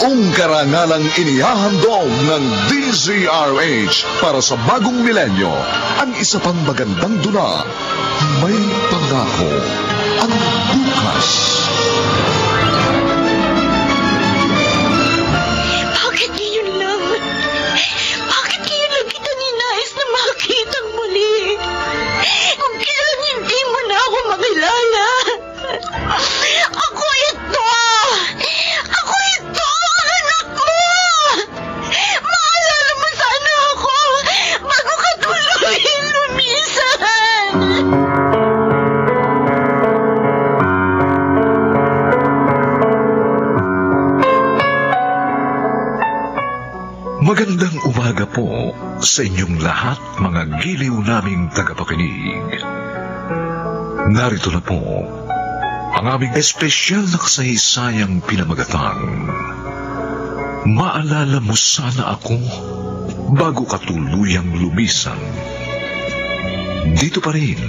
Buong karangalang inihahandog ng DZRH para sa bagong milenyo. Ang isa pang magandang dula, may pangako ang bukas. Bakit ngayon lang? Bakit ngayon lang kita ninais na makitang muli? Kung kailan hindi mo na ako makilala. Ako ito! Ako ito! Ang anak mo! Maalala mo sana ako bago ka tuluyin lumisan! Magandang umaga po sa inyong lahat, mga giliw naming tagapakinig. Narito na po ang aming espesyal na kasaysayang pinamagatang Maalala Mo Sana Ako Bago Ka Tuluyang Lumisan. Dito pa rin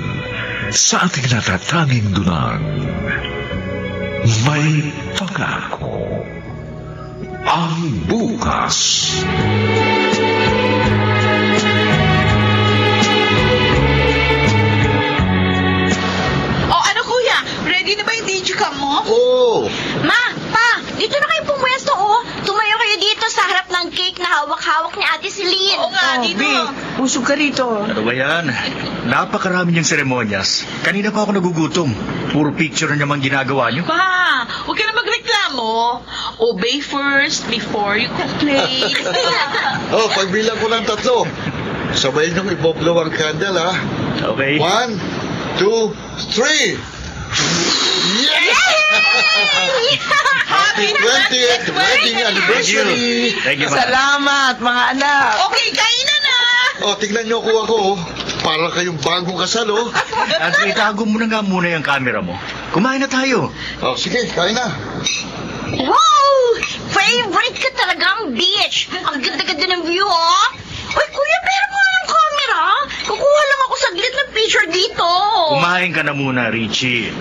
sa ating natatanging dunang May Pangako ang Bukas. Ready na ba yung digicam mo? Oo. Ma, pa, dito na kayo pumwesto, oh. Tumayo kayo dito sa harap ng cake na hawak-hawak ni Ate Celine. Oo nga, dito. Pusog ka rito. Ano ba yan? Napakarami niyang seremonyas. Kanina pa ako nagugutom. Puro picture na naman ginagawa niyo. Pa, huwag ka na magreklamo. Obey first before you complain. Pagbilang ko ng 3. Sabay niyong iboblow ang candle, ha? Okay. 1, 2, 3! Yes! Happy 20th wedding anniversary! Thank you, ma. Salamat, mga anak. Okay, kainan na! Tignan niyo ako. Para kayong bagong kasal, oh. At itago mo na nga muna yung camera mo. Kumain na tayo. Sige, kain na. Wow! Favorite ka talaga ang beach. Ang ganda-ganda ng view, oh. Uy, kuya, pero mo ang camera. Kukuha lang ako saglit ng picture dito. Kumain ka na muna, Richie.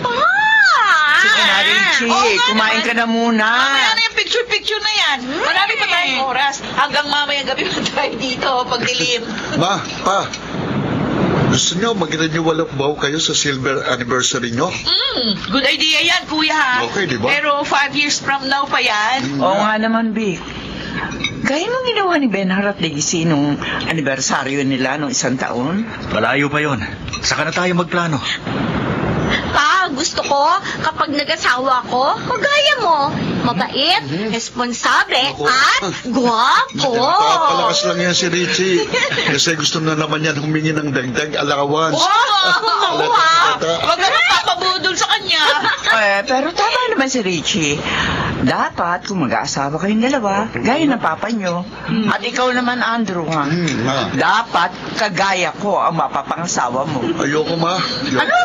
Sige na, Richie. Kumain ka na muna. Mamaya na yung picture-picture na yan. Marami pa tayong oras. Hanggang mamaya gabi pa tayo dito pag dilim. Ma, pa. Gusto niyo mag-renewal of vow kayo sa silver anniversary niyo? Good idea yan, kuya, ha? Okay, di ba? Pero 5 years from now pa yan. Oo nga naman, Vic. Gaya nung ginawa ni Benhar at Daisy nung anibersaryo nila nung 1 taon. Malayo pa yon. Saka na tayo magplano. Pa, gusto ko, kapag nag-asawa ko, magaya mo. Mabait, responsable, at gwapo. Napapalakas lang yan si Richie. Kasi gusto na naman yan humingi ng dagdag allowance. Huwag na magpapabudol sa kanya. Pero tama naman si Richie. Dapat, kung mag-aasawa kayong dalawa, gaya ng papa nyo. At ikaw naman, Andrew, ha? Ma. Dapat, kagaya ko ang mapapangasawa mo. Ayoko, ma. Ano?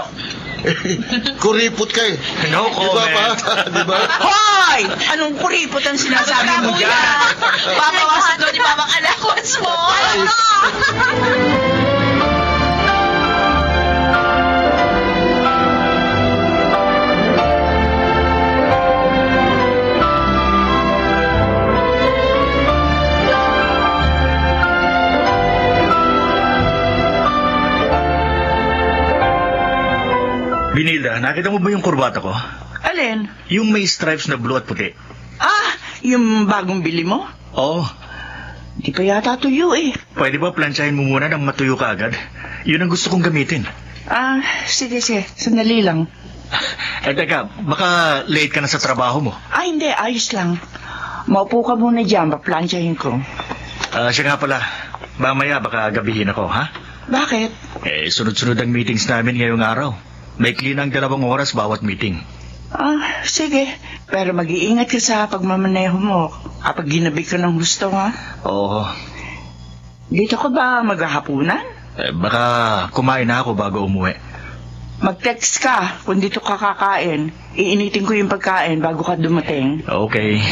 Kuripot ka eh. No comment. Diba, pa? Diba? Hoy! Anong kuripot ang sinasabi mo dyan? Papawasan doon ni Mamang allowance mo. Binilda, nakita mo ba yung kurbata ko? Alin? Yung may stripes na blue at puti. Yung bagong bili mo? Oo. Di pa yata tuyo eh. Pwede ba plansyahin mo muna nang matuyo ka agad? Yun ang gusto kong gamitin. Sige. Sandali lang. Teka, baka late ka na sa trabaho mo. Hindi. Ayos lang. Maupo ka muna dyan. Paplansyahin ko. Siya nga pala. Mamaya baka gabihin ako, ha? Bakit? Sunod-sunod ang meetings namin ngayong araw. May clean ang 2 oras bawat meeting. Sige. Pero mag-iingat ka sa pagmamaneho mo kapag ginabi ka ng gusto, ha? Oo. Dito ka ba maghahapunan? Baka kumain na ako bago umuwi. Mag-text ka kung dito ka kakain. Iinitin ko yung pagkain bago ka dumating. Okay.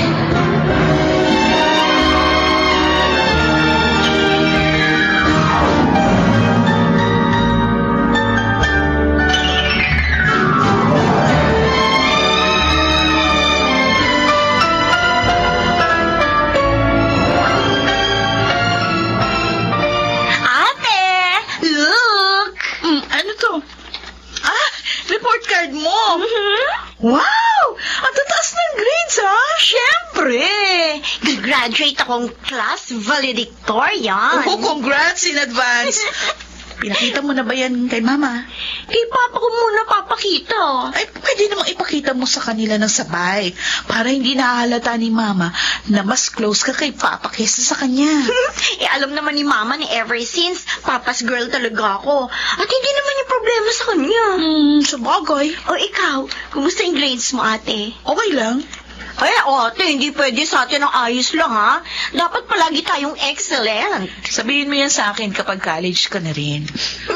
report card mo. Wow! Ang tataas ng grades, ha? Siyempre! Graduate akong class valedictorian. Oh, congrats in advance. Pinakita mo na ba yan kay Mama? Kay Papa ko muna papakita. Ay, pwede namang ipakita mo sa kanila ng sabay para hindi nahahalata ni Mama na mas close ka kay Papa kaysa sa kanya. Alam naman ni Mama ni ever since, Papa's girl talaga ako. At hindi naman yung problema sa kanya. Sabagay. O ikaw, kumusta yung grades mo, ate? Okay lang. Ay, ate, hindi pwede sa atin ang ayos lang, ha? Dapat palagi tayong excellent. Sabihin mo yan sa akin kapag college ka na rin.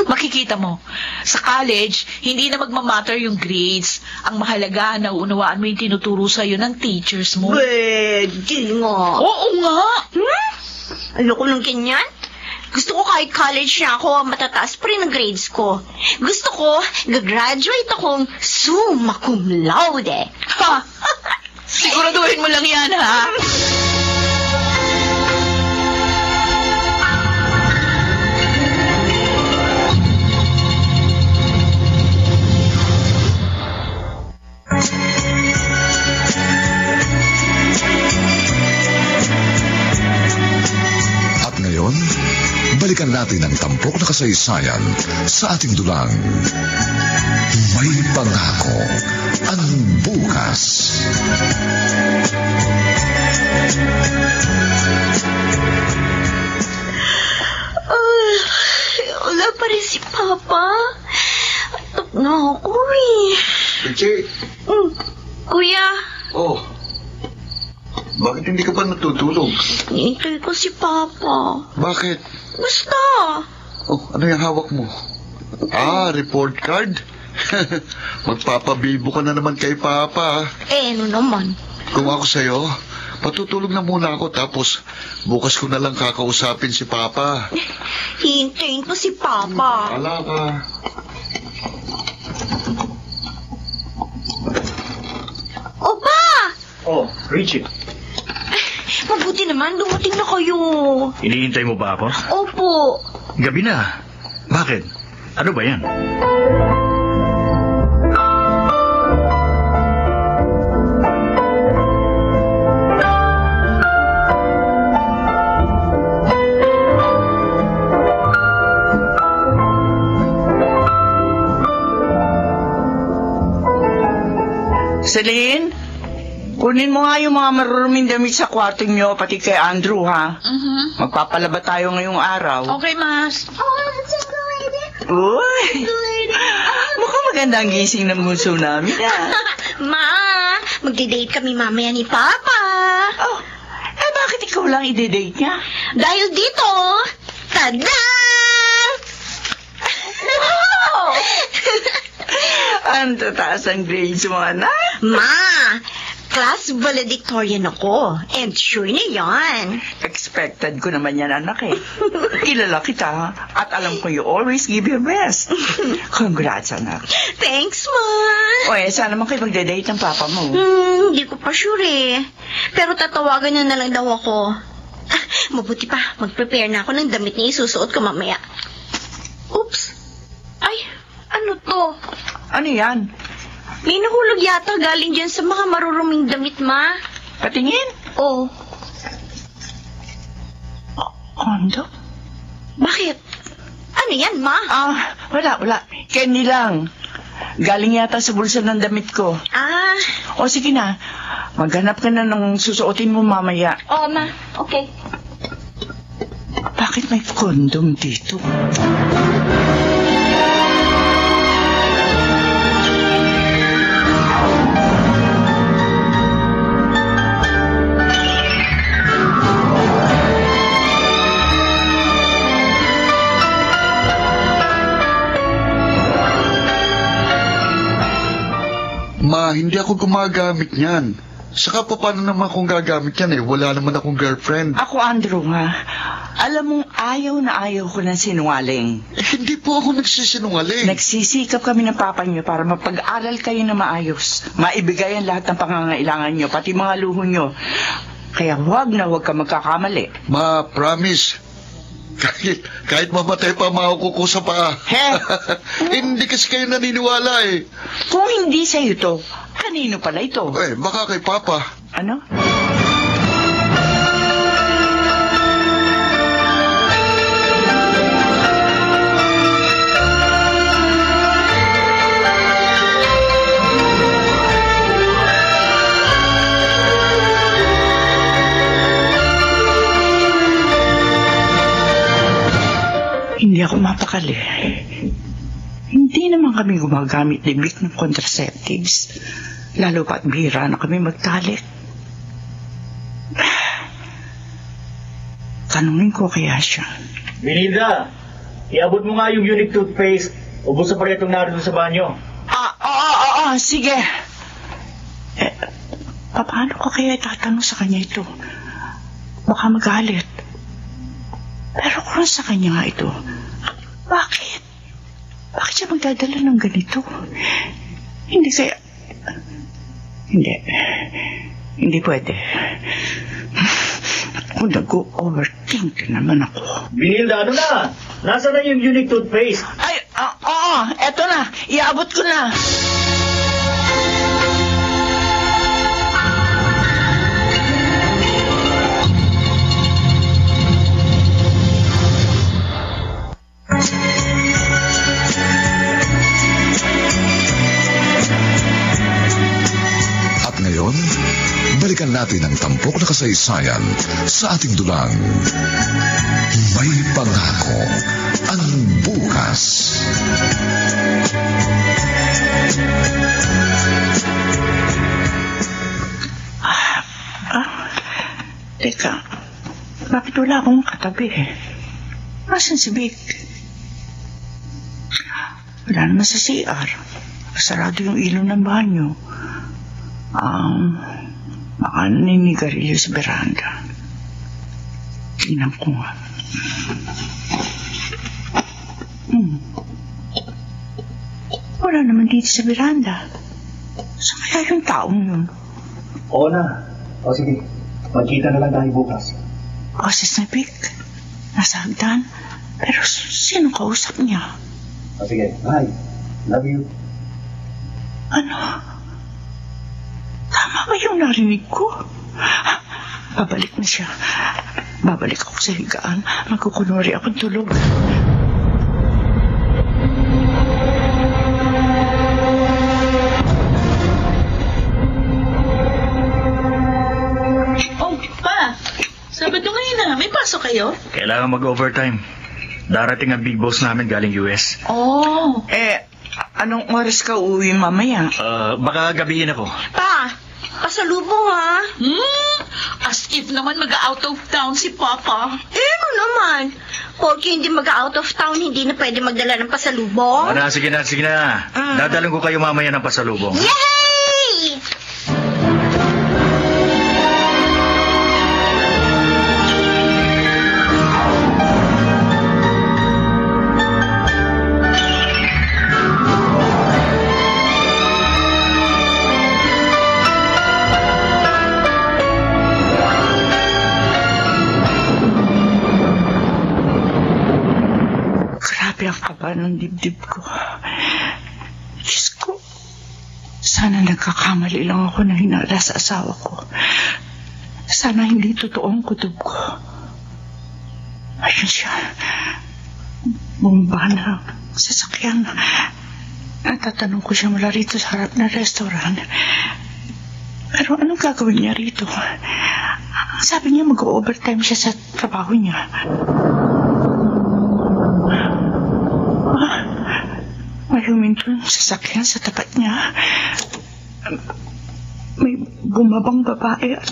Makikita mo, sa college, hindi na magmamatter yung grades. Ang mahalaga, nauunawaan mo yung tinuturo sa'yo ng teachers mo. Pwede nga. Oo nga. Ayoko ng ganyan. Gusto ko kahit college na ako, matataas pa rin ang grades ko. Gusto ko, gagraduate akong summa cum laude. Ha? Siguraduhin mo lang yan, ha? At ngayon, balikan natin ang tampok na kasaysayan sa ating dulang. May pangako ang bukas. Wala pa rin si Papa. Atok na ako eh. Richie, Kuya, oh, bakit hindi ka pa natutulog? hinihintay ko si Papa. Bakit? Basta. Oh, ano yung hawak mo? Report card? Magpapabibo ka na naman kay Papa. Ano naman? Kung ako sa'yo, patutulog na muna ako tapos bukas ko na lang kakausapin si Papa. Hihintayin ko si Papa. Ala ka. Opa! Oh, Richie. Mabuti naman, dumating na kayo. Hinihintay mo ba ako? Opo. Gabi na. Bakit? Ano ba yan? Celine, kunin mo nga yung mga maruruming damit sa kwarto nyo, pati kay Andrew, ha? Magpapalaba tayo ngayong araw. Okay, Mas. Uy! Mukhang maganda ang gising ng bunso namin, ha? Ma, magde-date kami mamaya ni Papa. Oh, bakit ikaw lang ide-date niya? Dahil dito, tada! Ang tataas ang grades mo, anak. Ma, class valedictorian ako. And sure na yan. Expected ko naman yan, anak, eh. Kilala kita, at alam ko you always give your best. Congrats, anak. Thanks, Ma. O saan naman kayo magde-date ng papa mo? Hindi ko pa sure eh. Pero tatawagan niya na lang daw ako. Mabuti pa, mag-prepare na ako ng damit na isusuot ko mamaya. Oops. Ay, ano to? Ano yan? May nahulog yata galing dyan sa mga maruruming damit, Ma. Patingin? Oh, Kondo? bakit? Ano yan, Ma? Wala. Candy lang. Galing yata sa bulsa ng damit ko. O sige na, maghanap ka na ng susuotin mo mamaya. Oo, Ma. Okay. Bakit may kondom dito? Ma, hindi ako gumagamit niyan. Saka pa paano naman akong gagamit yan eh? Wala naman akong girlfriend. Ako, Andrew, nga. Alam mong ayaw na ayaw ko ng sinungaling. Hindi po ako nagsisinungaling. Nagsisikap kami ng papa niyo para mapag-aral kayo na maayos. Maibigay ang lahat ng pangangailangan niyo, pati mga luho niyo. Kaya huwag ka magkakamali. Ma, promise. Kahit mamatay pa, makukuko sa paa. He? Hindi kasi kayo naniniwala eh. Kung hindi sa'yo to, kanino pala ito? Eh, baka kay Papa. Ano? Hindi ako mapakali. Hindi naman kami gumagamit ni Vic ng contraceptives. Lalo pa't bihira na kami magtalik. Tanungin ko kaya siya. Belinda, iabot mo nga yung unique toothpaste. Ubus sa paretong naroon sa banyo. Oo, sige. Paano ko kaya itatanong sa kanya ito? Baka magalit. Pero kung sa kanya nga ito, bakit? Bakit siya magdadala ng ganito? Hindi kaya... Hindi pwede. Kung nag-overthink naman ako. Belinda, ano na? Nasaan na yung unique toothpaste? Ay, oo, eto na. Iabot ko na. At ngayon, balikan natin ang tampok na kasaysayan sa ating dulang. May pangako ang bukas. Teka, bakit wala akong katabi? Nasaan si Vic? Wala naman sa CR. Sarado yung ilaw ng banyo. Baka naninigarilyo sa beranda. Tingnan ko nga. Wala naman dito sa beranda. Saan kaya yung taong yun? Oo na. O sige, magkita na lang tayo bukas. Boses na Vic. Nasa hagdan. Pero sino kausap niya? O sige, bye. Love you. Ano? Tama ba yung narinig ko? Babalik na siya. Babalik ako sa higaan. Magkukunwari akong tulog. Oh, Pa! Sabado ngayon na, may pasok kayo? Kailangan mag-overtime. Darating ang big boss namin galing US. Oh. Anong oras ka uwi mamaya? Baka gabihin ako. Pa, pasalubong ha. As if naman mag-out of town si Papa. Ano naman? Porque hindi mag-out of town, hindi na pwede magdala ng pasalubong. O na, sige na. Dadalang ko kayo mamaya ng pasalubong. Yay! Grabe ang kaba ng dibdib ko. Diyos ko, sana nagkakamali lang ako na hinala sa asawa ko. Sana hindi totoo ang kutob ko. Ayun siya. Bumaba na sasakyan. Natatanong ko siya mula rito sa harap ng restaurant. Pero anong gagawin niya rito? Sabi niya mag-overtime siya sa trabaho niya. May huminto ng sasakyan sa tapat niya. May bumabang babae at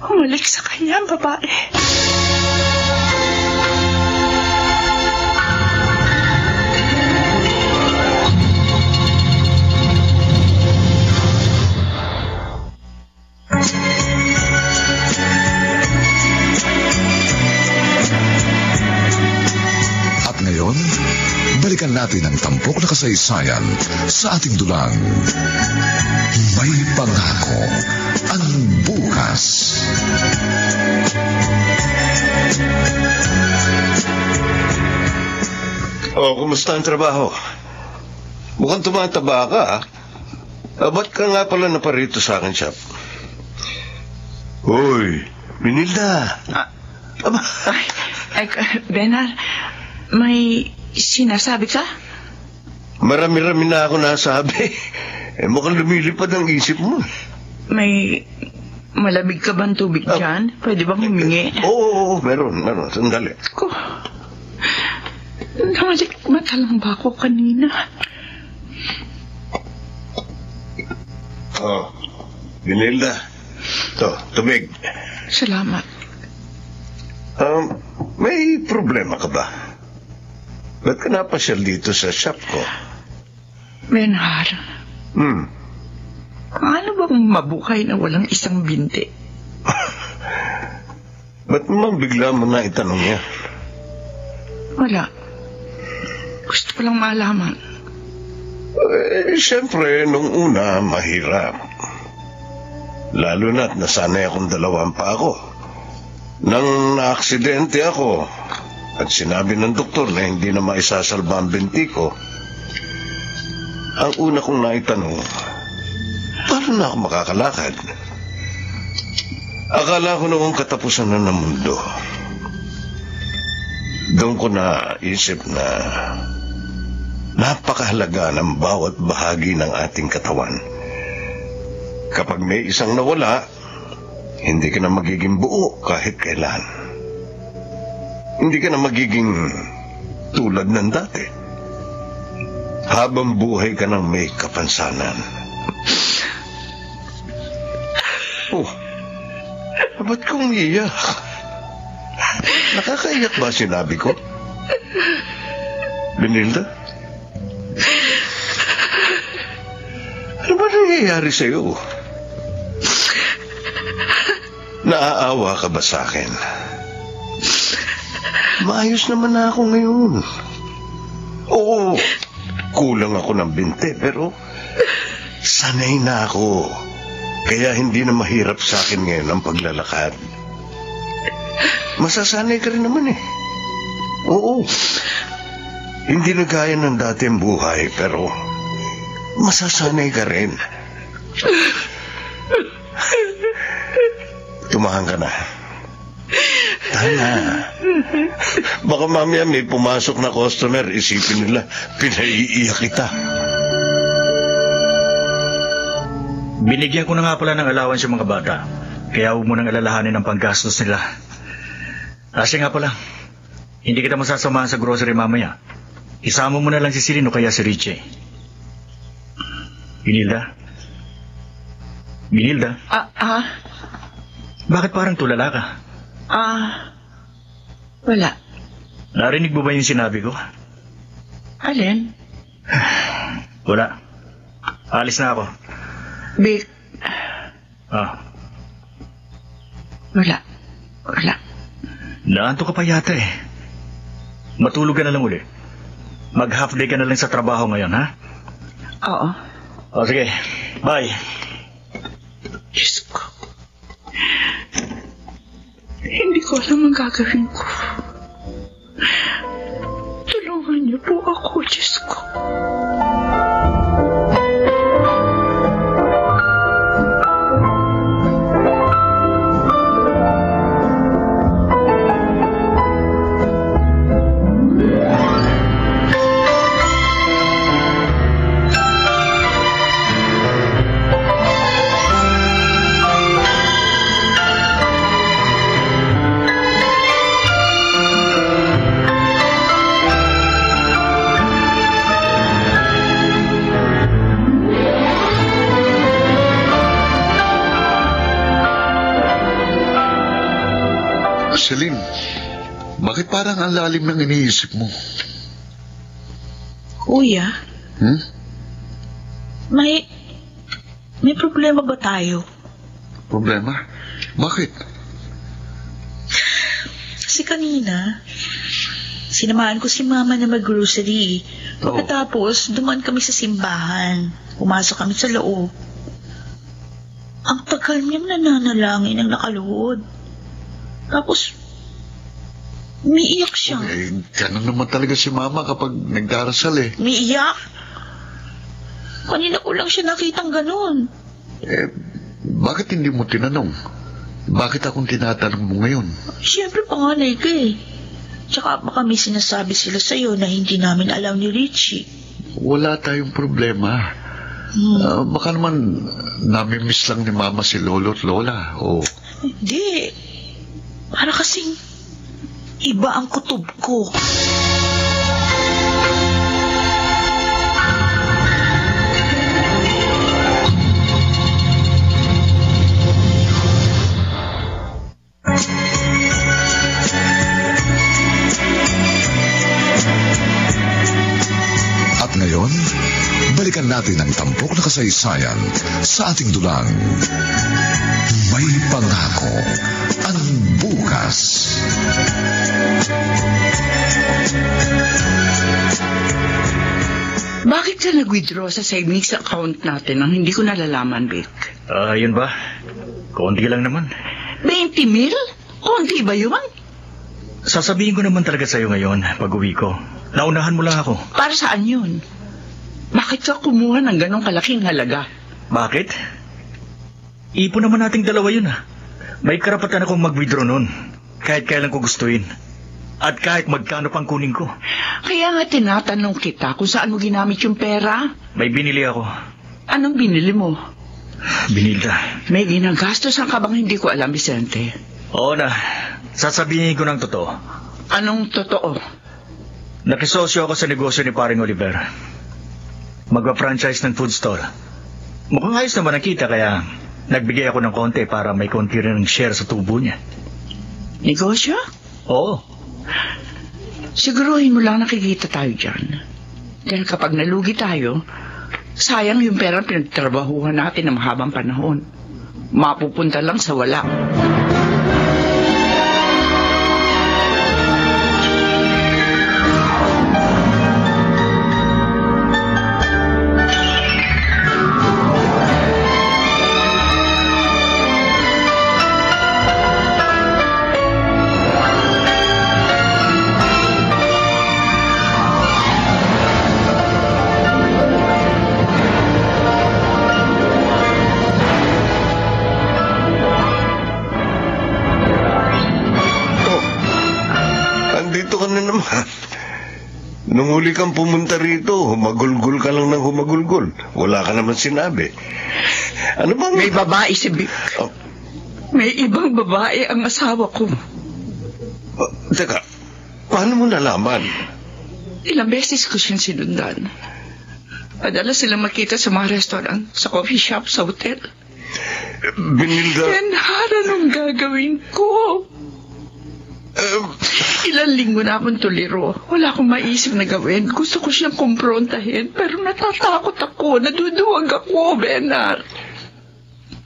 humalik sa kanya ang babae. Ngayon, balikan natin ang tampok na kasaysayan sa ating dulang. May pangako ang bukas. Oh, kumusta ang trabaho? Mukhang tumataba ka, ah. Ba't ka nga pala naparito sa akin, Shop? Hoy, Minilda. Aba. Benar, may sinasabi ka? Marami-rami na ako nasabi. Mukhang lumilipad ang isip mo. May malamig ka bang tubig dyan? Pwede bang humingi? Oo, meron. Sandali. Ko, nalikmata lang ba ako kanina? Oh, Minilda. Tubig. Salamat. May problema ka ba? Ba't ka napasyal dito sa shop ko? Benar, paano bang mabukay na walang isang binti? Ba't naman bigla mo na itanong yan? Wala. Gusto ko lang malaman. Siyempre, nung una, mahirap. Lalo na't nasanay akong 2 pa ako. Nang naaksidente ako, at sinabi ng doktor na hindi na maisasalba ang binti ko, ang una kong naitanong, paano na ako makakalakad? Akala ko noong katapusan na ng mundo. Doon ko naisip na napakahalaga ng bawat bahagi ng ating katawan. Kapag may isang nawala, hindi ka na magiging buo kahit kailan. Hindi ka na magiging tulad ng dati. Habang buhay ka ng may kapansanan. Ba't ka umiiyak? Nakakaiyak ba sinabi ko? Benilda? Ano ba nangyayari sa'yo? Naaawa ka ba sa akin? Maayos naman na ako ngayon. Oo, kulang ako ng binte, pero sanay na ako. Kaya hindi na mahirap sa akin ngayon ang paglalakad. Masasanay ka rin naman eh. Oo, hindi na gaya ng dati ang buhay, pero masasanay ka rin. Tumahan ka na. Tana. Baka mamaya may pumasok na customer, isipin nila, pinaiiyak kita. Binigyan ko na nga pala ng allowance yung mga bata. Kaya huwag mo nang alalahanin ang panggastos nila. Asya nga pala, hindi kita masasamahan sa grocery mamaya. Isama mo na lang si Celine o kaya si Richie. Binilda? Binilda? Bakit parang tulala ka? Wala. Narinig mo ba yung sinabi ko? Alin? Wala. Alis na ako. Vic. Wala. Naanto ka pa yata eh. Matulog ka na lang uli. Mag-half day ka na lang sa trabaho ngayon, ha? Oo. O sige, bye. Diyos ko. Hindi ko alam ang gagawin ko. Tulungan niyo po ako, Diyos ko. Celine, bakit parang ang lalim ng iniisip mo? Kuya? May problema ba tayo? Problema? Bakit? Kasi kanina, sinamahan ko si Mama na mag-grocery. Pagkatapos, dumaan kami sa simbahan. Pumasok kami sa loob. Ang tagal niyang nananalangin ang nakaluhod. Tapos, umiiyak siya. Ganun naman talaga si Mama kapag nagdarasal eh. Umiiyak? Kanina ko lang siya nakitang ganun. Bakit hindi mo tinanong? Bakit akong tinatanong mo ngayon? Siyempre, panganay ka eh. Tsaka baka may sinasabi sila sa'yo na hindi namin alam ni Richie. Wala tayong problema. Baka naman namimiss lang ni Mama si Lolo at Lola. Hindi. Para kasing iba ang kutob ko. At ngayon, balikan natin ang tampok na kasaysayan sa ating dulang May Pangako ang Bukas. Bakit ka nag-withdraw sa savings account natin nang hindi ko nalalaman, Vic? Yun ba? Konti lang naman. 20 mil? Konti ba yun? Sasabihin ko naman talaga sa'yo ngayon, pag-uwi ko. Naunahan mo lang ako. Para saan yun? Bakit ka kumuha ng ganong kalaking halaga? Bakit? Ipon naman nating dalawa yun May karapatan akong mag-withdraw nun. Kahit kailan ko gustuin. At kahit magkano pang kunin ko. Kaya nga tinatanong kita kung saan mo ginamit yung pera. May binili ako. Anong binili mo? Binilda. May ginagastosan ka bang hindi ko alam, Vicente? Oo na. Sasabihin ko ng totoo. Anong totoo? Nakisosyo ako sa negosyo ni paring Oliver. Magpa-franchise ng food store. Mukhang ayos naman ang kita kaya nagbigay ako ng konti para may konti rin ng share sa tubo niya. Negosyo? Oo. Siguruhin mo lang nakikita tayo dyan. Dahil kapag nalugi tayo, sayang yung perang pinagtrabahuhan natin ng mahabang panahon. Mapupunta lang sa wala. Nung huli kang pumunta rito, humagulgul ka lang ng humagulgul. Wala ka naman sinabi. Ano bang... May babae si Vic. May ibang babae ang asawa ko. Teka, paano mo nalaman? Ilang beses ko siyang sinundan. Padala silang makita sa mga restaurant, sa coffee shop, sa hotel. Binilda... Kenhara, anong gagawin ko? Ilang linggo na akong tuliro. Wala akong maisip na gawin. Gusto ko siyang kumprontahin, pero natatakot ako. Naduduwag ako, Bernard.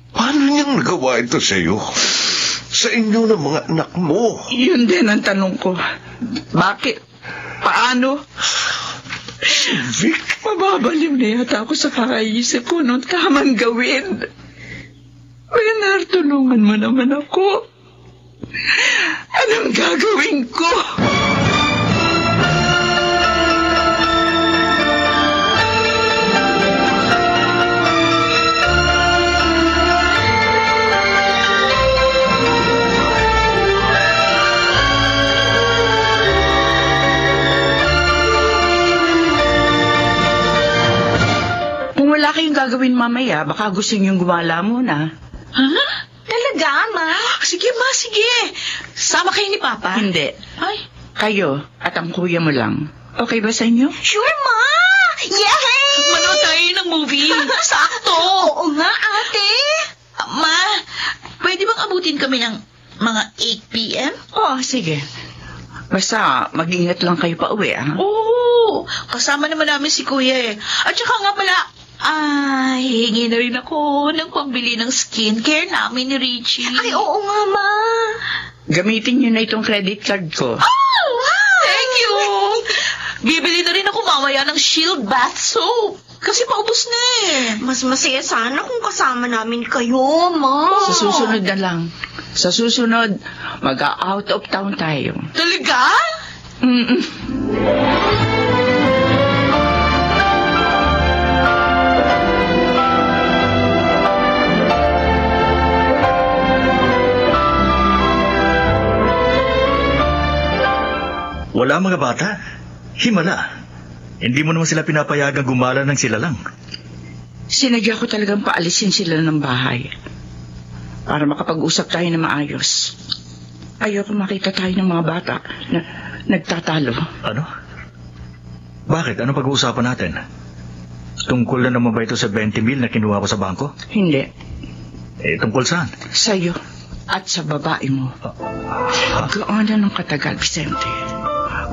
Paano niyang nagawa ito sa iyo? Sa inyo ng mga anak mo? Yun din ang tanong ko. Bakit? Paano? Vic? Mababaliw na yata ako sa pakaisip ko nung tamang gawin. Bernard, tulungan mo naman ako. Anong gagawin ko? Kung wala kayong gagawin mamaya, baka gusto niyong gumala muna. Ha? Talaga, Ma? Sige, Ma, sige. Sama kayo ni Papa? Hindi. Ay. Kayo at ang kuya mo lang. Okay ba sa inyo? Sure, Ma! Yay! Manood tayo ng movie. Sakto. Oo nga, ate. Ma, pwede bang abutin kami ng mga 8 p.m.? Oo, sige. Basta mag-ingat lang kayo pa uwi, ah. Oo, kasama naman namin si Kuya eh. At saka nga pala, hihingi na rin ako ng pambili ng skincare namin ni Richie. Ay, oo nga, Ma. Gamitin niyo na itong credit card ko. Oh, wow! Thank you! Bibili na rin ako mamaya ng Shield Bath Soap. Kasi paubos na eh. Mas masaya sana kung kasama namin kayo, Ma. Sa susunod na lang. Sa susunod, mag-out of town tayo. Talaga? Wala mga bata. Himala. Hindi mo naman sila pinapayagang gumala ng sila lang. Sinadya ko talagang paalisin sila ng bahay para makapag-usap tayo na maayos. Ayoko makita tayo ng mga bata na nagtatalo. Ano? Bakit? Ano pag-uusapan natin? Tungkol na naman ba ito sa 20 mil na kinuha ko sa bangko? Hindi. Tungkol saan? Sa'yo at sa babae mo. Gaano ng katagal, Vicente?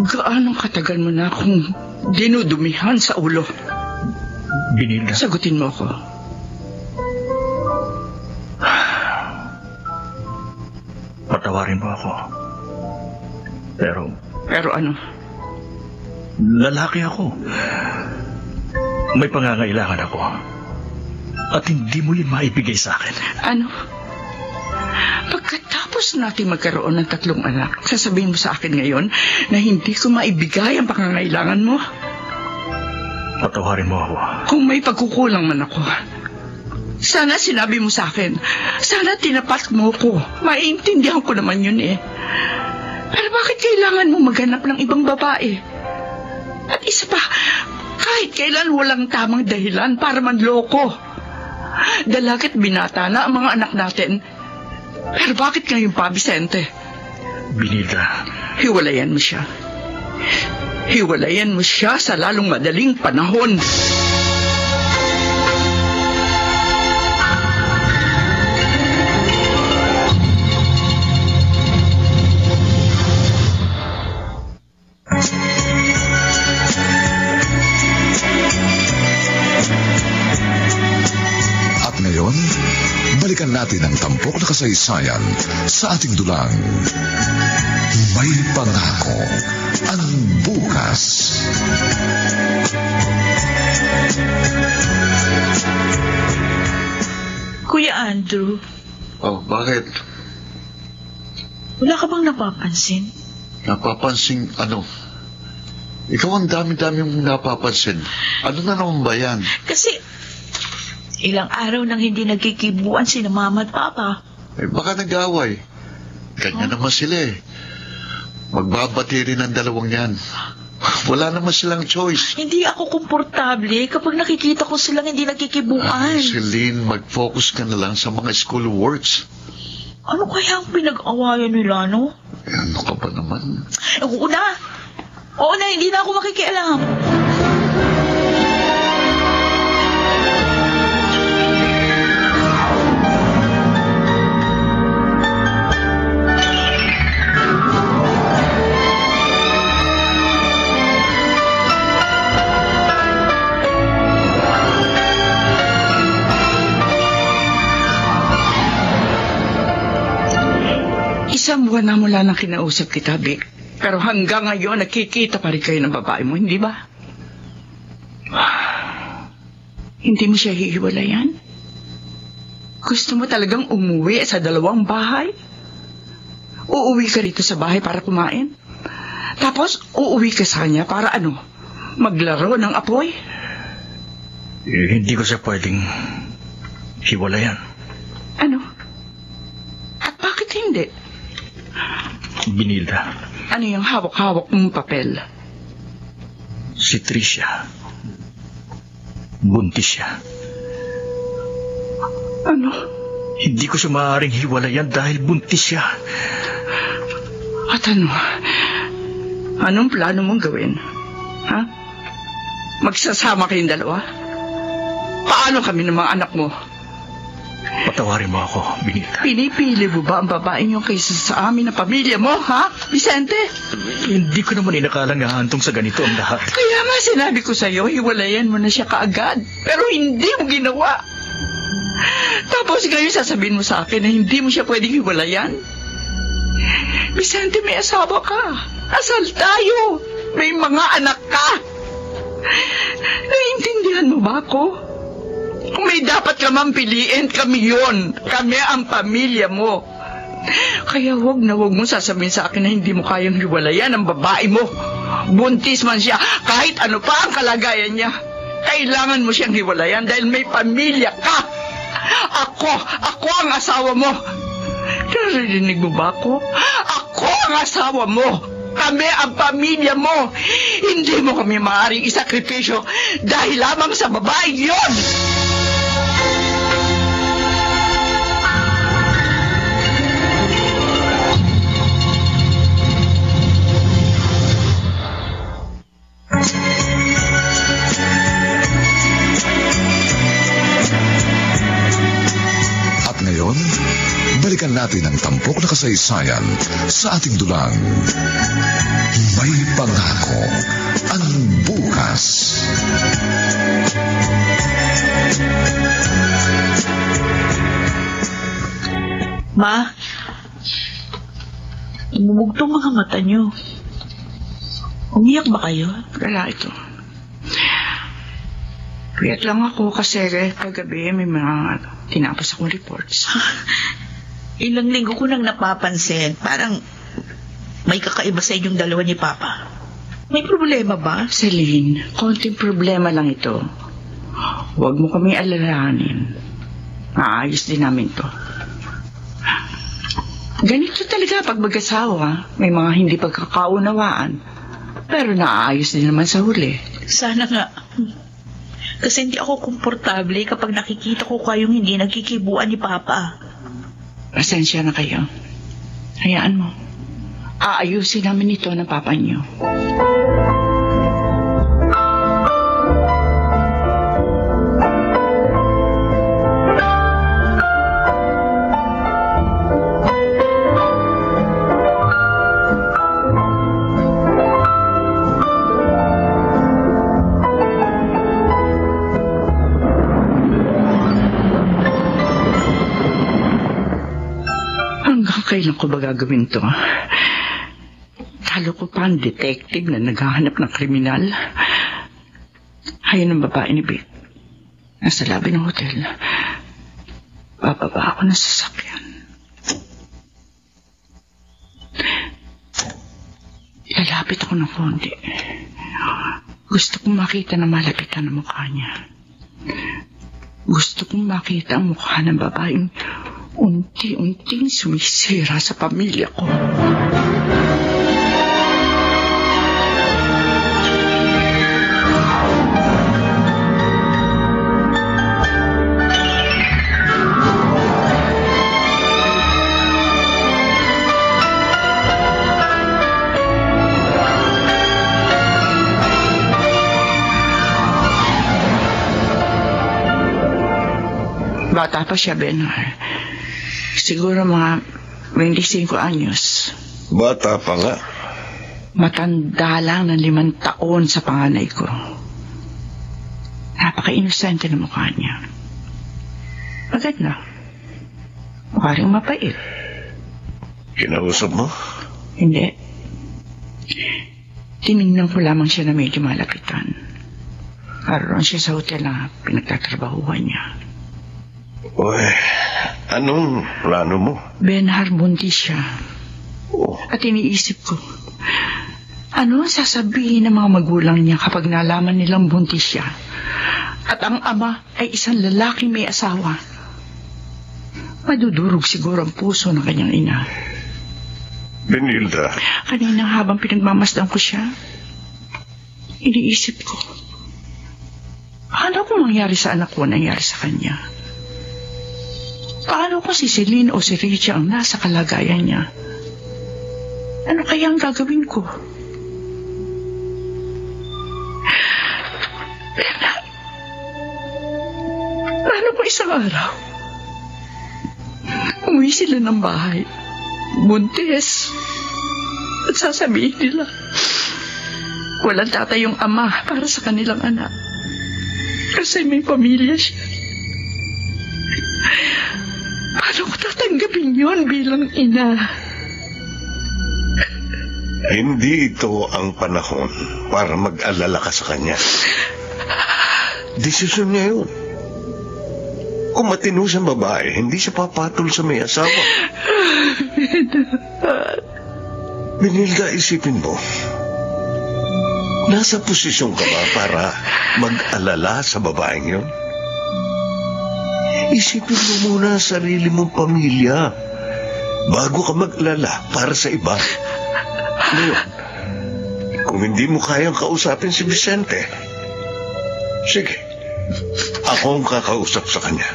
Gaano katagal mo na akong dinudumihan sa ulo? Binilda. Sagutin mo ako. Patawarin mo ako. Pero ano? Lalaki ako. May pangangailangan ako. At hindi mo yun maibigay sa akin. Ano? Pagkatapos natin magkaroon ng 3 anak, sasabihin mo sa akin ngayon na hindi ko maibigay ang pangangailangan mo? Patawarin mo ako. Kung may pagkukulang man ako, sana sinabi mo sa akin. Sana tinapat mo ko. Maiintindihan ko naman yun eh. Pero bakit kailangan mo maghanap ng ibang babae? At isa pa, kahit kailan walang tamang dahilan para manloko. Dalagit binata na ang mga anak natin. Pero bakit ngayon pa, Vicente? Binilda. Hiwalayan mo siya. Hiwalayan mo siya sa lalong madaling panahon. At ngayon, balikan natin ang tampok na kasaysayan sa ating dulang. May pangako ang bukas. Kuya Andrew, Oh, bakit? wala ka bang napapansin? Napapansin ano? Ikaw ang dami-dami mong napapansin. Ano na naman ba yan? Kasi ilang araw nang hindi nagkikibuan si Mama at Papa. Baka nag-away. Ganyan naman sila eh. Magbabati rin ang dalawang yan. Wala naman silang choice. Hindi ako komportable kapag nakikita ko silang hindi nagkikibuan. Celine, mag-focus ka na lang sa mga school works. Ano kaya ang pinag-awayan nila, no? Ano ka ba naman? Oo na, hindi na ako makikialam. Isang buwan na mula nang kinausap kita, Vic. Pero hanggang ngayon, nakikita pa rin kayo ng babae mo, hindi ba? Hindi mo siya hihiwalayan? Gusto mo talagang umuwi sa 2 bahay? Uuwi ka rito sa bahay para kumain? Tapos, uuwi ka sa kanya para ano? Maglaro ng apoy? Hindi ko siya pwedeng hiwalayan. Ano? At bakit hindi? Binilda. Ano yung hawak-hawak mong papel? Si Tricia. Buntis siya. Ano? Hindi ko siya maaaring hiwalayan dahil buntis siya. At ano? Anong plano mong gawin? Ha? Magsasama kayong 2? Paano kami ng mga anak mo? Patawarin mo ako, Binilda. Pinipili mo ba ang babae niyo kaysa sa amin na pamilya mo, ha? Vicente? Hindi ko naman inakalang hahantong sa ganito ang lahat. Kaya nga sinabi ko sa'yo, hiwalayan mo na siya kaagad. Pero hindi mo ginawa. Tapos ngayon sasabihin mo sa akin na hindi mo siya pwedeng hiwalayan. Vicente, may asawa ka. Asal tayo. May mga anak ka. Naiintindihan mo ba ako? Kung may dapat ka man piliin, kami yon. Kami ang pamilya mo. Kaya huwag mo sasabihin sa akin na hindi mo kayang hiwalayan ang babae mo. Buntis man siya, kahit ano pa ang kalagayan niya. Kailangan mo siyang hiwalayan dahil may pamilya ka. Ako ang asawa mo. Narinig mo ba ako? Ako ang asawa mo. Kami ang pamilya mo. Hindi mo kami maaaring isakripisyo dahil lamang sa babaeng yon. At ngayon, balikan natin ang tampok na kasaysayan sa ating dulang. May pangako ang bukas. Ma, umubugtong mga mata niyo. Umiyak ba kayo? Wala ito. Puyat lang ako kasi kagabi may mga tinapos akong reports. Ilang linggo ko nang napapansin. Parang may kakaiba sa inyong dalawa ni Papa. May problema ba? Celine, konting problema lang ito. Huwag mo kami alalahanin. Maayos din namin to. Ganito talaga pag mag-asawa. May mga hindi pagkakaunawaan. Pero naayos din naman sa huli. Sana nga. Kasi hindi ako komportable kapag nakikita ko kayong hindi nagkikibuan ni Papa. Pasensya na kayo. Hayaan mo. Aayusin namin ito ng Papa niyo. Kailan ko ba gagawin to? Talo ko pa ang detective na naghahanap ng kriminal. Ayun ang babae ni Vic. Nasa labi ng hotel. Bababa ako ng sasakyan. Lalapit ako ng konti. Gusto kong makita na malapitan ang mukha niya. Gusto kong makita ang mukha ng babaeng unti-unting sumisira sa pamilya ko. Bata pa siya, Benhar. Siguro mga 25 anyos. Bata pa nga. Matanda lang ng 5 taon sa panganay ko. Napaka-inosente ng mukha niya. Maganda. Mukha rin mapait. Kinausap mo? Hindi. Tinignan ko lamang siya na medyo malapitan. Karoon siya sa hotel na pinagtatrabahuhan niya. Uy, anong plano mo? Benhar, buntis siya. Oh. At iniisip ko, ano ang sasabihin ng mga magulang niya kapag nalaman nilang buntis siya? At ang ama ay isang lalaking may asawa. Madudurog siguro ang puso ng kanyang ina. Benilda. Kanina habang pinagmamasdan ko siya, iniisip ko, paano kung mangyari sa anak ko nangyari sa kanya? Paano kung si Celine o si Richie ang nasa kalagayan niya? Ano kaya ang gagawin ko? Paano kung isang araw umuwi sila ng bahay, buntis, at sasabihin nila walang tatay yung ama para sa kanilang anak kasi may pamilya siya. Paano ko tatanggapin yun bilang ina? Hindi ito ang panahon para mag-alala ka sa kanya. Desisyon niya yun. Kung matino siyang babae, hindi siya papatol sa may asawa. Benilda, isipin mo, nasa posisyon ka ba para mag-alala sa babaeng yun? Isipin mo muna ang sarili mong pamilya bago ka mag-alala para sa iba. Ngayon, Kung hindi mo kayang kausapin si Vicente, sige, ako ang kakausap sa kanya.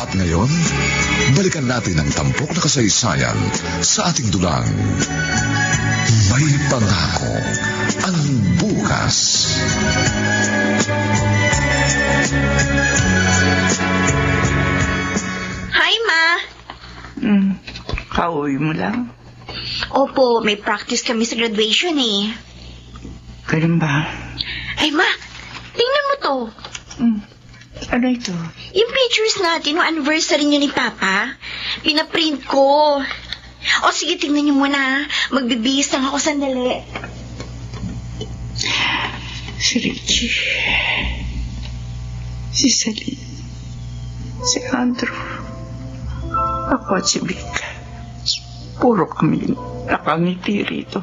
At ngayon, balikan natin ang tampok na kasaysayan sa ating dulang. May pangako ang bukas. Hi, Ma. Kauwi mo lang. Opo, may practice kami sa graduation eh. Ganun ba? Ay, Ma, tingnan mo to. Ano ito? Yung pictures natin, yung anniversary niyo ni Papa, pinaprint ko. O sige, tingnan niyo muna. Magbibihis lang ako sandali. Si Richie. Si Celine. Si Andrew. Ako at si Vic. Puro kami nakangiti rito.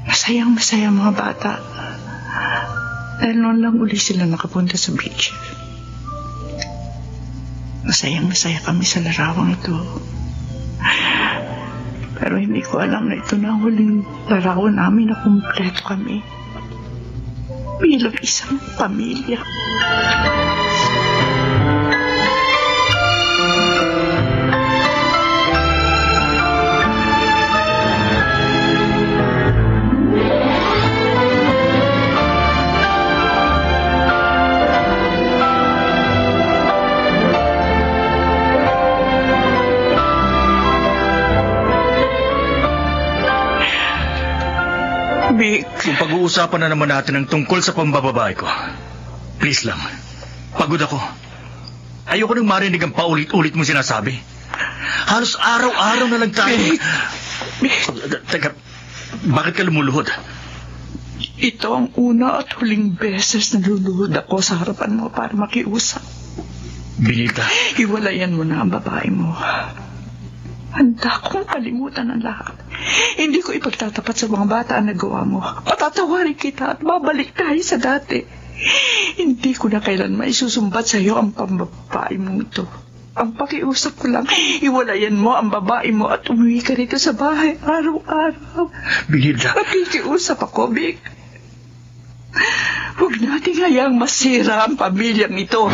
Masayang-masaya mga bata. Dahil noon lang uli sila nakapunta sa beach. Masayang-masaya kami sa larawang ito. Pero hindi ko alam na ito na ang huling larawan namin na kumpleto kami. Bilang isang pamilya. Kung pag-uusapan na naman natin ang tungkol sa pambababae ko, please lang, pagod ako. Ayoko nang marinig ang paulit-ulit mo sinasabi. Halos araw-araw na lang tayo. Teka, bakit ka lumuluhod? Ito ang una at huling beses na luluhod ako sa harapan mo para makiusap. Binita. Hiwalayan mo na ang babae mo. Handa kong kalimutan ang lahat. Hindi ko ipagtatapat sa mga bata ang nagawa mo. Patatawarin kita at babalik tayo sa dati. Hindi ko na kailanman isusumbat sa iyo ang pambabae mo ito. Ang pakiusap ko lang, iwalayan mo ang babae mo at umuwi ka rito sa bahay araw-araw. Binilda. Nakikiusap ako, Vic. Huwag natin hayaang masira ang pamilyang ito.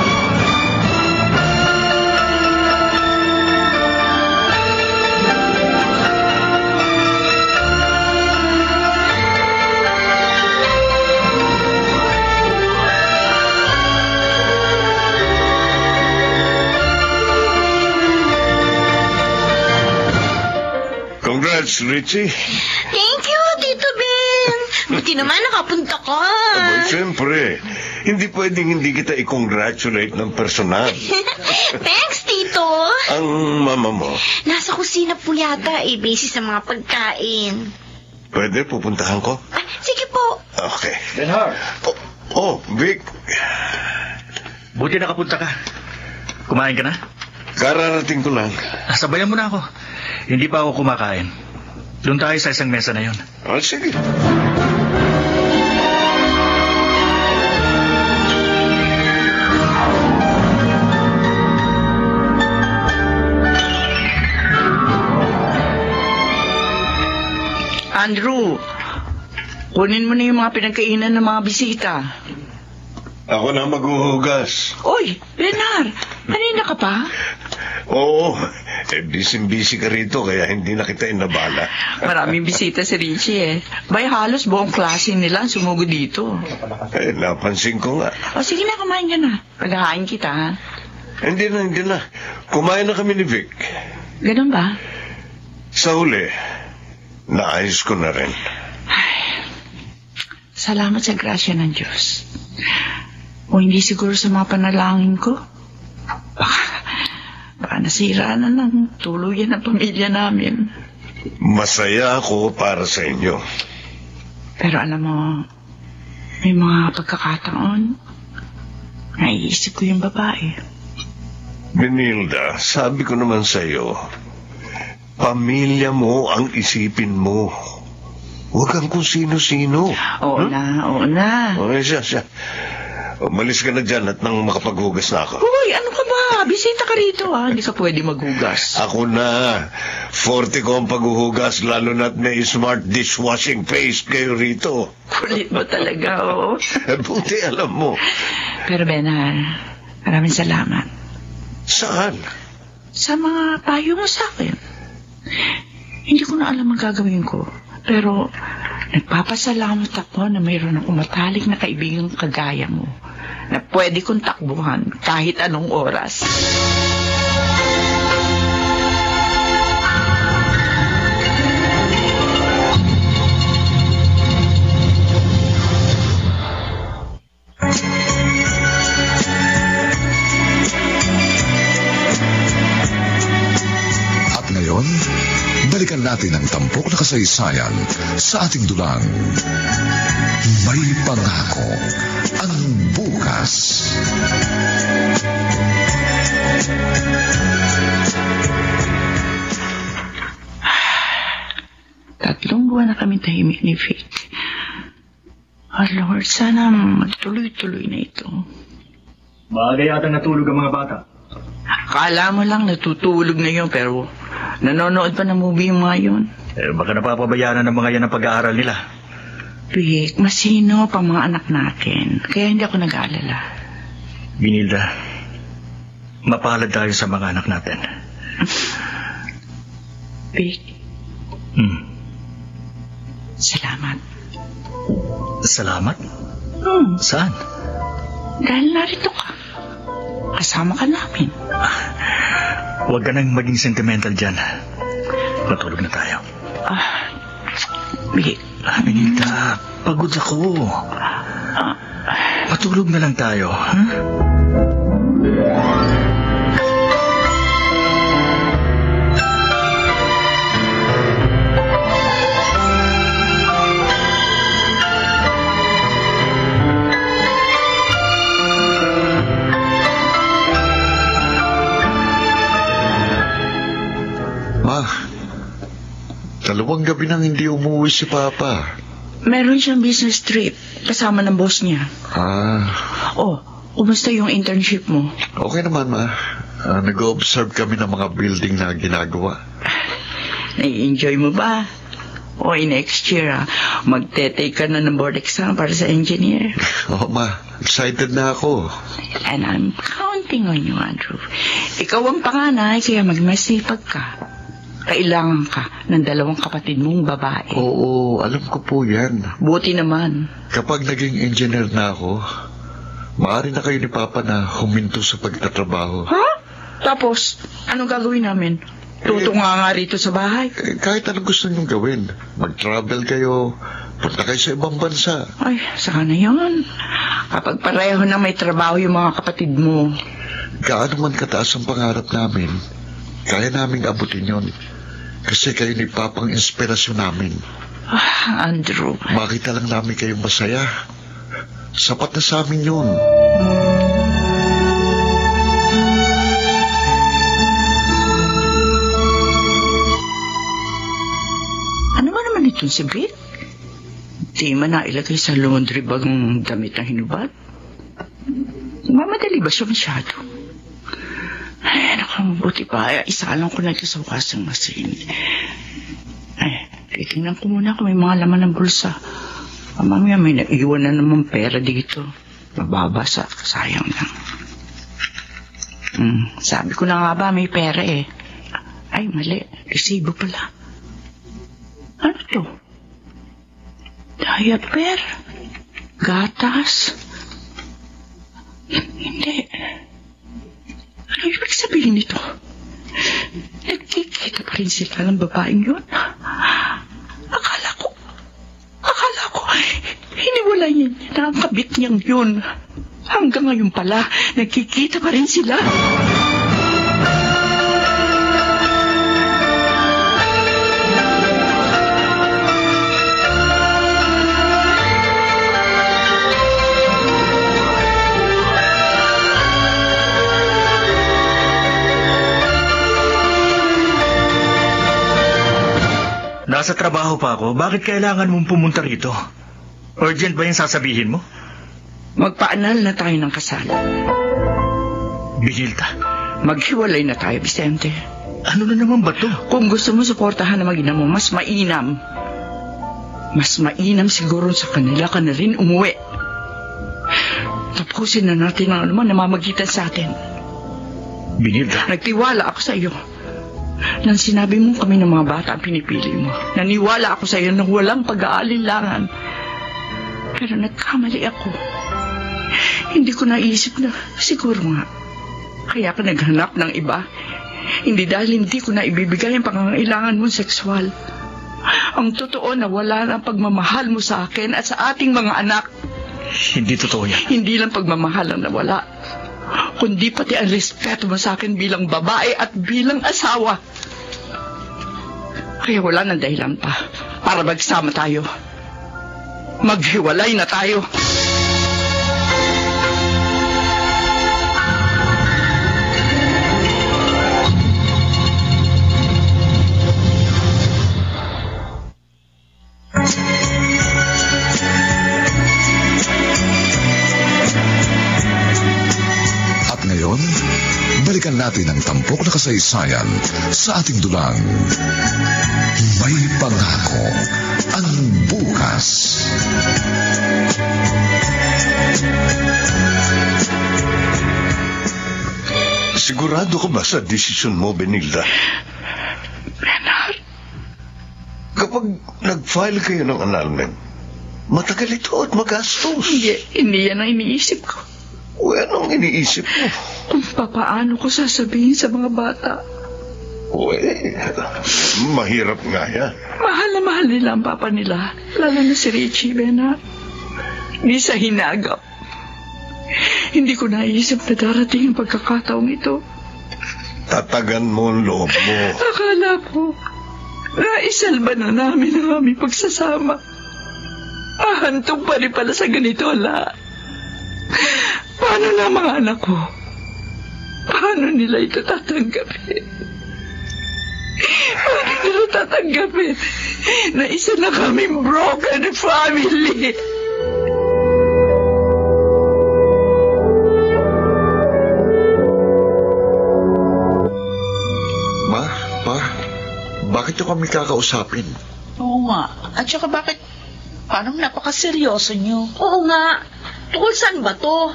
Congrats, Richie. Thank you, Tito Ben. Buti naman nakapunta ka. Aba, siyempre, hindi pwedeng hindi kita i-congratulate ng personal. Thanks, Tito. Ang mama mo, Nasa kusina po yata busy sa mga pagkain. pwede pupuntahan ko? Sige po. Okay. Benhar. Vic, Buti nakapunta ka. Kumain ka na? kararating ko lang. Sabayan mo na ako. Hindi pa ako kumakain. Doon tayo sa isang mesa na yon. Sige. Andrew, kunin mo na yung mga pinagkainan ng mga bisita. Ako na maghuhugas. Oy, Benar, kanina ka pa? Oo, busy-busy ka rito kaya hindi na kita inabala. Maraming bisita si Richie eh. Bay halos buong klase nila ang sumugod dito. Napansin ko nga. O sige na, kumain ka na. Paghahain kita, ha? Hindi na. Kumain na kami ni Vic. Ganun ba? Sa huli, naayos ko na rin. Salamat sa grasya ng Diyos. O hindi siguro sa mga panalangin ko. Baka nasira na ng tuluyan ang pamilya namin. Masaya ako para sa inyo. Pero alam mo, may mga pagkakataon, naiisip ko yung babae. Benilda, sabi ko naman sa iyo, Pamilya mo ang isipin mo. Huwag kang kung sino-sino. Oo na. Okay, siya. Umalis ka na dyan at nang makapaghugas na ako. Hoy, ano ka ba? Bisita ka rito, ha? Hindi ka pwede maghugas. Ako na. 40 ko ang paghuhugas, lalo na't may smart dishwashing paste kayo rito. Kulit mo talaga, oo. Buti alam mo. Pero Benar, maraming salamat. Saan? Sa mga payo mo sa akin. Hindi ko na alam ang gagawin ko. Pero nagpapasalamat ako na mayroon akong matalik na kaibigang kagaya mo na pwede kong takbuhan kahit anong oras. At ngayon, balikan natin ang tampok na kasaysayan sa ating dulang. May pangako ang bukas. Tatlong buwan na kami tahimik ni Vic. Oh Lord, sana magtuloy-tuloy na ito. Bagay yata natulog ang mga bata. Akala mo lang natutulog na yun, pero nanonood pa ng movie yung mga yun. Baka napapabayaan ng mga yan ang pag-aaral nila. Vic, masino pa mga anak natin. Kaya hindi ako nag-aalala. Binilda, mapalad tayo sa mga anak natin. Vic, salamat. Salamat? Saan? Dahil narito ka. Kasama ka namin. Huwag ka nang maging sentimental dyan. Matulog na tayo. Vic. Binilda, pagod ako. Matulog na lang tayo, ha? Ma, 2 gabi nang hindi umuwi si Papa. Meron siyang business trip kasama ng boss niya. Oh, kumusta yung internship mo? Okay naman, Ma. Nag-observe kami ng mga building na ginagawa. Nai-enjoy mo ba? O next year, magte-take ka na ng board exam para sa engineer. Oo, Ma. Excited na ako. And I'm counting on you, Andrew. Ikaw ang panganay, kaya magmasipag ka. Kailangan ka ng 2 kapatid mong babae. Oo, alam ko po yan. Buti naman. Kapag naging engineer na ako, maaari na kayo ni Papa na huminto sa pagtatrabaho. Ha? Tapos, anong gagawin namin? Tutunga nga rito sa bahay? Kahit anong gusto niyong gawin. Mag-travel kayo, punta kayo sa ibang bansa. Ay, sana yun. Kapag pareho na may trabaho yung mga kapatid mo. Gaano man kataas ang pangarap namin, kaya naming abutin yun. Kasi kayo ni Papang inspirasyon namin. Andrew. Makita lang namin kayong masaya. Sapat na sa amin yun. Ano ba naman itong si Vic? Di man nailagay sa laundry bag ng damit na hinubad? Mamadali ba siya masyado? Ay, nakabuti pa. Isalang ko na ito sa washing machine. Ay, titingnan ko muna kung may mga laman ng bulsa. Mamaya may naiwan na naman pera dito. Mababasa. Sayang lang. Sabi ko na nga ba may pera eh. Ay, mali. Resibo pala. Ano to? Diaper? Gatas? Hindi. Ano ibig sabihin nito? Nagkikita pa rin sila ng babaeng yun? Akala ko, hiniwala niya na ang kabit niyang yun. Hanggang ngayon pala, nagkikita pa rin sila. nagtatrabaho pa ako. Bakit kailangan mong pumunta rito? Urgent ba yung sasabihin mo? Magpaanal na tayo ng kasal. Binilda, Maghiwalay na tayo, Vicente. ano na naman ba to? Kung gusto mo suportahan na mag-ina mo, mas mainam. Mas mainam siguro sa kanila ka na rin umuwi. Tapusin na natin ang anuman na mamagitan sa atin. Binilda, Nagtiwala ako sa iyo. Nang sinabi mo kami ng mga bata ang pinipili mo, naniwala ako sa iyo na walang pag-aalinlangan. Pero nagkamali ako. Hindi ko naisip na siguro nga. Kaya ka naghanap ng iba. Hindi dahil hindi ko na ibibigay ang pangangailangan mong sexual. Ang totoo na wala na ang pagmamahal mo sa akin at sa ating mga anak. hindi totoo yan. Hindi lang pagmamahal ang nawala, kundi pati ang respeto mo sa akin bilang babae at bilang asawa. Kaya wala nang dahilan pa para magsama tayo. Maghiwalay na tayo. At ngayon, balikan natin ang tampok na kasaysayan sa ating dulang. May pangako ang bukas. Sigurado ka ba sa desisyon mo, Benilda? Bernard, Kapag nag-file kayo ng annulment, matagal ito at magastos. hindi yan ang iniisip ko. O anong iniisip mo? Kung papaano ko sasabihin sa mga bata. Mahirap nga yan. Mahal na mahal nila ang papa nila. Lalo na si Richie, Bernard. Di sa hinagap. Hindi ko naisip na darating ang pagkakataong ito. Tatagan mo ang loob mo. Akala ko, naisalba na namin ang aming pagsasama. Ahantong pa rin pala sa ganito, la. Paano na mga anak ko? Paano nila ito tatanggapin? Paano nila tatanggapin na isa na kaming broken family? Bakit nyo kami kakausapin? Oo nga. At saka bakit parang napakaseryoso nyo? Oo nga. Tungkol saan ba to?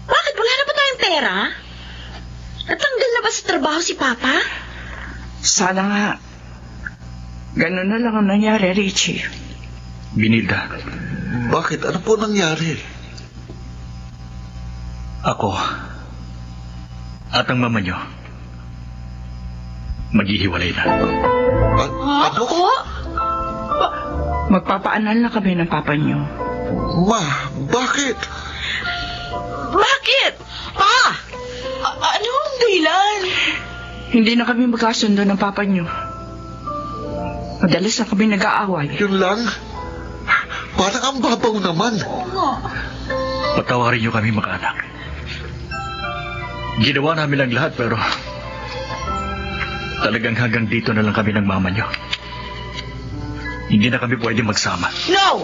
Bakit wala na ba tayong pera? Natanggal na ba sa trabaho si Papa? Sana nga. Ganun na lang ang nangyari, Richie. Binilda, Bakit? Ano po nangyari? ako at ang mama nyo maghihiwalay na. Ano? Magpapaanal na kami ng papa niyo. Ma, bakit? Bakit? Pa! Ano ang dahilan? Hindi na kami magkasundo ng papa niyo. Madalas na kami nag-aaway. Yun lang? Parang ang babaw naman. Patawarin nyo kami mag-anak. Ginawa namin ang lahat pero talagang hanggang dito na lang kami ng mama nyo. Hindi na kami pwede magsama. No!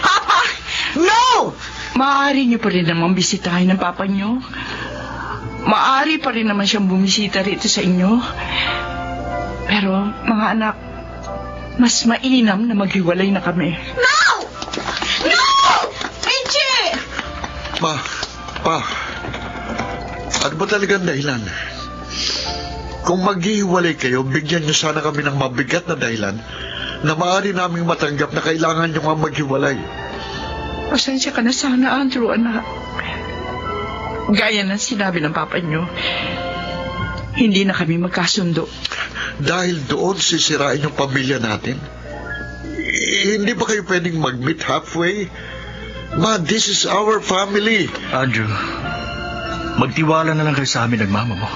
Papa! No! Maaari niyo pa rin naman bisitahin ng papa niyo. Maaari pa rin naman siyang bumisita rito sa inyo. Pero, mga anak, mas mainam na maghiwalay na kami. No! No! Richie! Pa, ano ba talagang dahilan? Kung maghihiwalay kayo, bigyan niyo sana kami ng mabigat na dahilan na maaari naming matanggap na kailangan niyo nga maghiwalay. Pasensya ka na sana, Andrew, anak. Gaya ng sinabi ng papa niyo, hindi na kami magkasundo. Dahil doon sisirain yung pamilya natin? Hindi ba kayo pwedeng mag-meet halfway? Ma, this is our family. Andrew, magtiwala na lang kayo sa amin ng mama mo.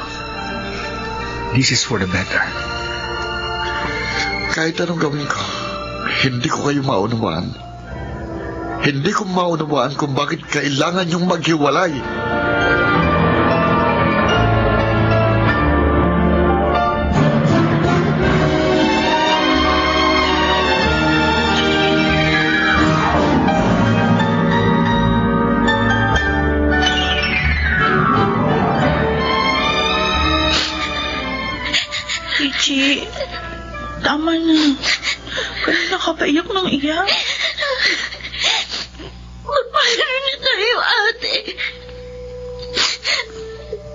This is for the better. Kahit anong gawin ko, hindi ko kayo maunawaan. Hindi ko maunawaan kung bakit kailangan yung maghiwalay. Tama na. Kanina ka pa iyak ng iyak. Paano na tayo, ate?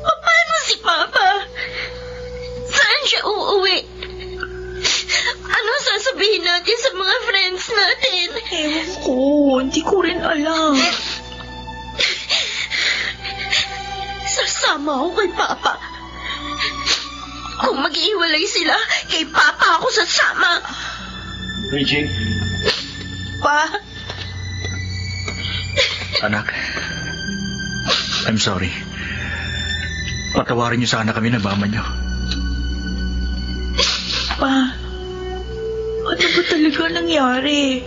Paano si Papa? Saan siya uuwi? Ano sasabihin natin sa mga friends natin? Ewan ko. Hindi ko rin alam. Sasama ako kay Papa. Kung mag-iwalay sila, kay Papa ako sasama. Richie, Pa? anak. I'm sorry. Patawarin niyo sana kami ng mama niyo. Pa? Ano ba talaga nangyari?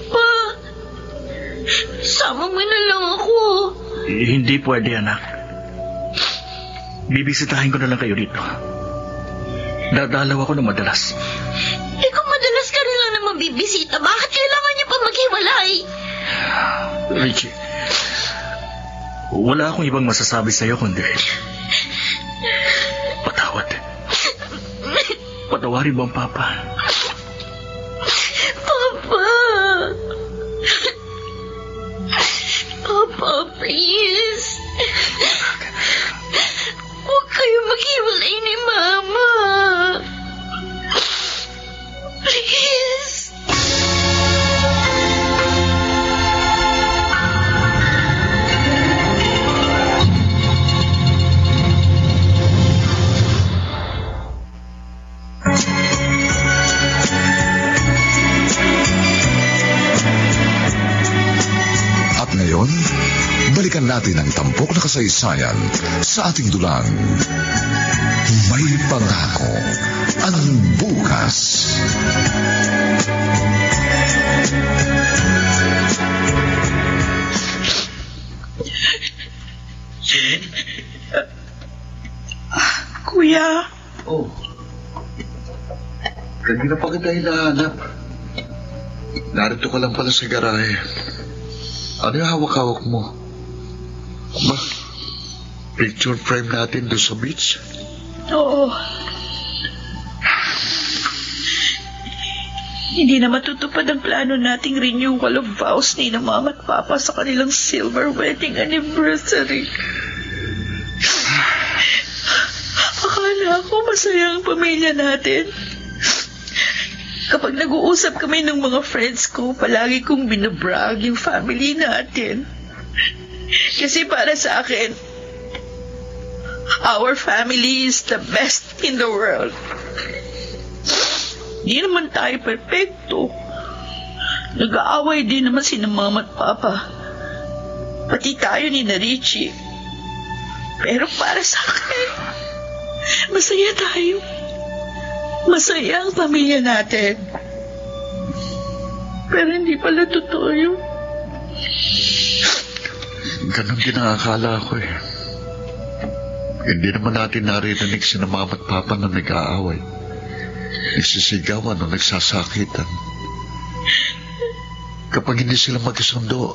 Pa, sama mo na lang ako. Hindi pwede, anak. Bibisitahin ko na lang kayo dito. Dadalaw ako ng madalas. Kung madalas ka rin lang naman bibisita, bakit kailangan niyo pa maghiwalay? Richie, wala akong ibang masasabi sa'yo kundi patawad. Patawarin mo ang Papa. Papa! Papa, please. Huwag kayo maghiwalay ni Mama. Please. At ngayon, balikan natin ang tampok na kasaysayan sa ating dulang. May pangako ang bukas. Kuya? Oh. Kanina pa kita hinahanap. Narito ka lang pala sa garahe. Ano yung hawak-hawak mo? Ba? Picture frame natin doon sa beach? Oo. Hindi na matutupad ang plano nating renewal of vows ni na Mama at Papa sa kanilang silver wedding anniversary. Akala ko masaya ang pamilya natin. Kapag nag-uusap kami ng mga friends ko, palagi kong binabrag yung family natin. Kasi para sa akin, our family is the best in the world. Di naman tayo perfecto. Nag-aaway din naman sina Mama at Papa. Pati tayo ni na Richie. Pero para sa akin, masaya tayo. Masaya ang pamilya natin. Pero hindi pala totoo yun. Ganon din ang akala ko eh. Hindi naman natin naririnig si Mama at Papa na nag-aaway. Nagsisigawan o nagsasakitan. Kapag hindi sila magkasundo,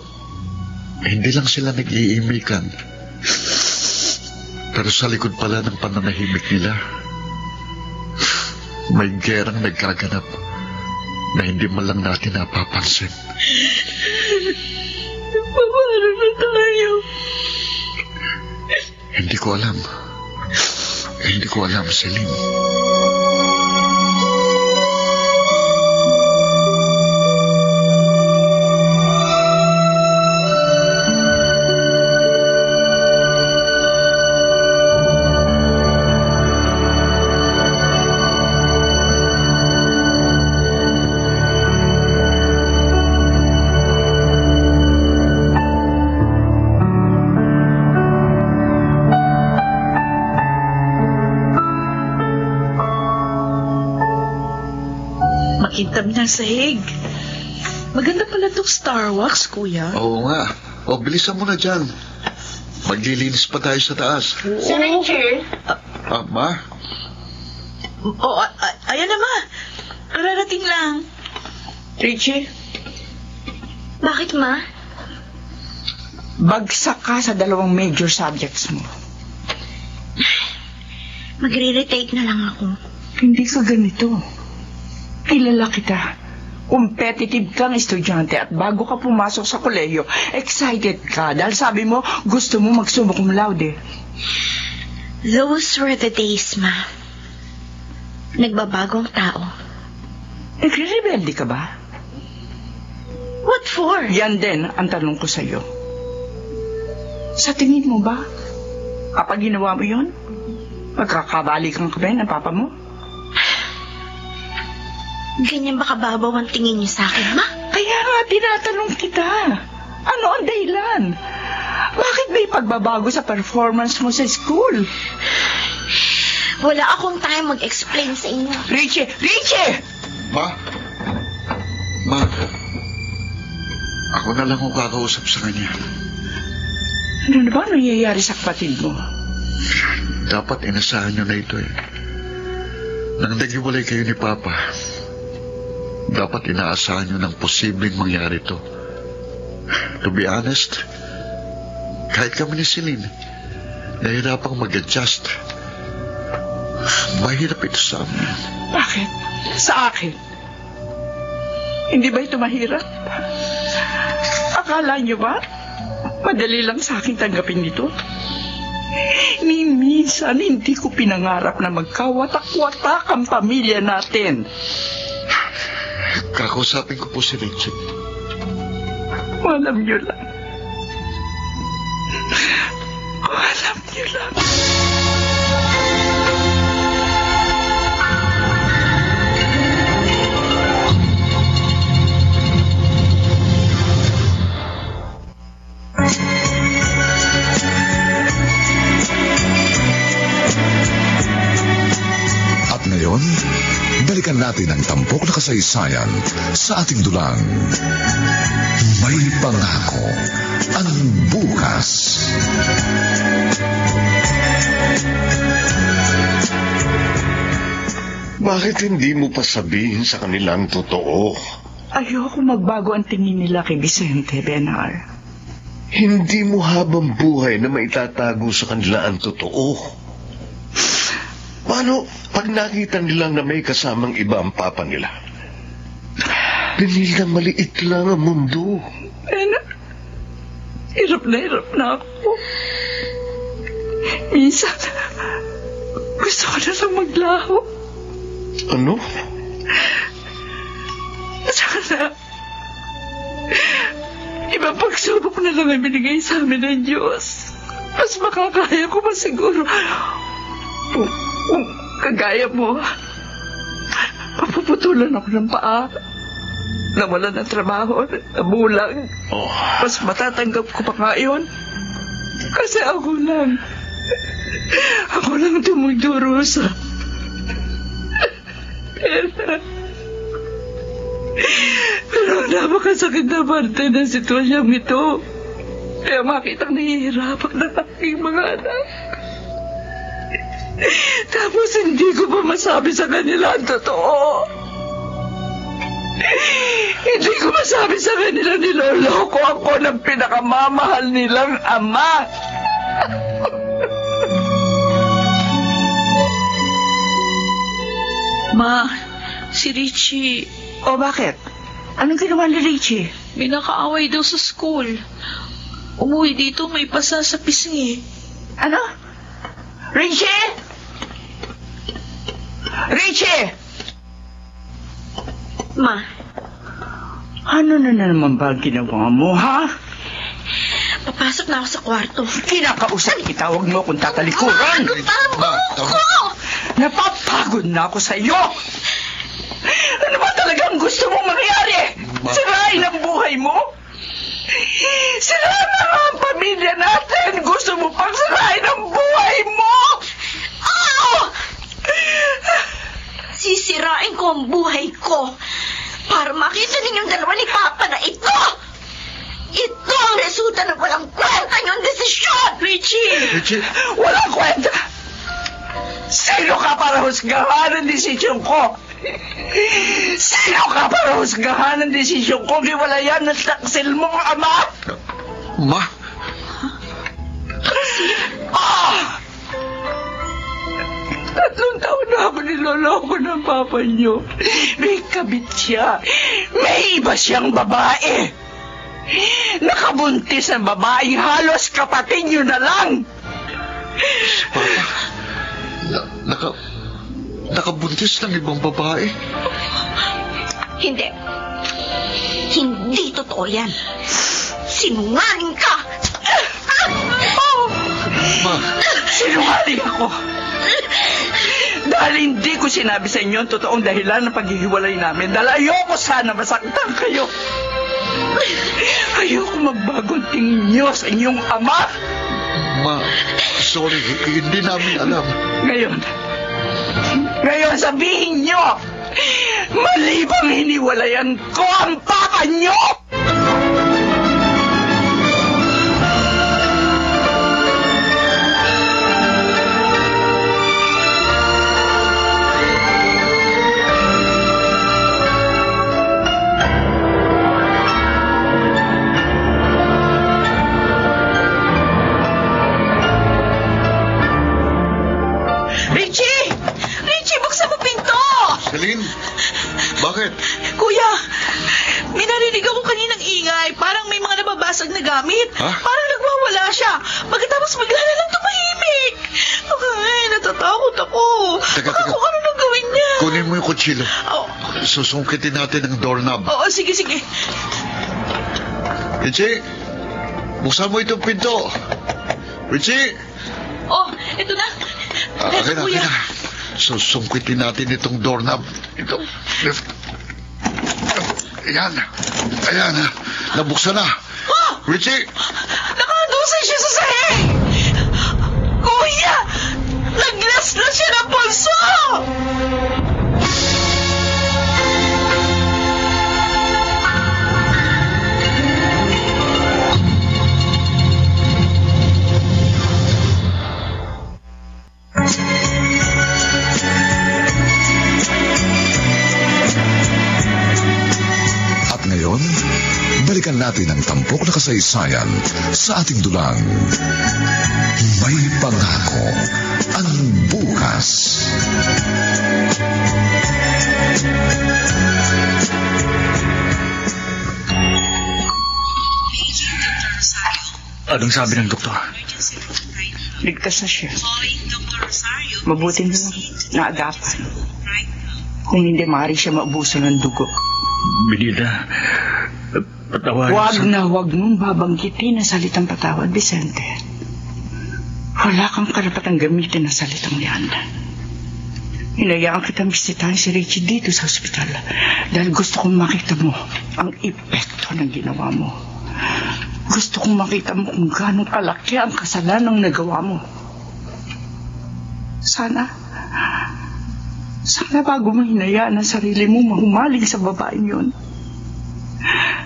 hindi lang sila nag-iimikan. Pero sa likod pala ng pananahimik nila, may gerang nagkaganap na hindi man lang natin napapansin. Paano na tayo? Hindi ko alam. Hindi ko alam, Celine. Makintab na sahig. Maganda pala itong Star Wax, Kuya. Oo nga. O, bilisan mo na dyan. Maglilinis pa tayo sa taas. Si Richie? Ma? Ayan na, Ma. Kararating lang. Richie? Bakit, Ma? Bagsak ka sa 2 major subjects mo. Magre-retake na lang ako. Hindi ka ganito. Kilala kita. Competitive kang estudyante at bago ka pumasok sa kolehiyo, excited ka dahil sabi mo gusto mo mag-summa cum laude. Those were the days, Ma. Nagbabagong tao. Nagre-rebelde ka ba? What for? Yan din ang tanong ko sa'yo. Sa tingin mo ba, kapag ginawa mo yun, magkakabalikan ka ba ng papa mo? Ganyan ba kababaw ang tingin niyo sa akin, Ma? Kaya nga tinatanong kita. Ano ang dahilan? Bakit may pagbabago sa performance mo sa school? Wala akong time mag-explain sa inyo. Richie! Richie! Ma? Ako na lang ang kakausap sa kanya. Ano na ba nangyayari sa kapatid mo? Dapat inasahan niyo na ito eh. Nang naghiwalay kayo ni Papa, dapat inaasahan niyo ng posibleng mangyari ito. To be honest, kahit kami ni Celine, nahirapang mag-adjust. Mahirap ito sa amin. Bakit? Sa akin? Hindi ba ito mahirap? Akala niyo ba? Madali lang sa akin tanggapin ito. Minsan hindi ko pinangarap na magkawatak-watak ang pamilya natin. Kakausapin ko po si Richie. Alam niyo lang. Alam niyo lang. At ngayon, balikan natin ang tampok na kasaysayan sa ating dulang. May pangako ang bukas. Bakit hindi mo pa sabihin sa kanilang totoo? Ayoko magbago ang tingin nila kay Vicente, Benar. Hindi mo habang buhay na maitatago sa kanila ang totoo. Paano pag nakita nilang na may kasamang iba ang papa nila? Dahil na maliit lang ang mundo. Benar, hirap na ako. Minsan, gusto ko na lang maglaho. Ano? Sana, ibang pagsubok na lang ang binigay sa amin ng Diyos. Mas makakaya ko pa siguro. Kung kagaya mo, papuputulan ako ng paa. Nawalan ng trabaho, nabulag. Mas matatanggap ko pa nga yun. Kasi ako lang tumugdurusa. Pero napakasakit na parte ng sitwasyong ito. Kaya makitang nahihirapan ng aking mga anak. Tapos hindi ko pa masabi sa kanila ang totoo. Hindi ko masabi sa kanila niloloko ako ng pinakamamahal nilang ama. Ma, si Richie, O bakit? Anong ginawa ni Richie? may nakaaway daw sa school. Umuwi dito, may pasa sa pisngi. Ano? Richie? Richie! Ma, Ano na naman ba ang ginawa mo, ha? papasok na ako sa kwarto. Kinakausap kita, huwag mo akong tatalikuran. Napapagod na ako sa iyo. Ano ba talagang gusto mong mangyari? Sirain ang buhay mo? Sirain na nga ang pamilya natin. Gusto mo pang sirain ang buhay mo? Sisirain ko ang buhay ko para makita ninyong dalawa ni Papa na ito! Ito ang resulta ng walang kwenta niyong desisyon! Richie! Walang kwenta! Sino ka para husgahan ang desisyon ko? Sino ka para husgahan ang desisyon ko? Giwalayan ng taksil mong ama! Ma? Ah! 3 taon na ako niloloko ng papa niyo. May kabit siya. May iba siyang babae. Nakabuntis ang babaeng halos kapatid niyo na lang. Papa, nakabuntis ng ibang babae? Hindi. Hindi totoo yan. Sinungaling ka! Ma, Sinungaling ako. Dahil hindi ko sinabi sa inyo ang totoong dahilan ng paghihiwalay namin. Dahil ayoko sana masaktan kayo. Ayoko magbagong tingin niyo sa inyong ama. Ma, sorry, hindi namin alam. Ngayon sabihin niyo, mali bang hiniwalayan ko ang papa niyo? Richie, buksan mo pinto! Celine, bakit? Kuya, may narinig ako kaninang ingay. Parang may mga nababasag na gamit. Ha? Parang nagwawala siya. Pagkatapos bigla na lang tumahimik. Ay, natatakot ako. Teka. Kung ano nang gawin niya. Kunin mo yung kutsilo. Oh. Susungkitin natin ang doorknob. Oo, sige. Richie, buksan mo itong pinto. Richie! Oh, ito na. Akin na. Susungkitin natin itong doorknob. Ito. Ayan. Nabuksan na. Oh! Richie! Nakadusay siya sa sahig! Kuya! Naglaslas siya ng pulso! At ngayon, balikan natin ang tampok na kasaysayan sa ating dulang. May pangako ang bukas. Anong sabi ng doktor? Ligtas na siya. Mabuti na naagapan. Kung hindi, maaari siya maubusan ng dugo. Benilda, patawad. Huwag mong babanggitin ang salitang patawad, Vicente. Wala kang karapatang gamitin ang salitang yan. Hinayaan kitang bisitahin si Richie dito sa ospital dahil gusto kong makita mo ang epekto ng ginawa mo. Gusto kong makita mo kung gaano kalaki ang kasalanang nagawa mo. Sana bago mo hinayaan ang sarili mo mahumaling sa babaeng yun.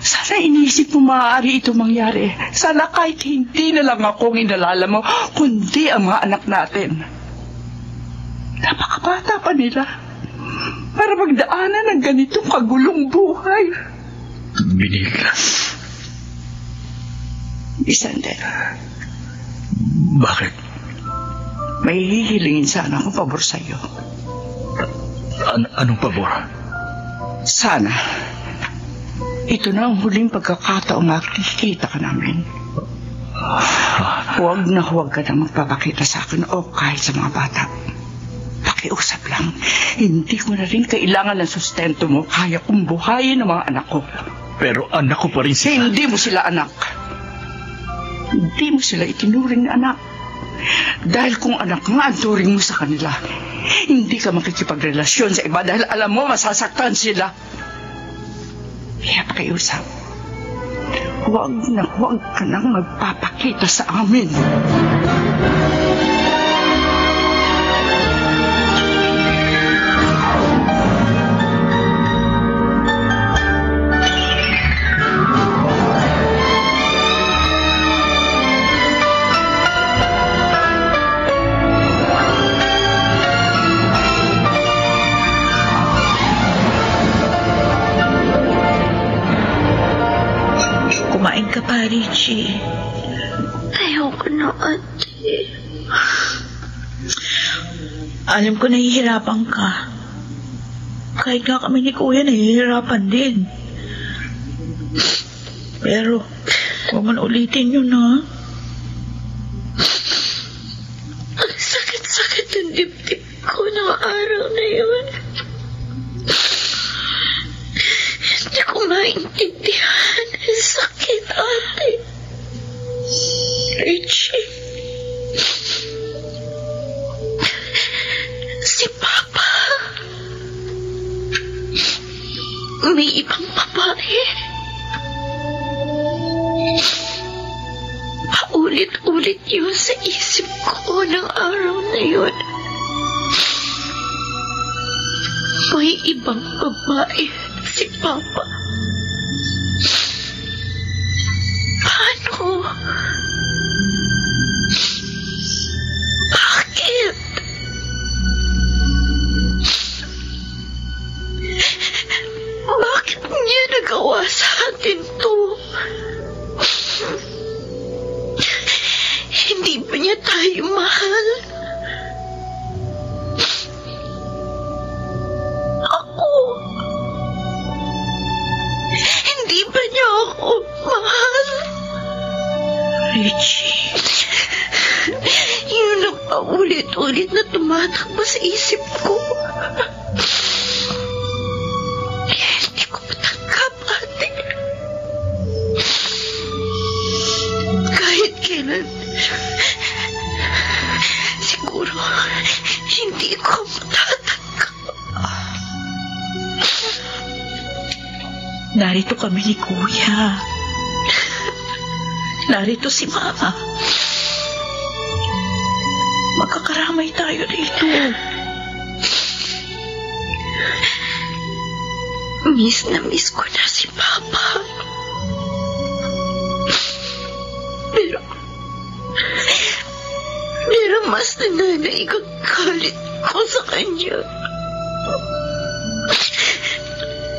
Sana iniisip mo maaari ito mangyari. Sana kahit hindi na lang ako ang inalala mo, kundi ang mga anak natin. Napakabata pa nila para magdaanan ng ganitong kagulong buhay. Benilda. Vicente. Bakit? May hihilingin sana akong pabor sa'yo. Anong pabor? Sana ito na ang huling pagkakataong makikita ka namin. Huwag ka na magpapakita sa akin o kahit sa mga bata. Pakiusap lang. Hindi ko na rin kailangan ng sustento mo. Kaya kong buhayin ang mga anak ko. Pero anak ko pa rin sila. Hindi mo sila anak. Hindi mo sila itinuring na anak. Dahil kung anak nga ang turing mo sa kanila, hindi ka makikipagrelasyon sa iba dahil alam mo masasaktan sila. Kaya pakiusap, huwag ka nang magpapakita sa amin. Kumain ka pa, Richie. Ayoko na, ate. Alam ko nahihirapan ka. Kahit nga kami ni Kuya nahihirapan din. Pero, huwag mo na ulitin yun, ha? Ang sakit-sakit ng dibdib ko ng araw na yun. Hindi ko maintindihan ang sakit, ate. Richie. Si Papa. May ibang babae. Paulit-ulit yun sa isip ko ng araw na yun. May ibang babae si Papa. Paano? Bakit? Bakit niya nagawa sa atin to? Hindi ba niya tayo mahal? Ako? Hindi ba niya ako mahal? Richie. Yun ang paulit-ulit na tumatakbo sa isip ko. Hindi ko matanggap, ate. Kahit kailan, siguro, hindi ko matatanggap. Narito kami ni Kuya. Narito si Mama. Magkakaramay tayo dito. Miss na miss ko na si Papa. Pero mas nananaigagalit ko sa kanya.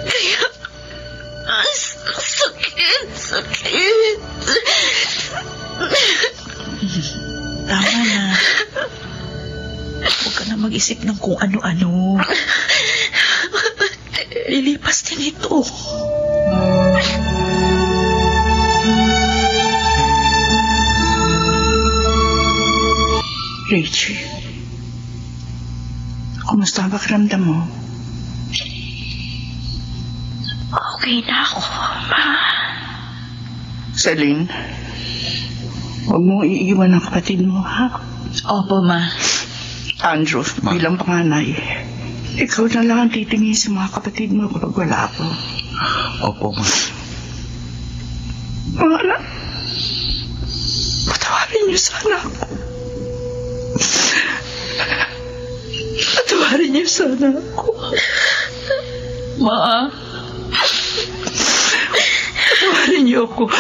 Kaya, ang sakit. Tama na. Huwag ka na mag-isip ng kung ano-ano. Lilipas din ito. Richie, kumusta ang pakiramdam mo? Okay na ako, Ma. Celine, huwag mong iiwan ang kapatid mo, ha? Opo, Ma. Andrew, Ma. bilang panganay, ikaw na lang ang titingin sa mga kapatid mo kapag wala ako. Opo, Ma. Mga anak, patawarin niyo sana ako. Patawarin niyo sana ako. Ma. Patawarin niyo ako.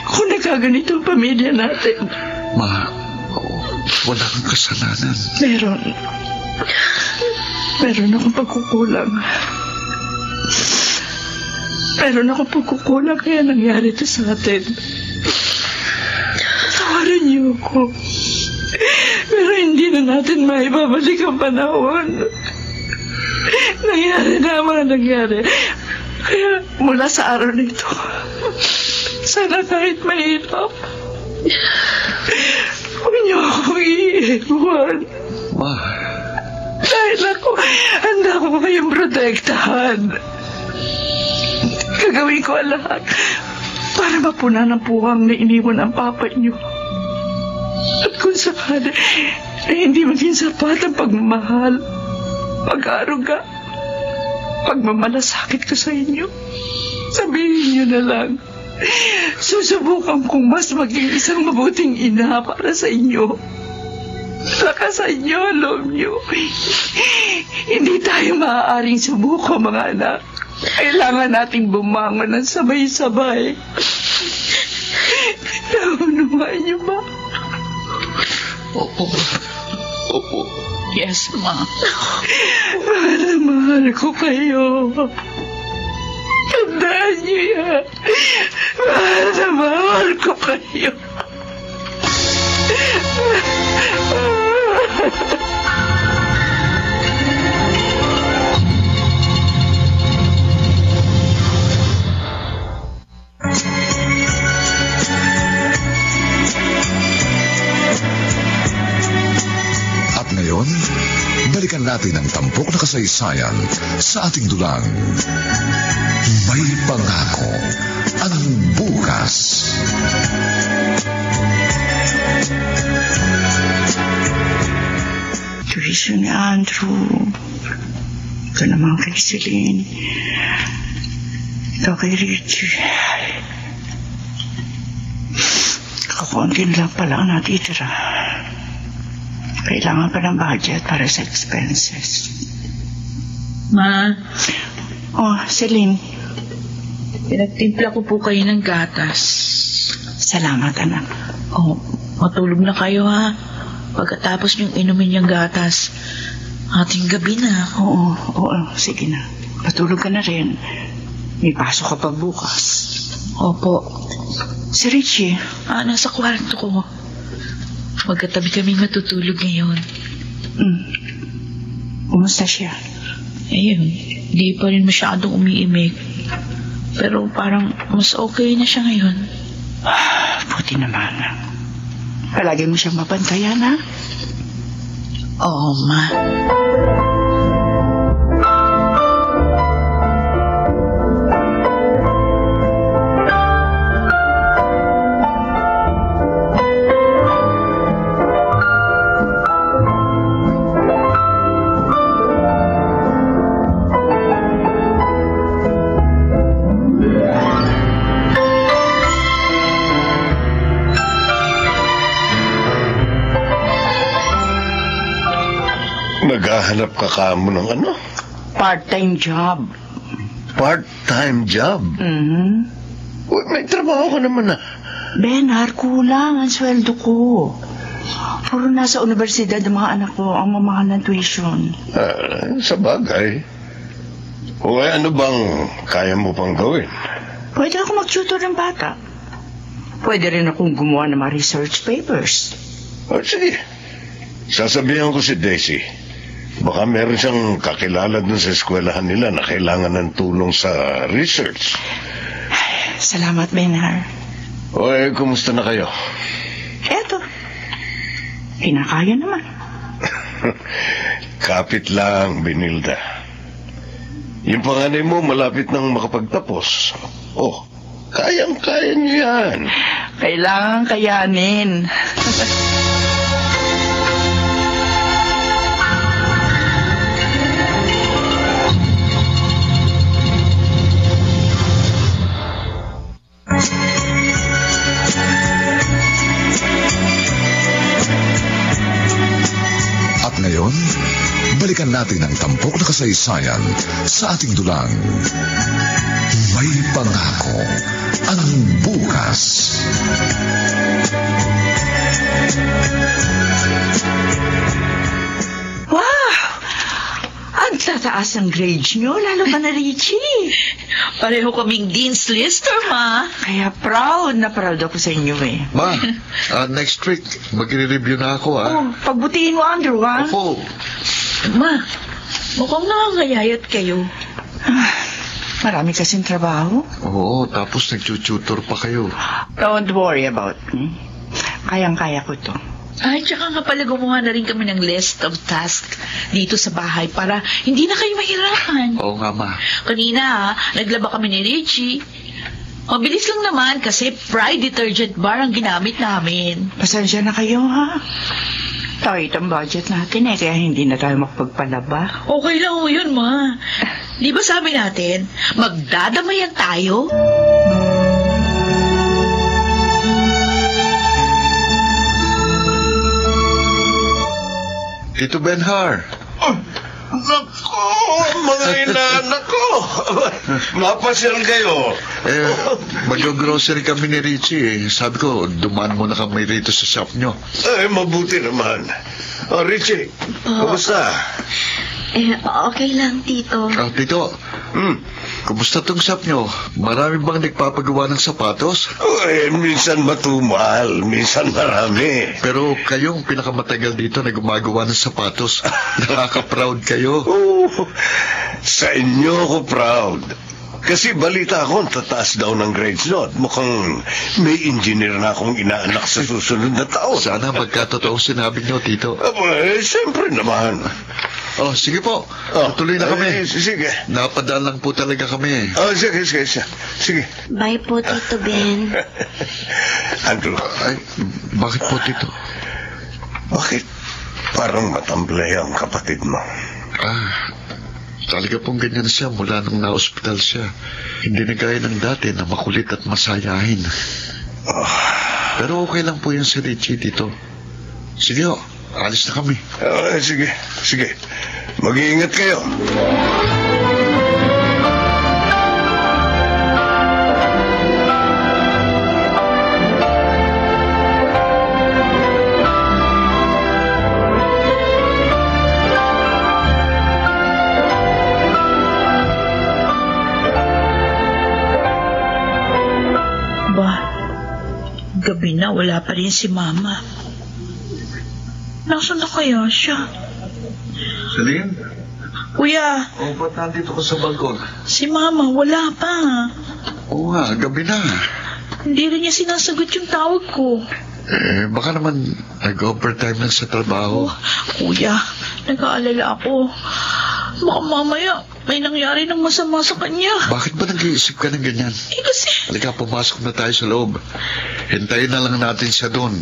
Kung nagkaganito ang pamilya natin. Ma, wala kang kasalanan. Meron akong pagkukulang. Meron akong pagkukulang kaya nangyari ito sa atin. Patawarin niyo ako. Pero hindi na natin maibabalik ang panahon. Nangyari na ang mga nangyari. Kaya mula sa araw nito, sana kahit mahirap, huwag niyo akong iiwan. Ma. Dahil ako, handa ko kayong protektahan. Gagawin ko ang lahat para mapunan ang puwang na iniwan ang papa niyo. At kung sakali, hindi maging sapat ang pagmamahal, pag-aaruga, pagmamalasakit ko sa inyo, sabihin niyo na lang, susubukan kong mas maging isang mabuting ina para sa inyo. Lakasan niyo ang loob niyo. Hindi tayo maaaring subuko, mga anak. Kailangan nating bumangon ng sabay-sabay. Naunawaan niyo ba? Opo. Opo. Yes, Ma. Mahal na mahal ko kayo. Tandaan niyo yan. Mahal na mahal ko kayo. natin ang tampok na kasaysayan sa ating dulang. May pangako ang bukas. Teresa ni Andrew. Ito naman kay Celine. Ito kay Richie. Kakunti na lang pala ang natitira. Kailangan pa ng budget para sa expenses. Ma, Oh, Celine. pinagtimpla ko po kayo ng gatas. Salamat, anak. Oh, matulog na kayo ha. Pagkatapos niyong inumin yung gatas, ating gabi na. Oo, sige na. Patulog ka na rin. May pasok ka pa bukas. Opo. Si Richie. Nasa kwarto ko. Magkatabi kaming matutulog ngayon. Kumusta siya? Ayun, di pa rin masyadong umiimik. Pero parang mas okay na siya ngayon. Buti naman. Palagi mo siyang mabantayan, ha? Oo, Ma. Naghahanap ka kamo ng ano? Part-time job. Part-time job? Uy, may trabaho ka naman Benar, kulang ang sweldo ko. Puro nasa universidad ang mga anak ko ang mamahal ng tuition. Sa bagay. Uy, ano bang kaya mo pang gawin? Pwede ako mag-tutor ng bata. Pwede rin akong gumawa ng mga research papers. Sige. Sasabihan ko si Daisy. Baka meron siyang kakilala dun sa eskwelahan nila na kailangan ng tulong sa research. Salamat, Benar. Oy, kumusta na kayo? Eto. Kinakaya naman. Kapit lang, Benilda. Yung panganay mo malapit nang makapagtapos. Oh, kayang-kaya niyo yan. Kailangan kayanin. At ngayon, balikan natin ang tampok na kasaysayan sa ating dulang. May pangako ang bukas. Wow! Ang tataas ang grades nyo, lalo pa na Richie. Pareho kaming Dean's Lister, Ma. Kaya proud na proud ako sa inyo eh. Ma, next week, magre-review na ako, ha? Oh, pagbutihin mo, Andrew, ha? Opo. Ma, mukhang nakangayayat kayo. Marami kasing trabaho. Oo, tapos nag-tutor pa kayo. Don't worry about me. Kayang-kaya ko to. Ay, tsaka nga pala gumawa na rin kami ng list of tasks dito sa bahay para hindi na kayo mahirapan. Oo nga, Ma. Kanina, naglaba kami ni Richie. Mabilis lang naman kasi Pride detergent bar ang ginamit namin. Pasensya na kayo, ha? Tight ang budget natin eh, kaya hindi na tayo makapagpalaba. Okay lang ho yun, Ma. Di ba sabi natin, magdadamayan tayo? Tito Benhar. Nako, mga inaanak ko. Mapasyal kayo. Mag-grocery kami ni Richie. Sabi ko, dumaan muna kami rito sa shop nyo. Mabuti naman. Richie, kumusta? Okay lang, Tito. Tito, kumusta tong shop nyo? Marami bang nagpapagawa ng sapatos? Minsan matumal, minsan marami. Pero kayong pinakamatagal dito na gumagawa ng sapatos. Nakaka-proud kayo. Sa inyo ako proud. Kasi balita ko, tataas daw ng grades nyo at mukhang may engineer na akong inaanak sa susunod na taon. Sana magkatotoo sinabi nyo, Tito. Siyempre naman. Oh, sige po. Tuloy na kami. Sige. Napadaan lang po talaga kami. Sige. Sige. Bye po, Tito Ben. Andrew, Ay, bakit po, Tito? bakit parang matamblay ang kapatid mo? Talaga pong ganyan siya mula nung na-hospital siya. Hindi na gaya ng dati na makulit at masayahin. Pero okay lang po yung si Richie dito. Sige ho, alis na kami. Sige. Mag-iingat kayo. Gabi na, wala pa rin si Mama. Nasaan na kaya siya? Celine? Kuya, Ba't nandito ka sa balkon? si Mama, wala pa. Oo nga, gabi na. Hindi rin niya sinasagot yung tawag ko. Baka naman nag-overtime lang sa trabaho. Kuya, nag-aalala ako. Baka mamaya may nangyari ng masama sa kanya. Bakit ba nag-iisip ka ng ganyan? Kasi... Halika, pumasok na tayo sa loob. Hintayin na lang natin siya doon.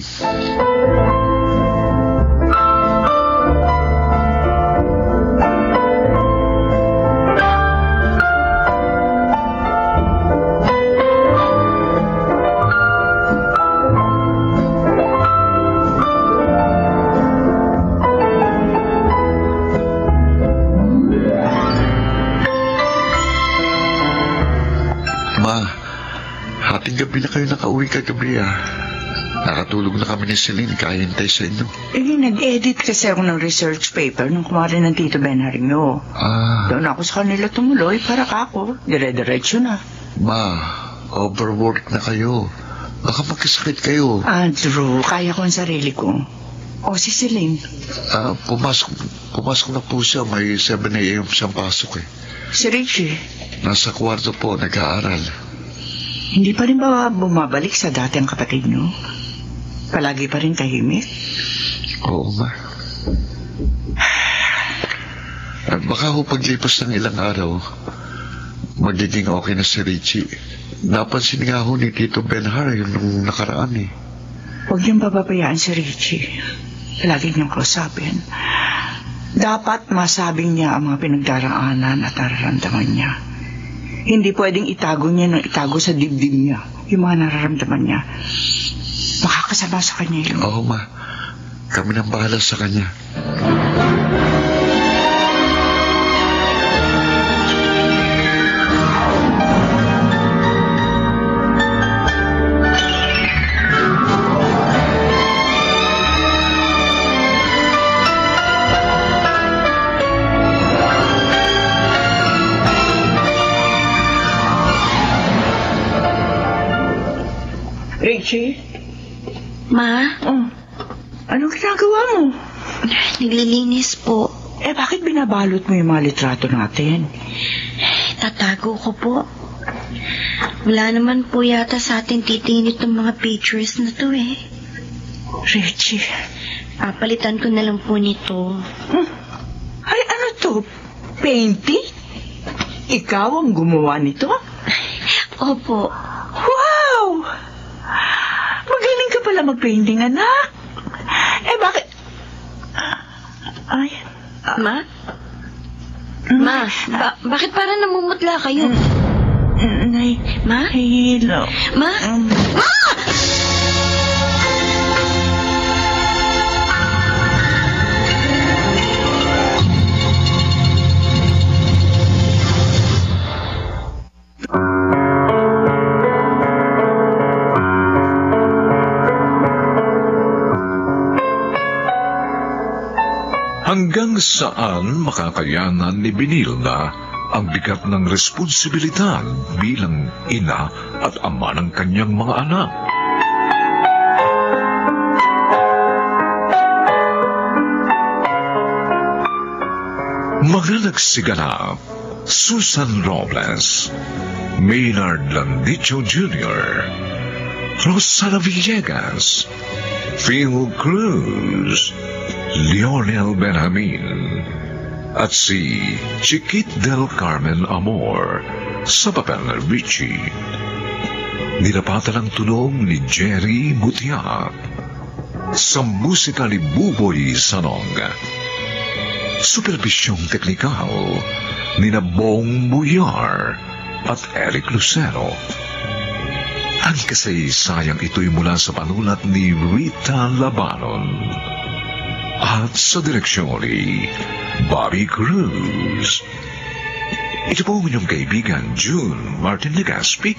Gabi na kayo nakauwi kagabi Nakatulog na kami ni Celine, kahintay sa inyo. Nag-edit kasi ako ng research paper nung kumari ng Tito Ben Haringo. Doon ako sa kanila tumuloy para kako. Dire-diretso na. Ma, overwork na kayo. Baka magkasakit kayo. Andrew, kaya ko ang sarili ko. O si Celine? Pumasok na po siya. May 7 a.m. siyang pasok Si Richie? Nasa kwarto po, nag-aaral. Hindi pa rin ba bumabalik sa dati ang kapatid niyo? Palagi pa rin tahimik? Oo, ma. Baka ho paglipas ng ilang araw, magiging okay na si Richie. Napansin nga ho ni Tito Benhar yun nung nakaraan Huwag niyong pababayaan si Richie. Palagi niyong kausapin. Dapat masabing niya ang mga pinagdaraanan at nararamdaman niya. Hindi pwedeng itago niya ng itago sa dibdib niya yung mga nararamdaman niya. Makakasama sa kanya yun. Oo, ma. Kami nang bahala sa kanya. Richie? Ma? Anong ginagawa mo? Naglilinis po. Bakit binabalot mo yung mga litrato natin? Tatago ko po. Wala naman po yata sa atin titingin itong mga pictures na to Richie? Papalitan ko na lang po nito. Ay, ano to? Painting? Ikaw ang gumawa nito? Opo. Wow! Magaling ka pala mag-painting, anak. Bakit? Ay. Ma? Bakit parang namumutla kayo? Ma? Hello. Ma? Ma! Hanggang saan makakayanan ni Benilda ang bigat ng responsibilidad bilang ina at ama ng kanyang mga anak? Mga nagsiganap, Susan Robles, Maynard Landicho Jr., Rosana Villegas, Phil Cruz, Lionel Benjamin, at si Chiquit del Carmen Amor sa papel na Richie. Nilapatan ang tulong ni Jerry Butia sa musika ni Buboy Sanong. Supervisyong teknikal ni Bong Buyar at Eric Lucero. Ang kasaysayang ito'y mula sa panulat ni Rita Labanon at sa direksyon ni Bobby Cruz. Ito po ang inyong kaibigan June Martin Legaspi.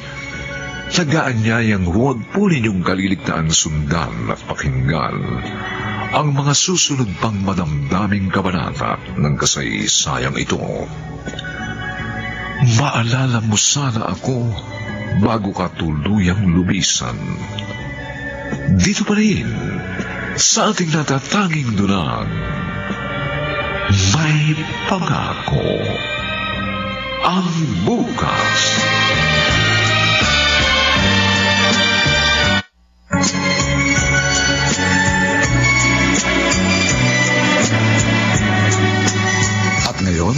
Tagaan niya yung huwag po ninyong kaliligtaan sundan at pakinggan ang mga susunod pang madamdaming kabanata ng kasaysayang ito. Maalala mo sana ako bago ka tuluyang lumisan. Dito pa rin, sa ating natatanging dunang, may pangako ang bukas. At ngayon,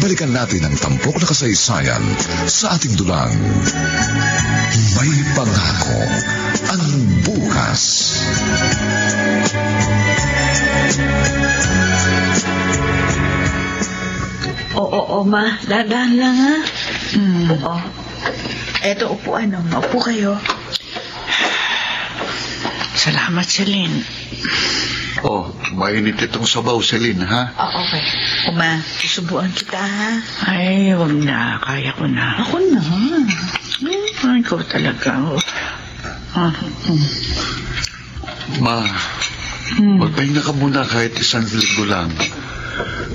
balikan natin ang tampok na kasaysayan sa ating dulang. May pangako ang bukas. Oo, ma. Dadaan lang, ha? Oo. Eto, upuan. Maupo kayo. Salamat, Celine. Oh, mainit itong sabaw, Celine, ha? Okay. Ma, susubuan kita, ha? Ay, huwag na. Kaya ko na. Ako na. Ay, ikaw talaga. Ma, magpahinga ka muna kahit isang linggo lang.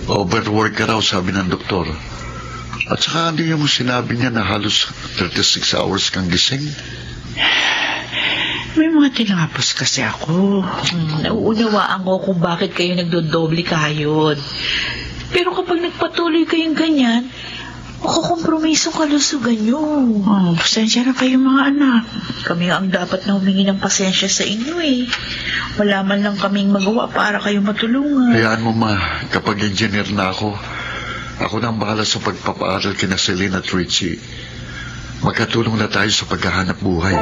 Overwork ka raw, sabi ng doktor. At saka ano yung sinabi niya na halos 36 hours kang gising? May mga tinapos kasi ako. Nauunawaan ko kung bakit kayo nagdodoble kayod. Pero kapag nagpatuloy kayong ganyan, makakompromiso kalusugan nyo. Pasensya na kayo mga anak. Kami ang dapat na humingi ng pasensya sa inyo eh. Wala man lang kaming magawa para kayo matulungan. Hayaan mo, ma, kapag engineer na ako nang bahala sa pagpapaaral kina Celine at Richie. Magkatulong na tayo sa paghahanap buhay.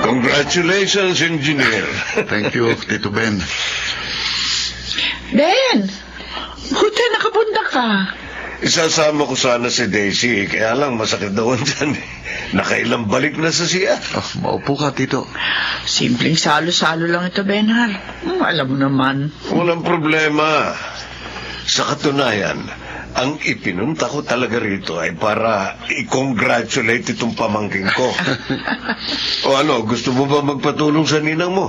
Congratulations, engineer. Thank you, Tito Ben. Ben! Buti nakapunta ka. Isasama ko sana si Daisy, kaya lang masakit daw dyan. Nakailang balik na sa siya. Oh, maupo ka, Tito. Simpleng salo-salo lang ito, Benhar. Alam mo naman. Walang problema. Sa katunayan, ang ipinunta ko talaga rito ay para i-congratulate itong pamangking ko. O ano, gusto mo ba magpatulong sa ninang mo?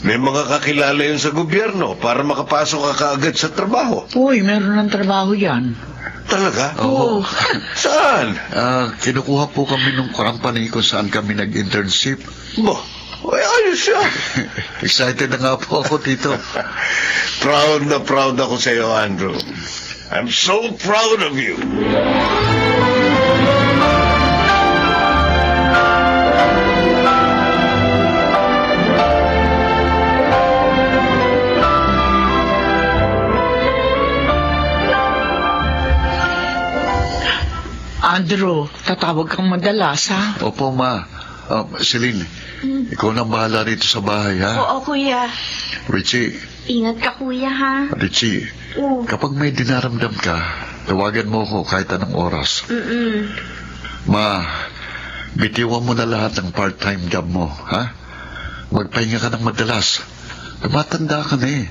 May mga kakilala yun sa gobyerno para makapasok ka kaagad sa trabaho. Uy, meron ng trabaho yan. Talaga? Oo. Saan? Kinukuha po kami ng company kung saan kami nag-internship. Bo, ay ayos siya. Excited na nga po ako, Tito. Proud na proud ako sa iyo, Andrew. I'm so proud of you. Andrew, tatawag kang madalas, ha? Opo, ma. Celine, ikaw nang bahala rito sa bahay, ha? Oo, kuya. Richie, Ingat ka, kuya, ha? Richie, Oo. kapag may dinaramdam ka, tawagan mo ko kahit anong oras. Mm-mm. Ma, bitiwan mo na lahat ng part-time job mo, ha? Magpahinga ka ng madalas. Tumatanda ka na eh.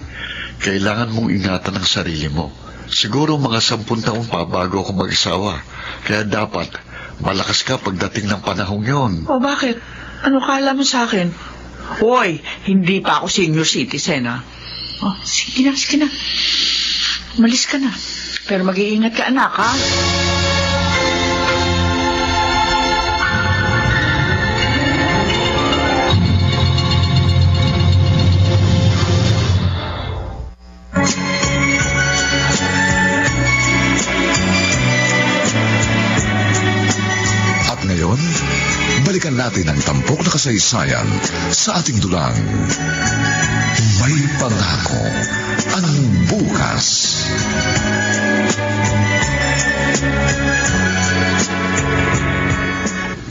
Kailangan mong ingatan ang sarili mo. Siguro mga 10 taon pa bago ako mag-isawa. Kaya dapat malakas ka pagdating ng panahong yon. O bakit? Ano kala mo sa akin? Hoy, hindi pa ako senior citizen, ha? Oh, sige na. Umalis ka na. Pero mag-iingat ka, anak, ha? At ngayon, balikan natin ang tampok na kasaysayan sa ating dulang. May pangako ang bukas.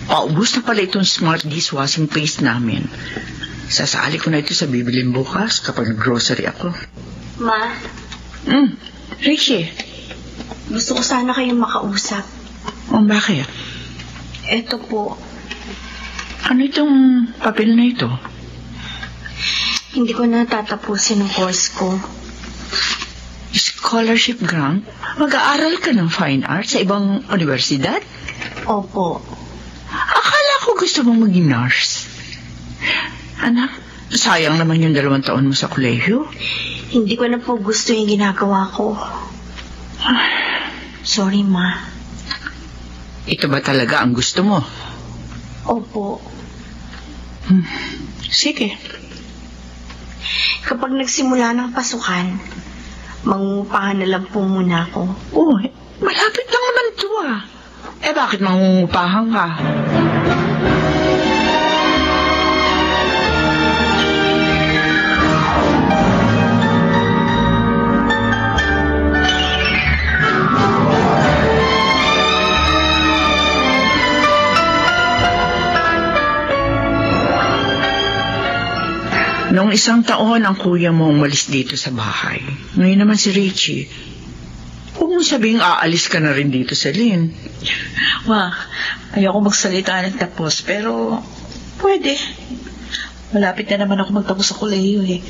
Paubos na pala itong smart dishwashing paste namin. Sasali ko na ito sa bibilin bukas kapag nag-grocery ako. Ma, Richie. gusto ko sana kayong makausap. Bakit? Eto po, Ano itong papel na ito? hindi ko na tatapusin ang course ko. Scholarship grant? Mag-aaral ka ng fine arts sa ibang universidad? Opo. Akala ko gusto mong maging nurse. Anak, sayang naman yung 2 taon mo sa kolehiyo. Hindi ko na po gusto yung ginagawa ko. Sorry, Ma. Ito ba talaga ang gusto mo? Opo. Sige. Kapag nagsimula ng pasukan, mangungupahan na lang po muna ako. Oh, malapit lang naman ito ah. Bakit mangungupahan ka? Noong 1 taon ang kuya mo umalis dito sa bahay. Ngayon naman si Richie. Huwag mo sabihing aalis ka na rin dito sa Lynn. Ma, ayoko magsalita ng tapos, pero pwede. Malapit na naman ako magtapos sa kolehiyo eh.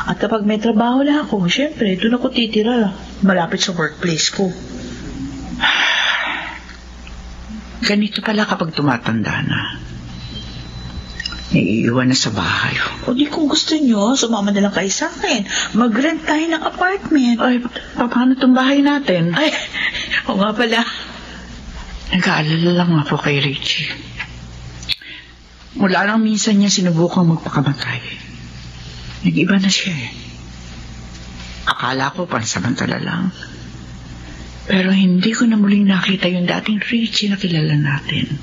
At kapag may trabaho na ako, syempre, doon ako titira. Malapit sa workplace ko. Ganito pala kapag tumatanda na. Naiiwan na sa bahay. O di kung gusto nyo, sumama na lang kayo sa akin. Mag-rent tayo ng apartment. Ay, paano itong bahay natin? Ay, o nga pala. Nag-aalala lang ako kay Richie. Mula lang minsan niya sinubukang magpakamatay. Nag-iba na siya eh. Akala ko pansamantala lang. Pero hindi ko na muling nakita yung dating Richie na kilala natin.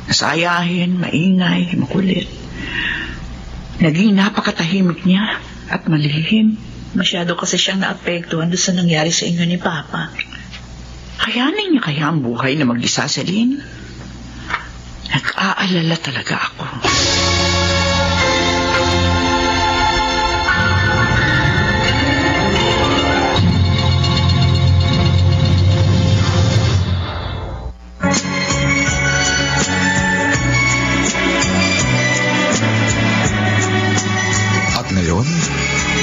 Nasayahin, maingay, makulit. Naging napakatahimik niya at malihim. Masyado kasi siyang naapektuhan doon sa nangyari sa inyo ni Papa. Kayanin niya kaya ang buhay na mag-isa sa Lynn? Nag-aalala talaga ako. At ngayon,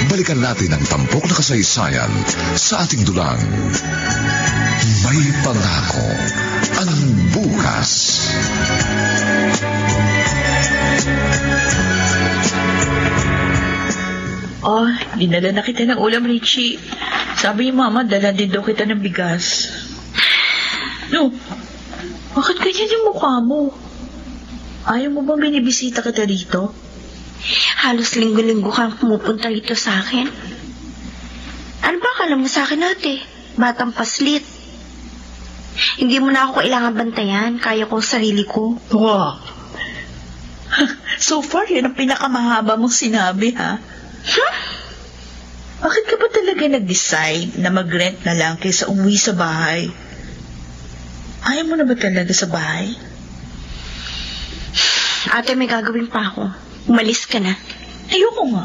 balikan natin ang tampok na kasaysayan sa ating dulang. May pangako ang bukas. Oh, dinala na kita ng ulam, Richie. Sabi ni Mama, dala din daw kita ng bigas. No, bakit ganyan yung mukha mo? Ayaw mo bang binibisita kita dito? Halos linggo-linggo kang pumupunta rito sa akin. Ano ba akala mo sa akin, ate? Batang paslit. Hindi mo na ako kailangan bantayan. Kaya ko sarili ko. Wow. So far, yun ang pinakamahaba mong sinabi, ha? Huh? Bakit ka ba talaga nag-decide na mag-rent na lang kaysa umuwi sa bahay? Ayaw mo na ba talaga sa bahay? Ate, may gagawin pa ako. Umalis ka na. Ayoko nga.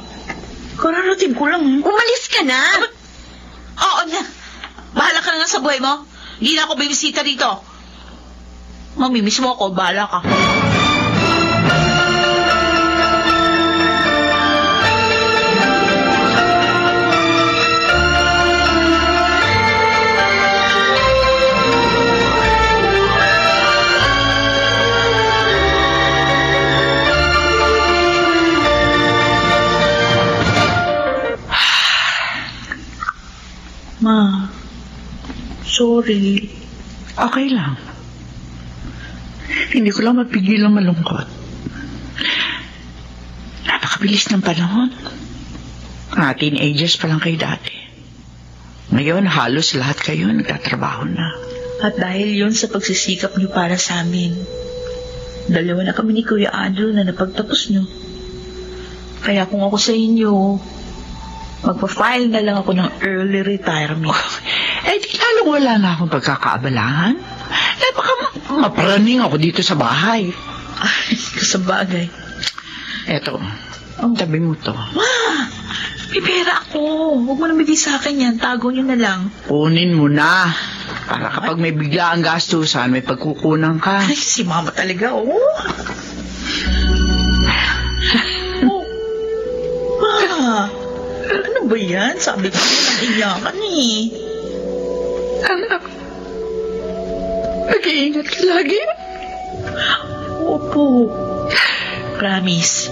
Kararating ko lang. Umalis ka na! Oo na. Bahala ka na nga sa buhay mo. Hindi na ako bibisita dito. Mamimiss mo ako, bahala ka. Ma, sorry. Okay lang. Hindi ko lang mapigilang malungkot. Napakabilis ng panahon. Mga teenagers pa lang kayo dati. Ngayon, halos lahat kayo nagtatrabaho na. At dahil yun sa pagsisikap niyo para sa amin, 2 na kami ni Kuya Andrew na napagtapos niyo. Kaya kung ako sa inyo, magpa-file na lang ako ng early retirement. Di lalong wala na akong pagkakaabalahan. Baka maparaning ako dito sa bahay. Ay, sa bagay. Eto, tabi mo to. Ma, may pera ako. Huwag mo nang bigay sa akin yan. Tago niyo na lang. Kunin mo na. Para kapag may bigla ang gastusan, may pagkukunan ka. Ay, si Mama talaga, oh. Ma, ano ba yan? Sabi ko, nag-iyakan eh. Anak, mag-iingat ka lagi. Opo. Promise.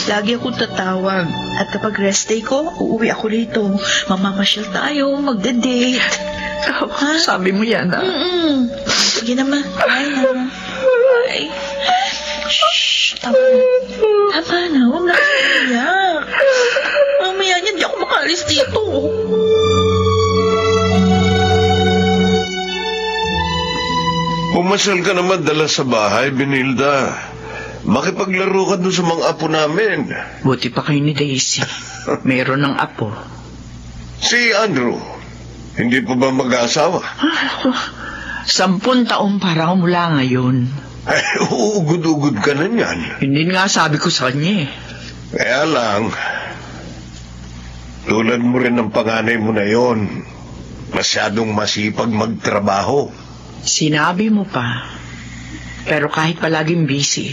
Lagi akong tatawag. At kapag rest day ko, uuwi ako rito. Mamamasyal tayo, magde-date. Ha? Sabi mo yan, ha? Sige naman. Ay na. Ay. Shhh. Tama na. Tama na. Huwag na kayo iyak. Mamaya niya, di ako makaalis dito. Pumasal ka naman dala sa bahay, Benilda. Makipaglaro ka doon sa mga apo namin. Buti pa kayo ni Daisy. Meron ng apo. Si Andrew, hindi pa ba mag-aasawa? 10 taon para mula ngayon. Ay, uugod-ugod ka na niyan. Hindi nga sabi ko sa kanya eh. Kaya lang, tulad mo rin ng panganay mo na yon, masyadong masipag magtrabaho. Sinabi mo pa. Pero kahit palaging busy,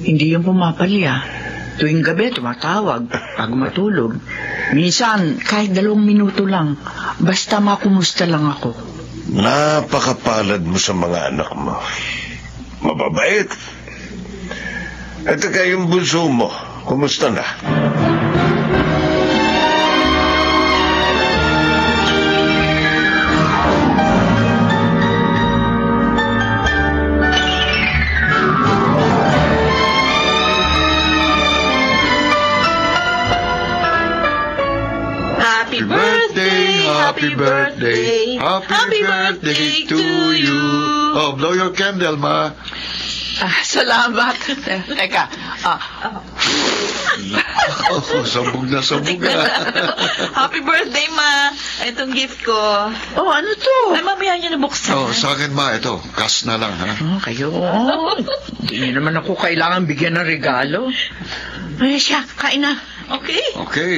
hindi yung pumapalya. Tuwing gabi, tumatawag. Pag matulog. Minsan, kahit 2 minuto lang. Basta makumusta lang ako. Napakapalad mo sa mga anak mo. Mababait. At saka yung bunso mo, kumusta na? Happy birthday. Happy birthday to you. Oh, blow your candle, Ma. Salamat. Teka. Sabog na. Happy birthday, Ma. Itong gift ko. Oh, ano to? Ay, mamaya niyo nabuksan. Oh, sa akin, Ma, ito. Cash na lang, ha? Kayo. Hindi niyo naman ako kailangan bigyan ng regalo. Ay, siya. Kain na. Okay. Okay.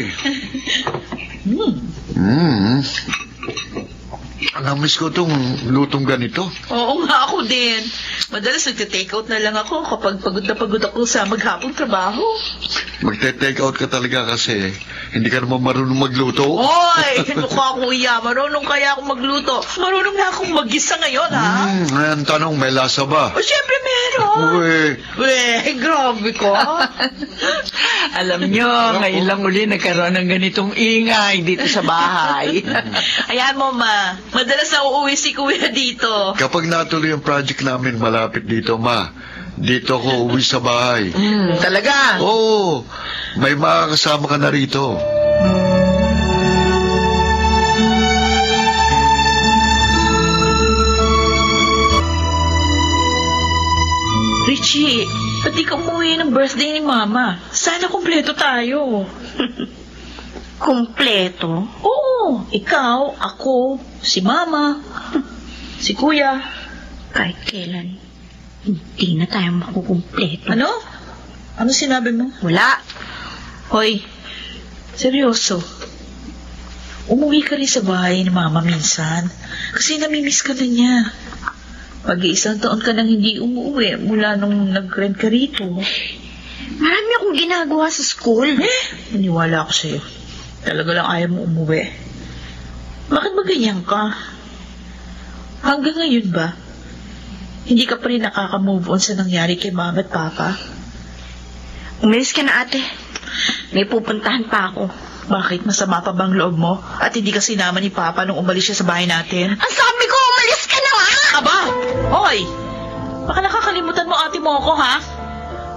Namiss ko itong lutong ganito. Oo nga, ako din. Madalas nagte-take out na lang ako kapag pagod na pagod ako sa maghapong trabaho. Magte-take out ka talaga kasi hindi ka naman marunong magluto. Oy! Mukha kuya, marunong kaya ako magluto. Marunong na akong mag-gisa ngayon, ha? Ngayon tanong, may lasa ba? O, syempre meron. Grabe ko. Alam nyo, ngayon lang uli nagkaroon ng ganitong ingay dito sa bahay. Ayan mo, Ma. Madalas na uuwi si kuya dito. Kapag natuloy yung project namin malapit dito, Ma, dito ako uwi sa bahay. Talaga? Oo, may makakasama ka na rito. Richie, ba't di ka umuwi ng birthday ni Mama? Sana kumpleto tayo. Kumpleto? Oo, ikaw, ako, si Mama, si Kuya. Kahit kailan, hindi na tayo makukumpleto. Ano? Ano sinabi mo? Wala. Hoy, seryoso. umuwi ka rin sa bahay ni Mama minsan. Kasi namimiss ka na niya. Mag-iisang taon ka nang hindi umuwi mula nung nag-rent ka rito. Marami akong ginagawa sa school. Maniwala ako sa'yo. Talaga lang ayaw mo umuwi. Bakit ba ganyan ka? Hanggang ngayon ba? Hindi ka pa rin nakaka-move on sa nangyari kay Mama at Papa? Umalis ka na, ate. May pupuntahan pa ako. Bakit? Masama pa bang loob mo? At hindi ka sinama ni Papa nung umalis siya sa bahay natin? Ang sabi ko, umalis ka na nga! Aba! Hoy! Baka nakakalimutan mo ate mo ako, ha?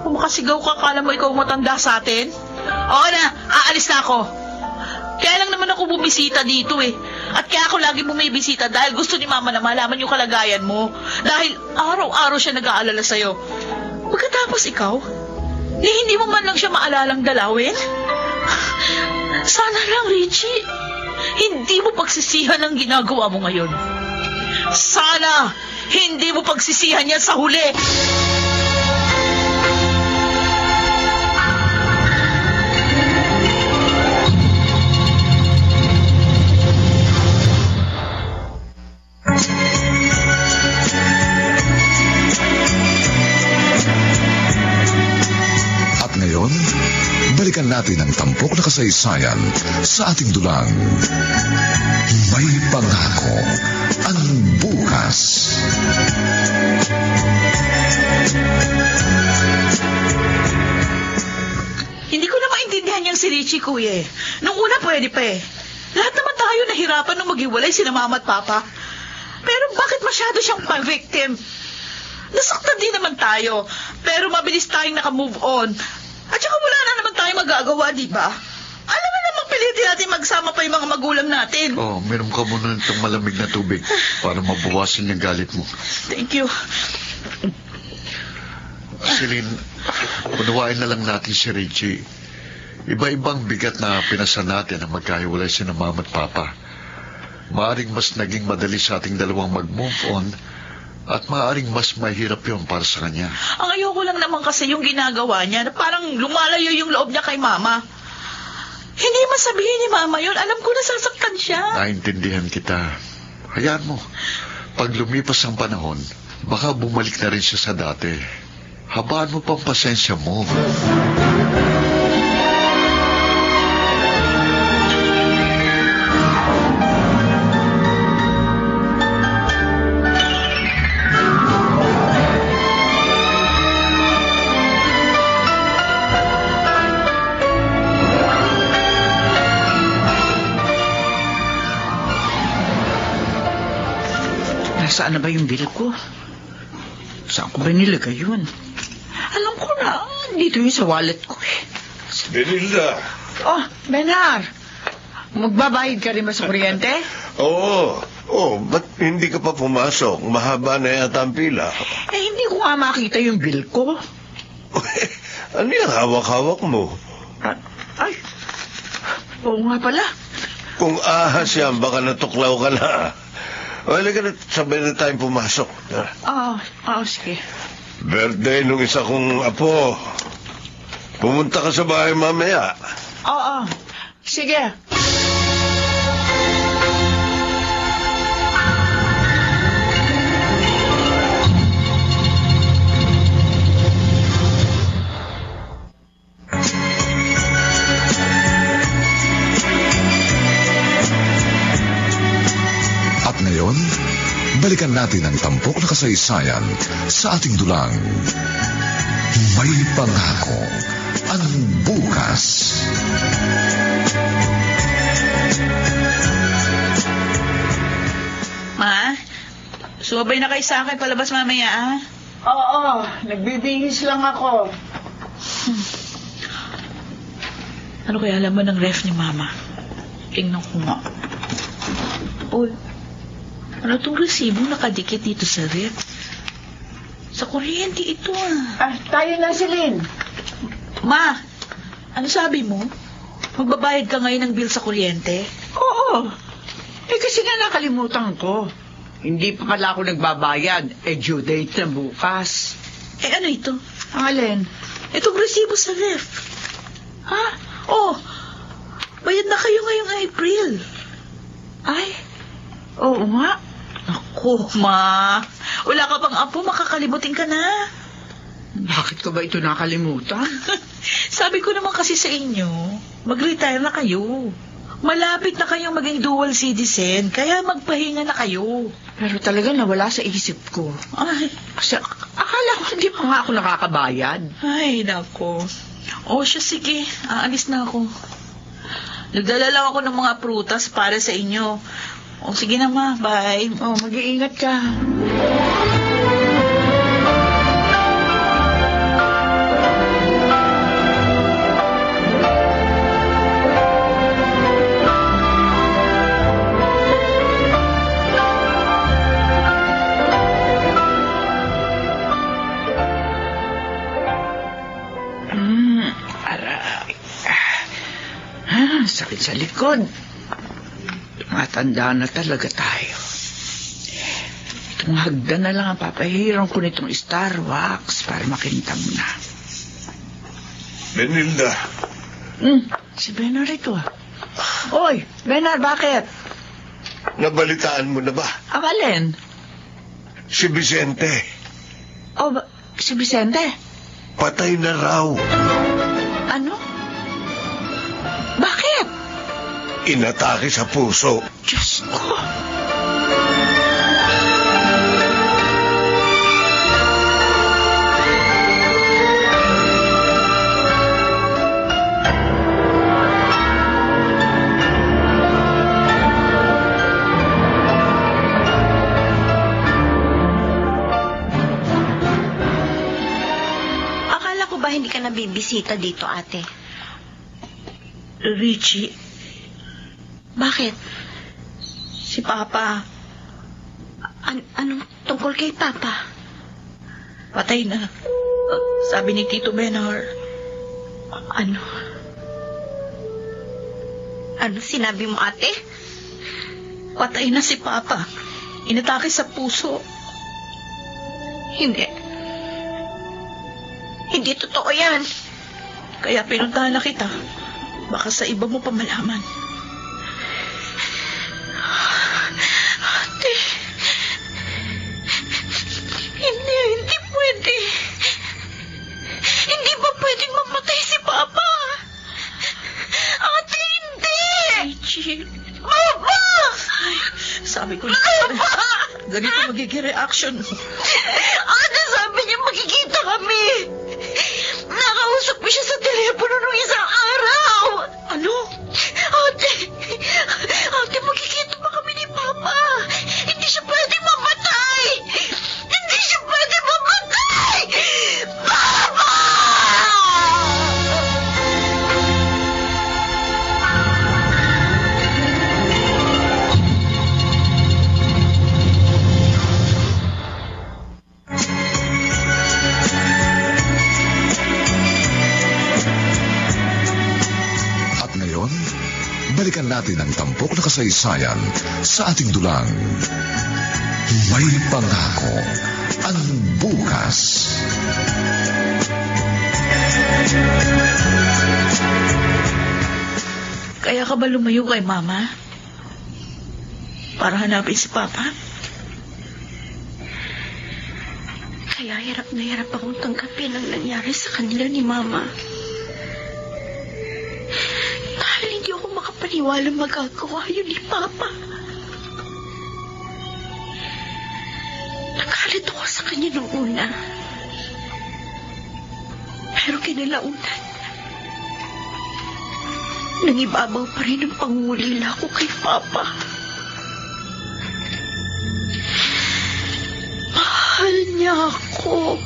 Kung makasigaw ka, kala mo ikaw matanda sa atin? Oo na, aalis na ako. Kaya lang naman ako bumisita dito eh. At kaya ako lagi bumibisita dahil gusto ni Mama na malaman yung kalagayan mo. Dahil araw-araw siya nag-aalala sa'yo. Pagkatapos ikaw, hindi mo man lang siya maalalang dalawin? Sana lang, Richie, hindi mo pagsisihan ang ginagawa mo ngayon. Sana hindi mo pagsisihan yan sa huli. At ngayon, balikan natin ang tampok na kasaysayan sa ating dulang. May pangako ang bukas. Hindi ko na maintindihan yung si Richie, kuya. Nung una pwede pa eh. Lahat naman tayo nahirapan nung maghiwalay sina Mama at Papa. Pero bakit masyado siyang pa-victim? Nasaktan din naman tayo, pero mabilis tayong naka-move on. At saka wala na naman tayong magagawa, di ba? Alam mo naman pilitin natin magsama pa yung mga magulang natin. Oh, meron ka muna itong malamig na tubig para mabawasan yung galit mo. Thank you. Celine, unawain na lang natin si Richie. Iba-ibang bigat na pinasa natin ang magkahiwalay si na Mama at Papa. Maaring mas naging madali sa ating dalawang mag-move on at maaring mas mahirap yun para sa kanya. Ang ayoko lang naman kasi yung ginagawa niya na parang lumalayo yung loob niya kay Mama. Hindi man sabihin ni Mama yun. Alam ko nasasaktan siya. Naintindihan kita. Hayaan mo. Pag lumipas ang panahon, baka bumalik na rin siya sa dati. Habaan mo pang pasensya mo. Nasaan na ba yung bill ko? Saan ko ba nilagay yun? Alam ko na, dito yun sa wallet ko eh. Benilda! Oh, Benar! Magbabayad ka rin ba sa kuryente? Oo. Oh, ba't hindi ka pa pumasok? Mahaba na yata ang pila. Eh, hindi ko nga makita yung bill ko. Ano yung hawak-hawak mo? Ay, oo nga pala. Kung ahas yan, baka natuklaw ka na. Wala ka na, sabay na tayong pumasok. Sige. Birthday nung isa kong apo. Pumunta ka sa bahay mamaya. Oo, sige. Ngayon, balikan natin ang tampok na kasaysayan sa ating dulang. May pangako ang bukas. Ma, sumabay na kayo sa akin palabas mamaya, ah? Oo, nagbibihis lang ako. Ano kaya alam mo ng ref ni Mama? Tingnan ko nga. Uy, ano itong resibo nakadikit dito sa ref? Sa kuryente ito, ah. Tayo na, Celine. Ma, ano sabi mo? Magbabayad ka ngayon ng bill sa kuryente? Oo. Kasi nga nakalimutan ko. Hindi pa pala ako nagbabayad. Due date na bukas. Ano ito? Ang alin? Itong resibo sa ref. Ha? Oh, bayad na kayo ngayong April. Ay, oo nga. Ako, Ma. Wala ka pang apo, makakalimutin ka na. Bakit ko ba ito nakalimutan? Sabi ko naman kasi sa inyo, mag-retire na kayo. Malapit na kayong maging dual citizen, kaya magpahinga na kayo. Pero talaga nawala sa isip ko. Ay, Kasi akala ko hindi pa nga ako nakakabayad. ay, nako. O siya, sige. Aalis na ako. Nagdala lang ako ng mga prutas para sa inyo. O sige na, Ma. Bye. Oh, mag-iingat ka. Sakit sa likod. Tumatanda na talaga tayo. Itong hagdan na lang ang papahiram ko nitong Star Wax para makintab na. Benilda, Si Benar ito ah. Oy, Benar, bakit? nabalitaan mo na ba? Ang alin? Si Vicente, Oh, si Vicente? patay na raw. Ano? Bakit? Inatake sa puso. Diyos ko. Akala ko ba hindi ka nabibisita dito, ate? Richie, Bakit? si Papa, Anong tungkol kay Papa? patay na. Sabi ni Tito Benar. Ano? Ano sinabi mo, ate? Patay na si Papa. Inatake sa puso. Hindi. Hindi totoo yan. Kaya pinuntahan na kita. Baka sa iba mo pa malaman. Ate. Hindi pwede. Hindi ba pwedeng mamatay si Papa? Ate, hindi! Richie, Papa! ay, sabi ko na. Ganito magiging reaction mo. Ate, sabi niya magkikita kami. Nakausap ko siya sa telepono nung isang araw. Ano? Ate, magkikita ba kami ni Papa? Hindi siya pwedeng mamatay. Hindi siya pwedeng mamatay. Papa! At ngayon, balikan natin ang tampok na kasaysayan sa ating dulang. May pangako ang bukas. Kaya ka ba lumayo kay Mama? Para hanapin si Papa? Kaya hirap na hirap akong tanggapin ang nangyari sa kanila ni Mama. Dahil hindi ako makapaniwala magagawa yun ni Papa. Nagalit ako sa kanya nung una. Pero kinalaunan, nangibabaw pa rin ang pangungulila ko kay Papa. Mahal niya ako.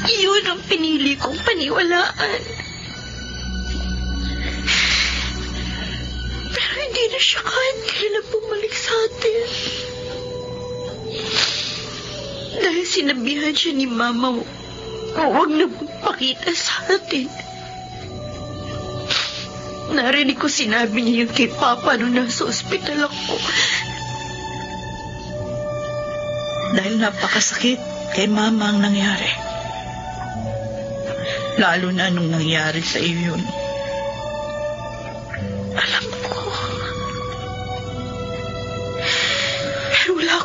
Iyon ang pinili kong paniwalaan. Pero hindi na siya kahit kailan bumalik sa atin. Dahil sinabihan siya ni Mama, huwag na magpakita sa atin. Narinig ko sinabi niya yun kay Papa nung nasa ospital ako. Dahil napakasakit kay Mama ang nangyari. Lalo na nung nangyari sa iyo yun. Alam ko.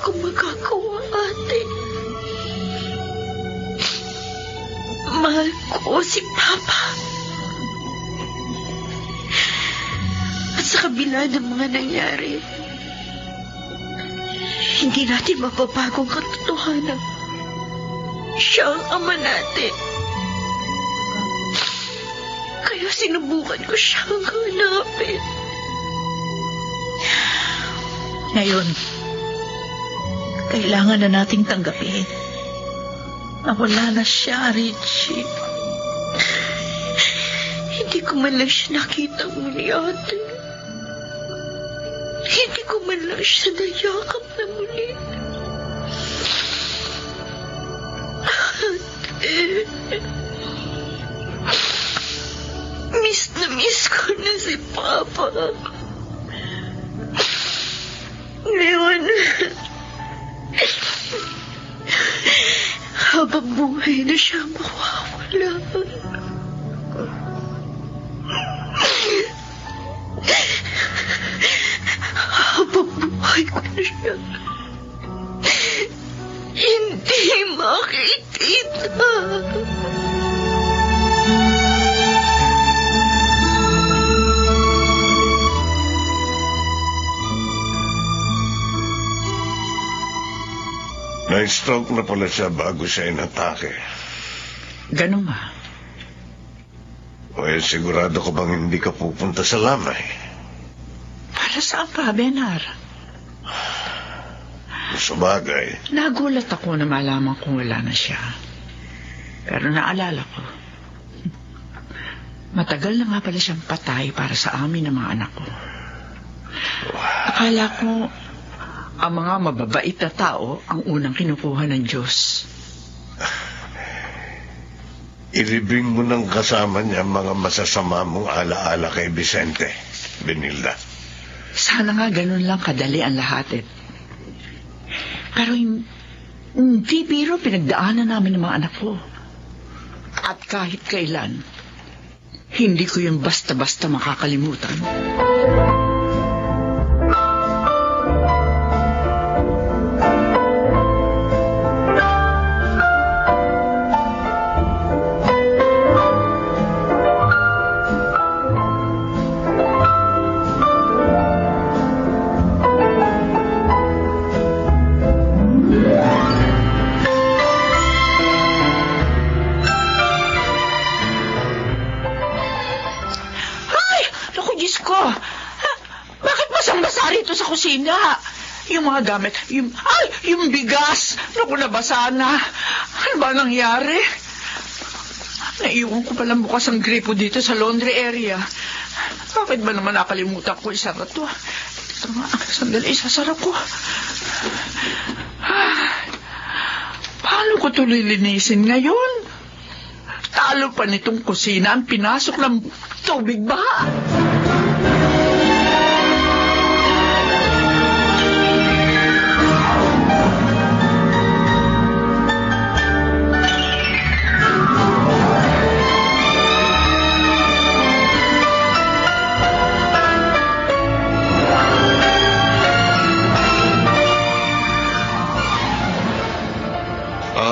akong magagawa, ate. Mahal ko si Papa. At sa kabila ng mga nangyari, hindi natin mababago ang katotohanan. Siya ang ama natin. Kaya sinubukan ko siyang hanapin. Ngayon, kailangan na nating tanggapin na wala na siya, Richie. Hindi ko man lang siya nakita muli, ate. Hindi ko man lang siya nayakap na muli. Ate, miss na miss ko na si Papa. Ngayon, habang buhay na siya mawawala. Habang buhay ko na siya, hindi makikita. Na-stroke na pala siya bago siya inatake. Ganun nga. O sigurado ko bang hindi ka pupunta sa lamay? Para saan pa, Benar? Sa bagay. Nagulat ako na malaman kung wala na siya. Pero naalala ko, matagal na nga pala siyang patay para sa amin ng mga anak ko. Akala ko, ang mga mababait na tao ang unang kinukuha ng Diyos. Ilibing mo ng kasama niya mga masasama mong alaala kay Vicente, Benilda. Sana nga ganun lang kadali ang lahat. Pero hindi biro pinagdaanan namin ng mga anak ko. At kahit kailan, hindi ko yung basta-basta makakalimutan. Yung mga gamit, yung bigas, naku, nabasa na. Ano ba nangyari? Naiwan ko palang bukas ang gripo dito sa laundry area. Bakit ba naman nakalimutan ko isara to? Ito nga, sandali, isasara ko. Paano ko ito lilinisin ngayon? Talo pa nitong kusina ang pinasok ng tubig baha.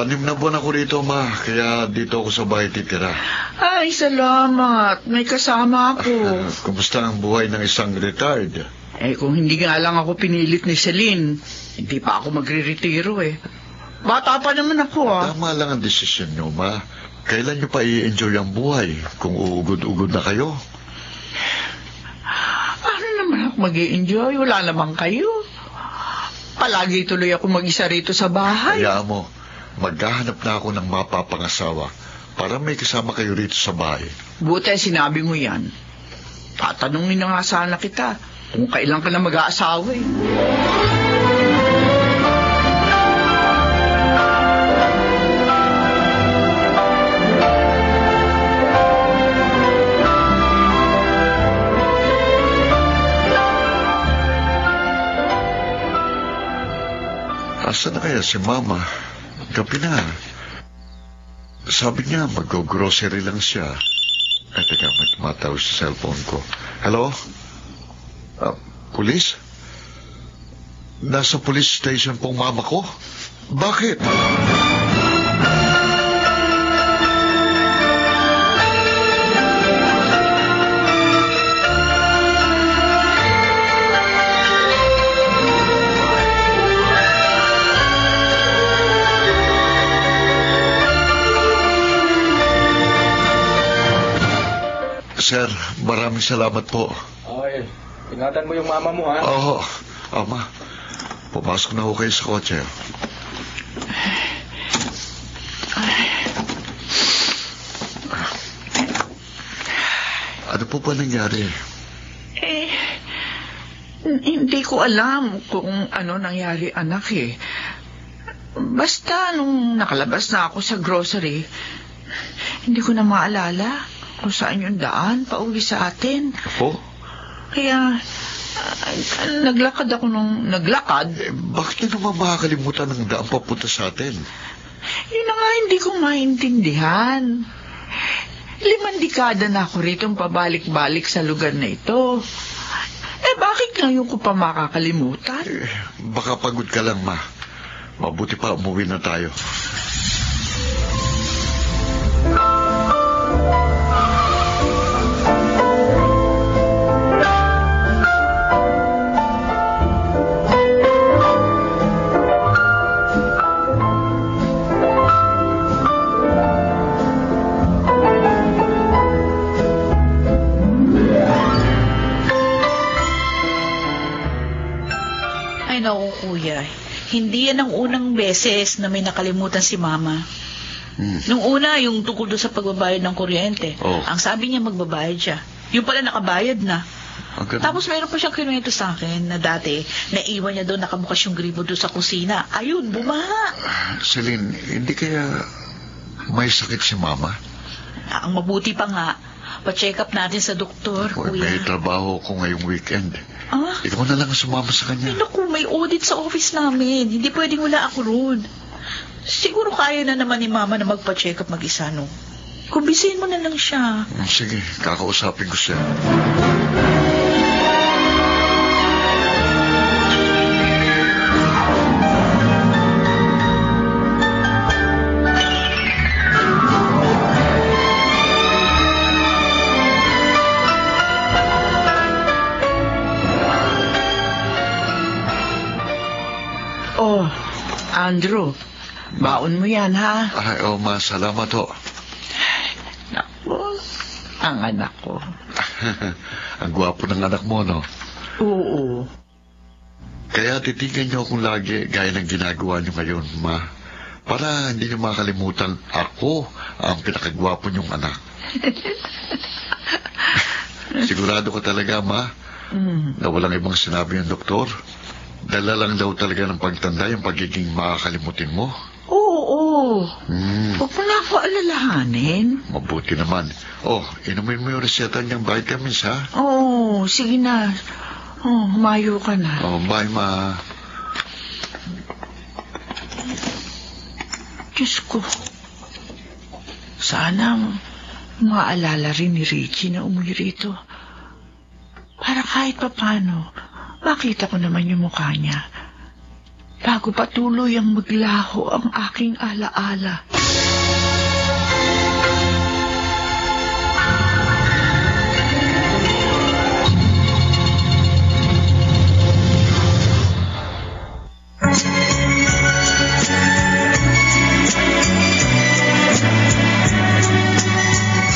Anim na buwan ako rito, Ma. Kaya dito ako sa bahay titira. Ay, salamat. May kasama ako. Kumusta ang buhay ng isang retired? Kung hindi nga lang ako pinilit ni Celine, hindi pa ako magre-retiro Bata pa naman ako, Tama lang ang desisyon nyo, Ma. Kailan nyo pa i-enjoy ang buhay kung uugod-ugod na kayo? Ano naman ako mag-i-enjoy? Wala naman kayo. Palagi tuloy ako mag-isa rito sa bahay. Kaya mo, maghahanap na ako ng mapapangasawa para may kasama kayo rito sa bahay. Buti sinabi mo yan. Tatanungin na nga sana kita kung kailan ka na mag-aasawa Asa na kaya si Mama? Gabi na. Sabi niya, mag-grocery lang siya. Ay, teka, may tumatawag sa cellphone ko. Hello? Police? Nasa police station pong mama ko. Bakit? Sir, maraming salamat po. Okay, ingatan mo yung mama mo, ha? Oo, Ama. Pumasok na ho kayo sa kotse. Ano po ba nangyari? Hindi ko alam kung ano nangyari, anak eh. Basta nung nakalabas na ako sa grocery, hindi ko na maalala kung saan yung daan pauwi sa atin. Po? Kaya naglakad ako nung naglakad. Bakit nyo naman makakalimutan ng daan papunta sa atin? Yun na nga hindi ko maintindihan. 5 dekada na ako ritong pabalik-balik sa lugar na ito. Bakit ngayon ko pa makakalimutan? Baka pagod ka lang, Ma. Mabuti pa umuwi na tayo. Naku, kuya, hindi yan ang unang beses na may nakalimutan si mama. Nung una, yung tungkol doon sa pagbabayad ng kuryente. Ang sabi niya magbabayad siya. Yung pala nakabayad na. Tapos mayroon pa siyang kinuwento sa akin na dati, naiwan niya doon nakabukas yung gripo doon sa kusina. Ayun, bumaha. Celine, hindi kaya may sakit si mama? Ang mabuti pa nga, pa-check up natin sa doktor, kuya. May trabaho ko ngayong weekend. Ikaw na lang sumama sa kanya. Naku, may audit sa office namin. Hindi pwedeng wala ako roon. Siguro kaya na naman ni mama na magpa-check up mag-isa, no? Kumbisihin mo na lang siya. Sige, kakausapin ko siya. Andrew, baon mo yan, ha? Ay, Ma, salamat ho. Naku, ang anak ko. Ang gwapo ng anak mo, no? Oo. Kaya titigan niyo akong lagi gaya ng ginagawa niyo ngayon, Ma. Para hindi niyo makalimutan ako ang pinakagwapo niyong anak. Sigurado ko talaga, Ma, na walang ibang sinabi ng doktor. Dala lang daw talaga ng pagtanda yung pagiging makakalimutin mo. Oo. Huwag mo na ako alalahanin. Mabuti naman. Inumin mo yung reseta niyang vitamins, ha? Oo, sige na. Humayo ka na. Bye, Ma. Diyos ko. Sana maalala rin ni Richie na umuwi rito. Para kahit papano, makita ko naman yung mukha niya. Bago patuloy ang maglaho ang aking alaala.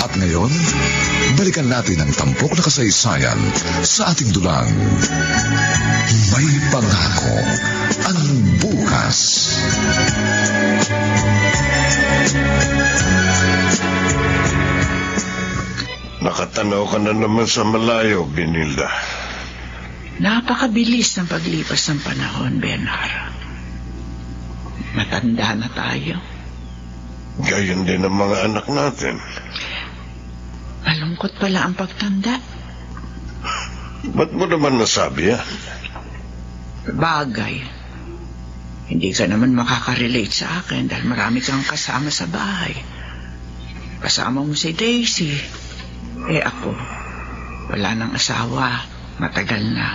At ngayon, balikan natin ang tampok na kasaysayan sa ating dulang. May pangako ang bukas. Nakatanaw ka na naman sa malayo, Binilda. Napakabilis ng paglipas ng panahon, Benar. Matanda na tayo. Gayon din ang mga anak natin. Malungkot pala ang pagtanda. Ba't mo naman nasabi yan? Bagay. Hindi ka naman makaka-relate sa akin dahil marami kang kasama sa bahay. Kasama mo si Daisy. Ako, wala nang asawa. Matagal na.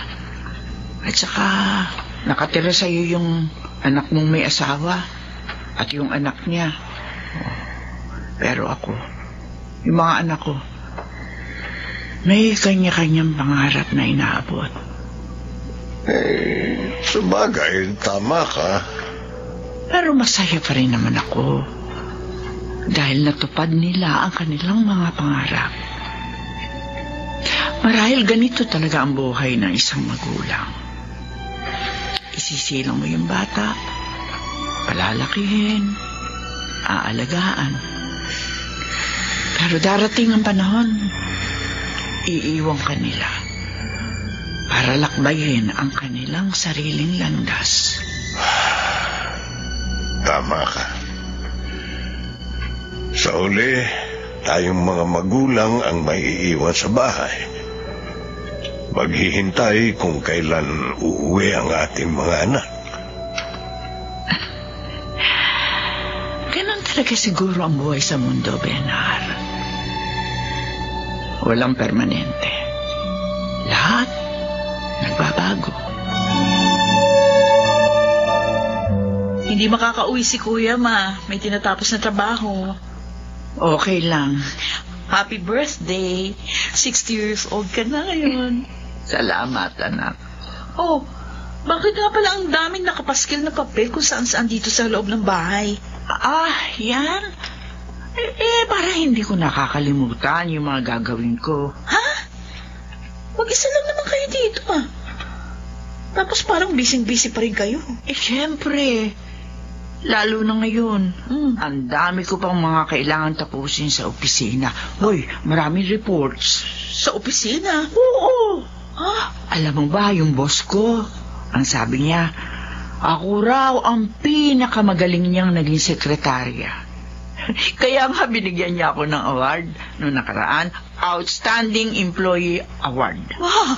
At saka, Nakatira sa'yo yung anak mong may asawa at yung anak niya. Pero ako, yung mga anak ko, may kanya-kanyang pangarap na inaabot. Sabagay, tama ka. Pero masaya pa rin naman ako dahil natupad nila ang kanilang mga pangarap. Marahil ganito talaga ang buhay ng isang magulang. Isisilang mo yung bata, palalakihin, aalagaan. Pero darating ang panahon, iiwan ka nila para lakbayin ang kanilang sariling landas. Tama ka. Sa uli, tayong mga magulang ang maiiwan sa bahay. Maghihintay kung kailan uuwi ang ating mga anak. Ganon talaga siguro ang buhay sa mundo, Benar. Walang permanente. Lahat nagbabago. Hindi makakauwi si Kuya, Ma. May tinatapos na trabaho. Okay lang. Happy birthday. 60 years old ka na ngayon. Salamat, anak. Oh, bakit nga pala ang daming nakapaskil na papel kung saan-saan dito sa loob ng bahay? Yan. Para hindi ko nakakalimutan yung mga gagawin ko. Ha? Mag-isa lang naman kayo dito, Tapos parang busy-busy pa rin kayo. Siyempre. Lalo na ngayon. Ang dami ko pang mga kailangan tapusin sa opisina. Hoy, maraming reports. Sa opisina? Oo. Alam mo ba yung boss ko? Ang sabi niya, ako raw ang pinakamagaling niyang naging sekretarya. Kaya nga binigyan niya ako ng award noong nakaraan, Outstanding Employee Award. Wow!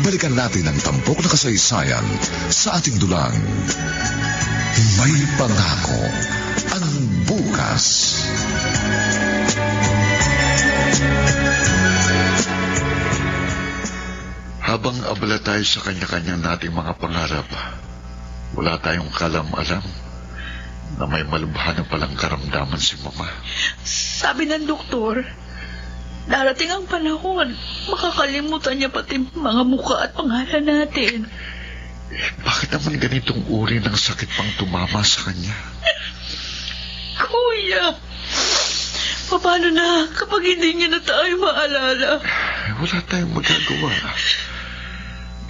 Balikan natin ang tampok na kasaysayan sa ating dulang. May pangako ang bukas. Habang abala tayo sa kanya-kanyang nating mga pangarap, wala tayong kalam-alam na may malubha na palang karamdaman si Mama. Sabi ng doktor, darating ang panahon, makakalimutan niya pati mga mukha at pangalan natin. Bakit naman ganitong uri ng sakit pang tumama sa kanya? Kuya, paano na kapag hindi niya na tayo maalala? Wala tayong magagawa.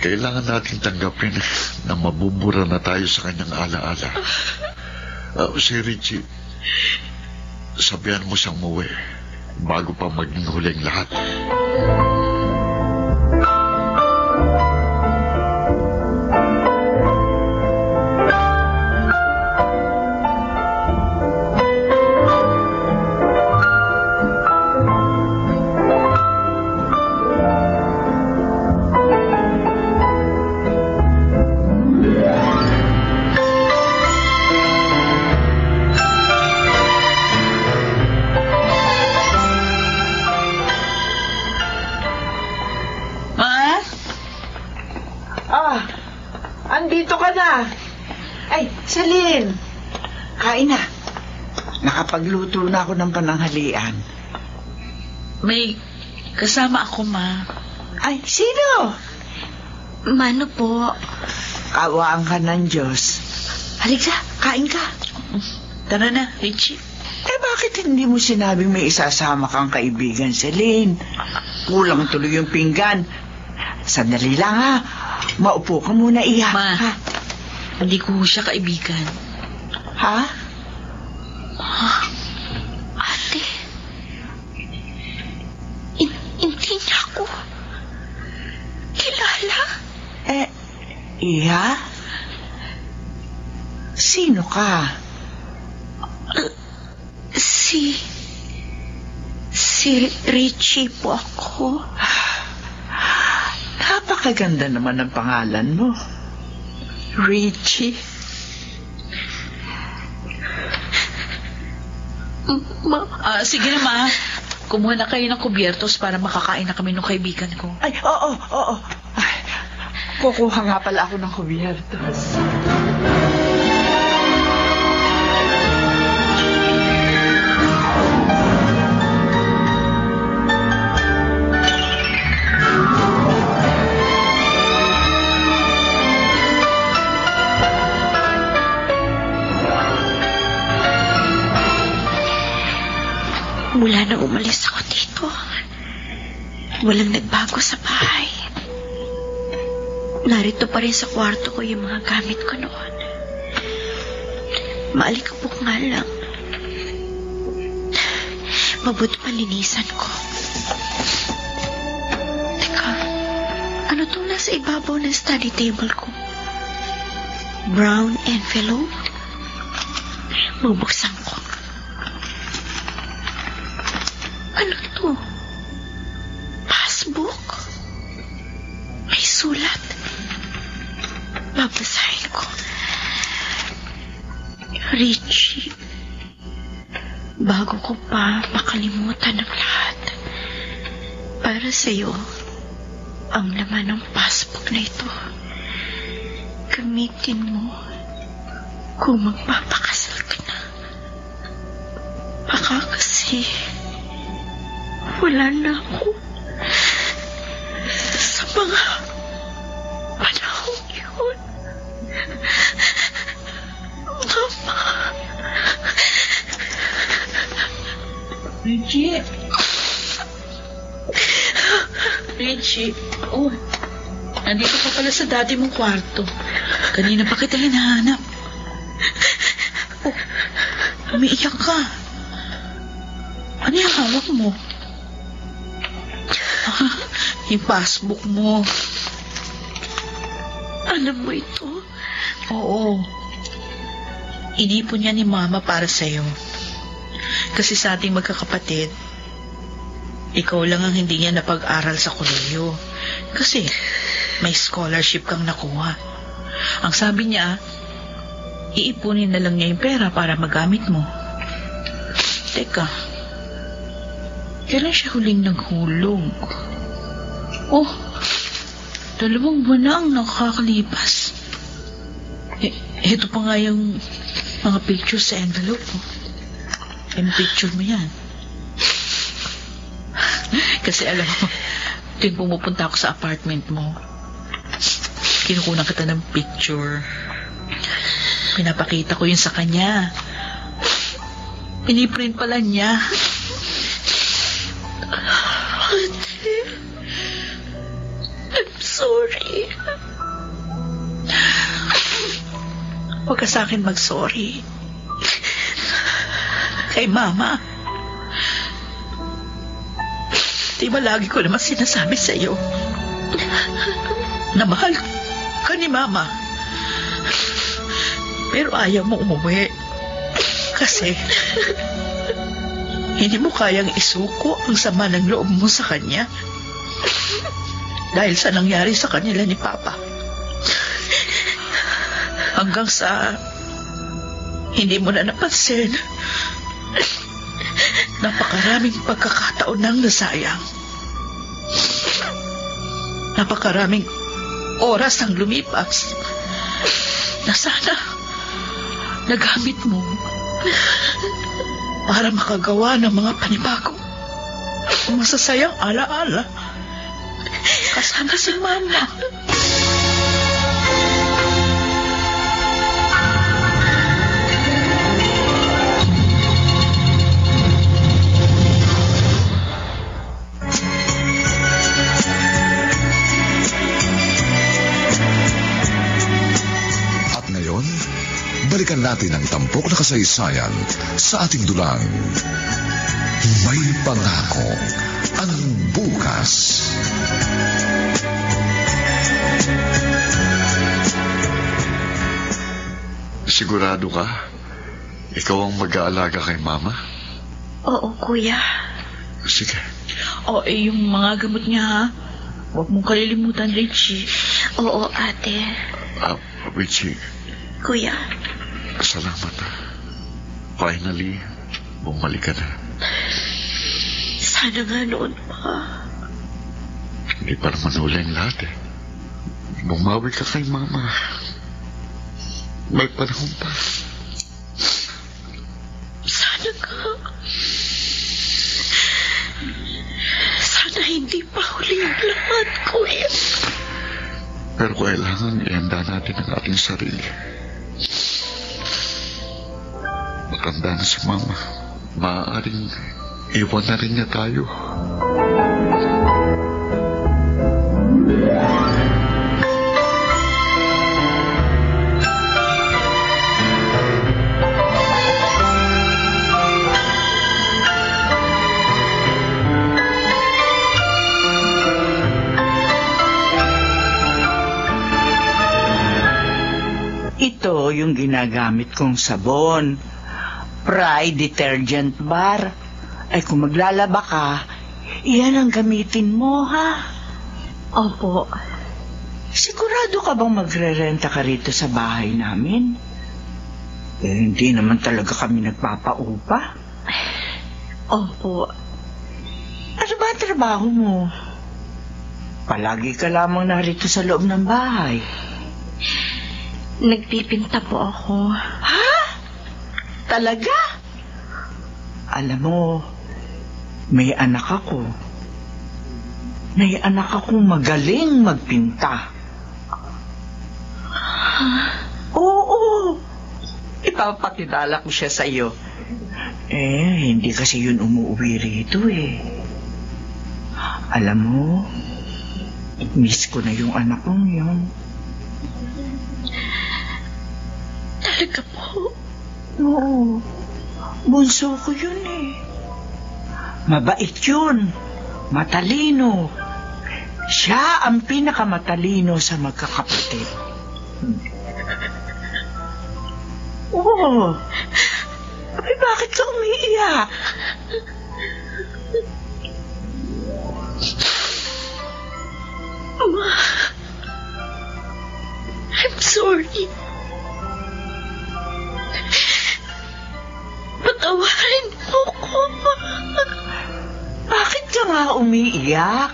Kailangan natin tanggapin na mabubura na tayo sa kanyang alaala. Si Richie, sabihan mo siyang muwi bago pa maging huling lahat. Andito ka na. Ay, Celine. Kain na. Nakapagluto na ako ng pananghalian. May kasama ako, Ma. Ay, sino? Mano po? Kawaan ka ng Diyos. Halika, kain ka. Tara na, Richie. Bakit hindi mo sinabing may isasama kang kaibigan, Celine? Kulang tuloy yung pinggan. Sandali lang, ha? Maupo ka muna, Iha. Ma, ha? Hindi ko siya kaibigan. Ha? Ate, hindi niya ako kilala. Iha? Sino ka? Si Richie po ako. Napakaganda naman ng pangalan mo. Richie. Sige na, Ma. Kumuha na kayo ng kubyertos para makakain na kami ng kaibigan ko. Ay, oo. Ay, kukuha nga pala ako ng kubyertos. Mula na umalis ako dito, walang nagbago sa bahay. Narito pa rin sa kwarto ko yung mga gamit ko noon. Maalikabok nga lang. Mabuti pa linisan ko. Teka, ano tong nasa ibabaw ng study table ko? Brown envelope? Bubuksan ko. Ano to? Passbook? May sulat. Babasahin ko. Richie, bago ko pa makalimutan ang lahat, para sa'yo, ang laman ng passbook na ito, gamitin mo kung magpapakasal ka na. Baka kasi wala na ako sa mga panahon yun. Mama. Richie. Oh, nandito ka pala sa dati mong kwarto. Kanina pa kita hinahanap. Oh, umiiyak ka. Ano yung hawak mo? Yung passbook mo. Alam mo ito? Oo. Inipon niya ni Mama para sa'yo. Kasi sa ating magkakapatid, ikaw lang ang hindi niya napag-aral sa kolehiyo. Kasi may scholarship kang nakuha. Ang sabi niya, iipunin na lang niya yung pera para magamit mo. Teka, kailan siya huling naghulog? Oh, 2 buwan na ang nakakalipas. Ito pa nga yung mga pictures sa envelope mo. Picture mo yan. Kasi alam mo, tuwing pumupunta ako sa apartment mo, kinukunan kita ng picture. Pinapakita ko yun sa kanya. Piniprint pala niya. I'm sorry. Huwag ka sa akin mag-sorry. Kay Mama. Di ba lagi ko naman sinasabi sa'yo na mahal ka ni Mama. Pero ayaw mo umuwi. Kasi hindi mo kayang isuko ang sama ng loob mo sa kanya. Dahil sa nangyari sa kanila ni Papa. Hanggang sa hindi mo na napansin, napakaraming pagkakataon nang nasayang. Napakaraming oras ang lumipas na sana nagamit mo para makagawa ng mga panibagong masasayang alaala kasama si Mama. Balikan natin ang tampok na kasaysayan sa ating dulang May Pangako ang Bukas. Sigurado ka? Ikaw ang mag-aalaga kay Mama? Oo, Kuya. Sige. Yung mga gamot niya, ha? Huwag mong kalilimutan, Richie. Oo, ate. Richie, Kuya. salamat. Finally, bumalik ka na. Sana nga noon pa. Hindi pa naman huli ang lahat eh. Bumawi ka kay Mama. May panahon pa. Sana nga. Sana hindi pa huli ang lahat, Kuya. Pero kailangan ihanda natin ang ating sarili. Matanda na si Mama. Maaaring iwan na rin niya tayo. Ito yung ginagamit kong sabon. Pride Detergent Bar. Ay kung maglalaba ka, iyan ang gamitin mo, ha? Opo. Sigurado ka bang magrerenta ka rito sa bahay namin? Hindi naman talaga kami nagpapaupa. Opo. Ano ba ang trabaho mo? Palagi ka lamang narito sa loob ng bahay. Nagpipinta po ako. Ha? Talaga? Alam mo, may anak ako. May anak akong magaling magpinta. Oo. Ipapakilala ko siya sa iyo. Hindi kasi yun umuwi rito eh. Alam mo, miss ko na yung anak kong yun. Talaga po? Oo. Bunso ko yun eh. Mabait yun. Matalino. Siya ang pinakamatalino sa magkakapatid. Oo. Abay, bakit ka umiiyak? Ma, I'm sorry. Patawarin mo ko, Ma. Bakit ka nga umiiyak?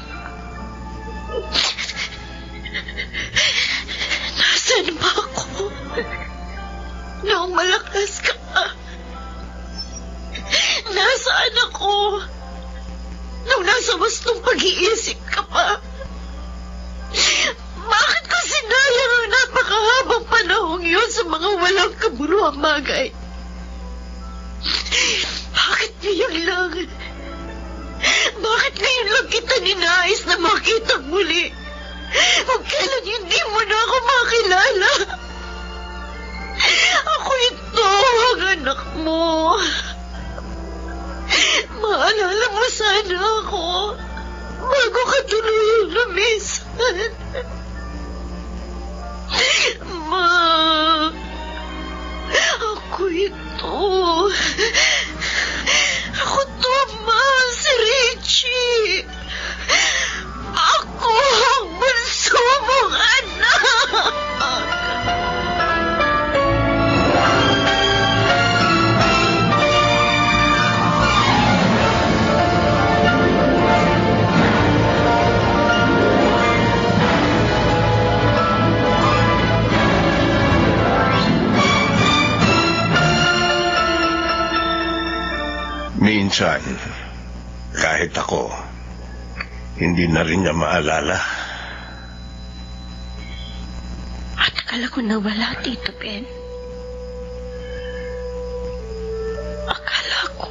Nasaan ba ako? Noong malakas ka pa. Nasaan ako? Nung nasa wastong pag-iisip ka pa. Bakit ko sinayang ang napakahabang panahong yun sa mga walang kaburuang bagay? Bakit ngayon lang? Bakit ngayon lang kita ninais na makita muli? Kung kailan hindi mo na ako makilala. Ako ito, ang anak mo. Maalala mo sana ako bago ka tuluyang lumisan. Ma, ako ito. Ako to, Ma, si Richie. Ako ang bunso mong anak. Minsan, kahit ako, hindi na rin niya maalala. At akala ko nawala, Tito Ben. Akala ko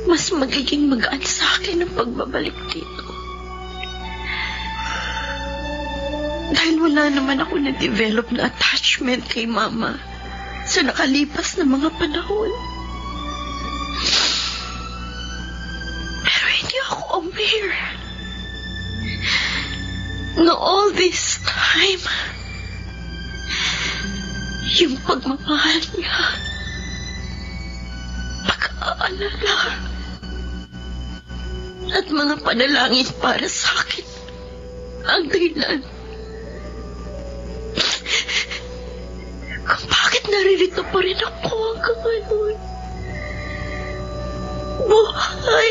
mas magiging magaan sa akin ang pagbabalik dito. Dahil wala naman ako na-develop na attachment kay Mama sa nakalipas na mga panahon. Pero hindi ako aware na all this time, yung pagmamahal niya, pag-aalala, at mga panalangin para sa akin ang dahilan kung bakit naririto pa rin ako hanggang ngayon. Buhay!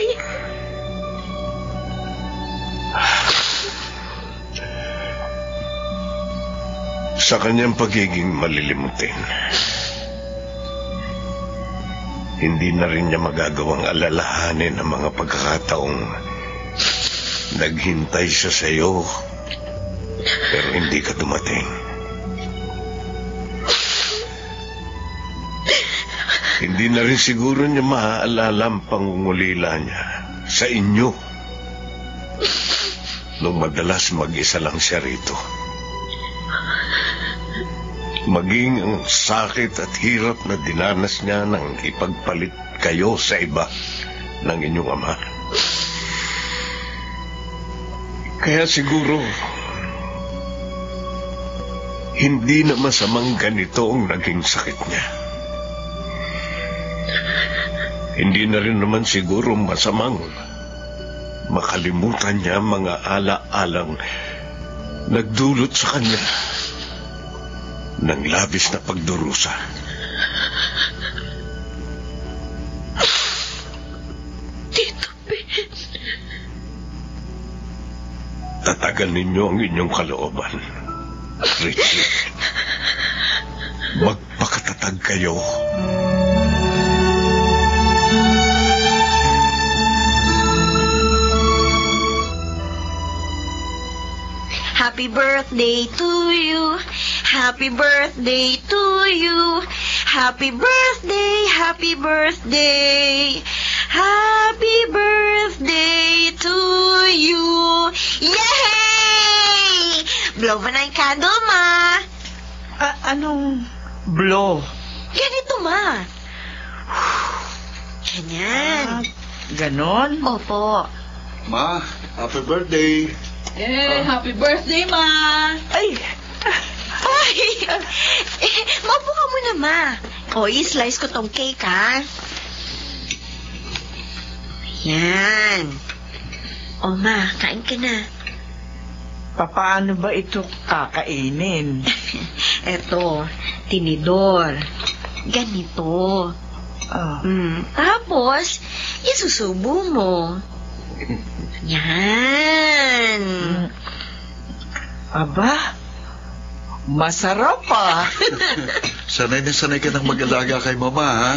Sa kanyang pagiging malilimutin, hindi na rin niya magagawang alalahanin ang mga pagkakataong naghintay siya sa iyo, pero hindi ka dumating. Hindi na rin siguro niya maaalala ang pangungulila niya sa inyo nung madalas mag-isa lang siya rito. Maging ang sakit at hirap na dinanas niya nang ipagpalit kayo sa iba ng inyong ama. Kaya siguro, hindi na masamang ganito ang naging sakit niya. Hindi na rin naman siguro masamang makalimutan niya mga ala-alang nagdulot sa kanya ng labis na pagdurusa. Tito Ben. Tatagan ninyo ang inyong kalooban, Richie. Magpakatatag kayo. Happy birthday to you. Happy birthday to you. Happy birthday, happy birthday. Happy birthday to you. Yay! Blow mo na yung candle, Ma. Anong blow? Ganito, Ma. Ganyan. Ganon? Opo. Ma, happy birthday. Happy birthday, Ma! Ay, maupo ka muna, Ma. O, i-slice ko tong cake, ha? Yan. O, Ma, kain ka na. Paano ba ito kakainin? Eto, tinidor. Ganito. Tapos, isusubo mo. Yan. Aba, masarap pa. Sanay na sanay ka nang mag-alaga kay Mama, ha?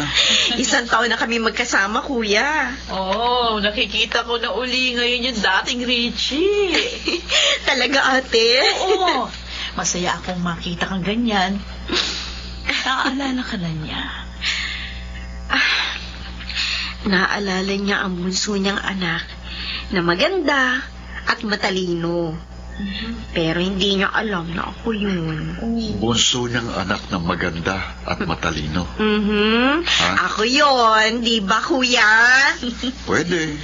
Isang taon na kami magkasama, Kuya. Oh, nakikita ko na uli ngayon yung dating Richie. Talaga, ate? Oo. Masaya akong makita kang ganyan. Naaalala ka na niya. Naaalala niya ang bunso niyang anak na maganda at matalino. Pero hindi niya alam na ako yun. Bunso niyang anak na maganda at matalino. Ha? Ako yun, di ba, Kuya? Pwede.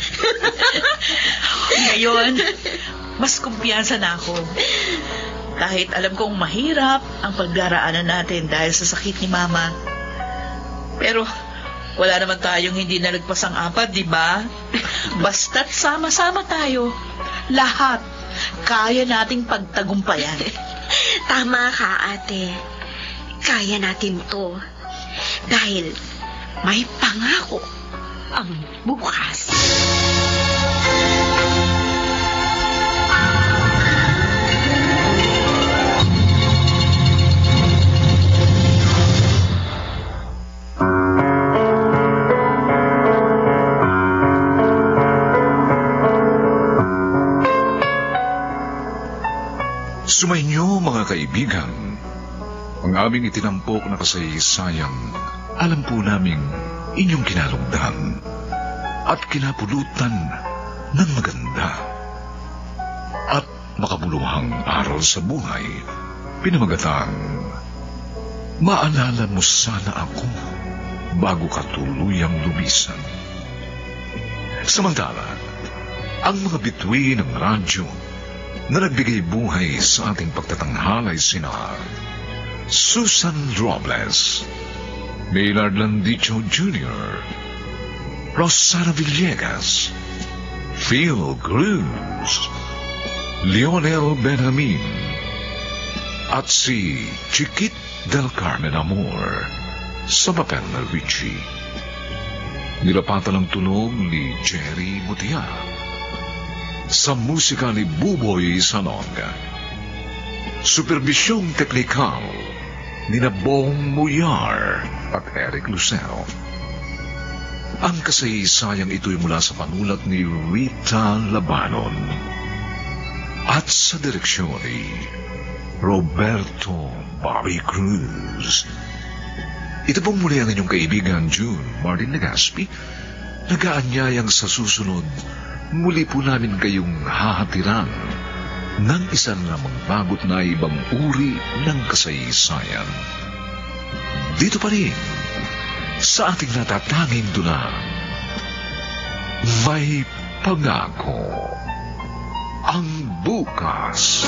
Ngayon, mas kumpiyansa na ako. Kahit alam kong mahirap ang pagdaraanan natin dahil sa sakit ni Mama. Pero wala naman tayong hindi nalagpas ang apat, di ba? Basta't sama-sama tayo, lahat kaya nating pagtagumpayan. Tama ka, ate. Kaya natin to. Dahil may pangako ang bukas. Sumainyo, mga kaibigan, ang aming itinampok na kasaysayang alam po naming inyong kinalugdan at kinapulutan ng maganda at makabuluhang aral sa buhay, pinamagatang maalala mo sana ako bago ka tuluyang lumisan. Samantala, ang mga bituin ng radyo na nagbigay buhay sa ating pagtatanghalay sina Susan Robles, Maynard Landicho Jr., Rosana Villegas, Phil Cruz, Lionel Benjamin, at si Chiquit del Carmen Amor sa papel na Richie. Nilapatan ng tunog ni Jerry Mutia sa musika ni Buboy Sanog. Superbisyong teknikal ni Bong Muyar at Eric Lucero. Ang kasaysayang ito'y mula sa panulat ni Rita Labanon at sa direksyon ni Roberto Bobby Cruz. Ito pong muli ang inyong kaibigan June Martin Legaspi, nag-aanyayang sa susunod muli po namin kayong hahatiran ng isa namang bagot na ibang uri ng kasaysayan. Dito pa rin sa ating natatanging dunang may pangako ang bukas.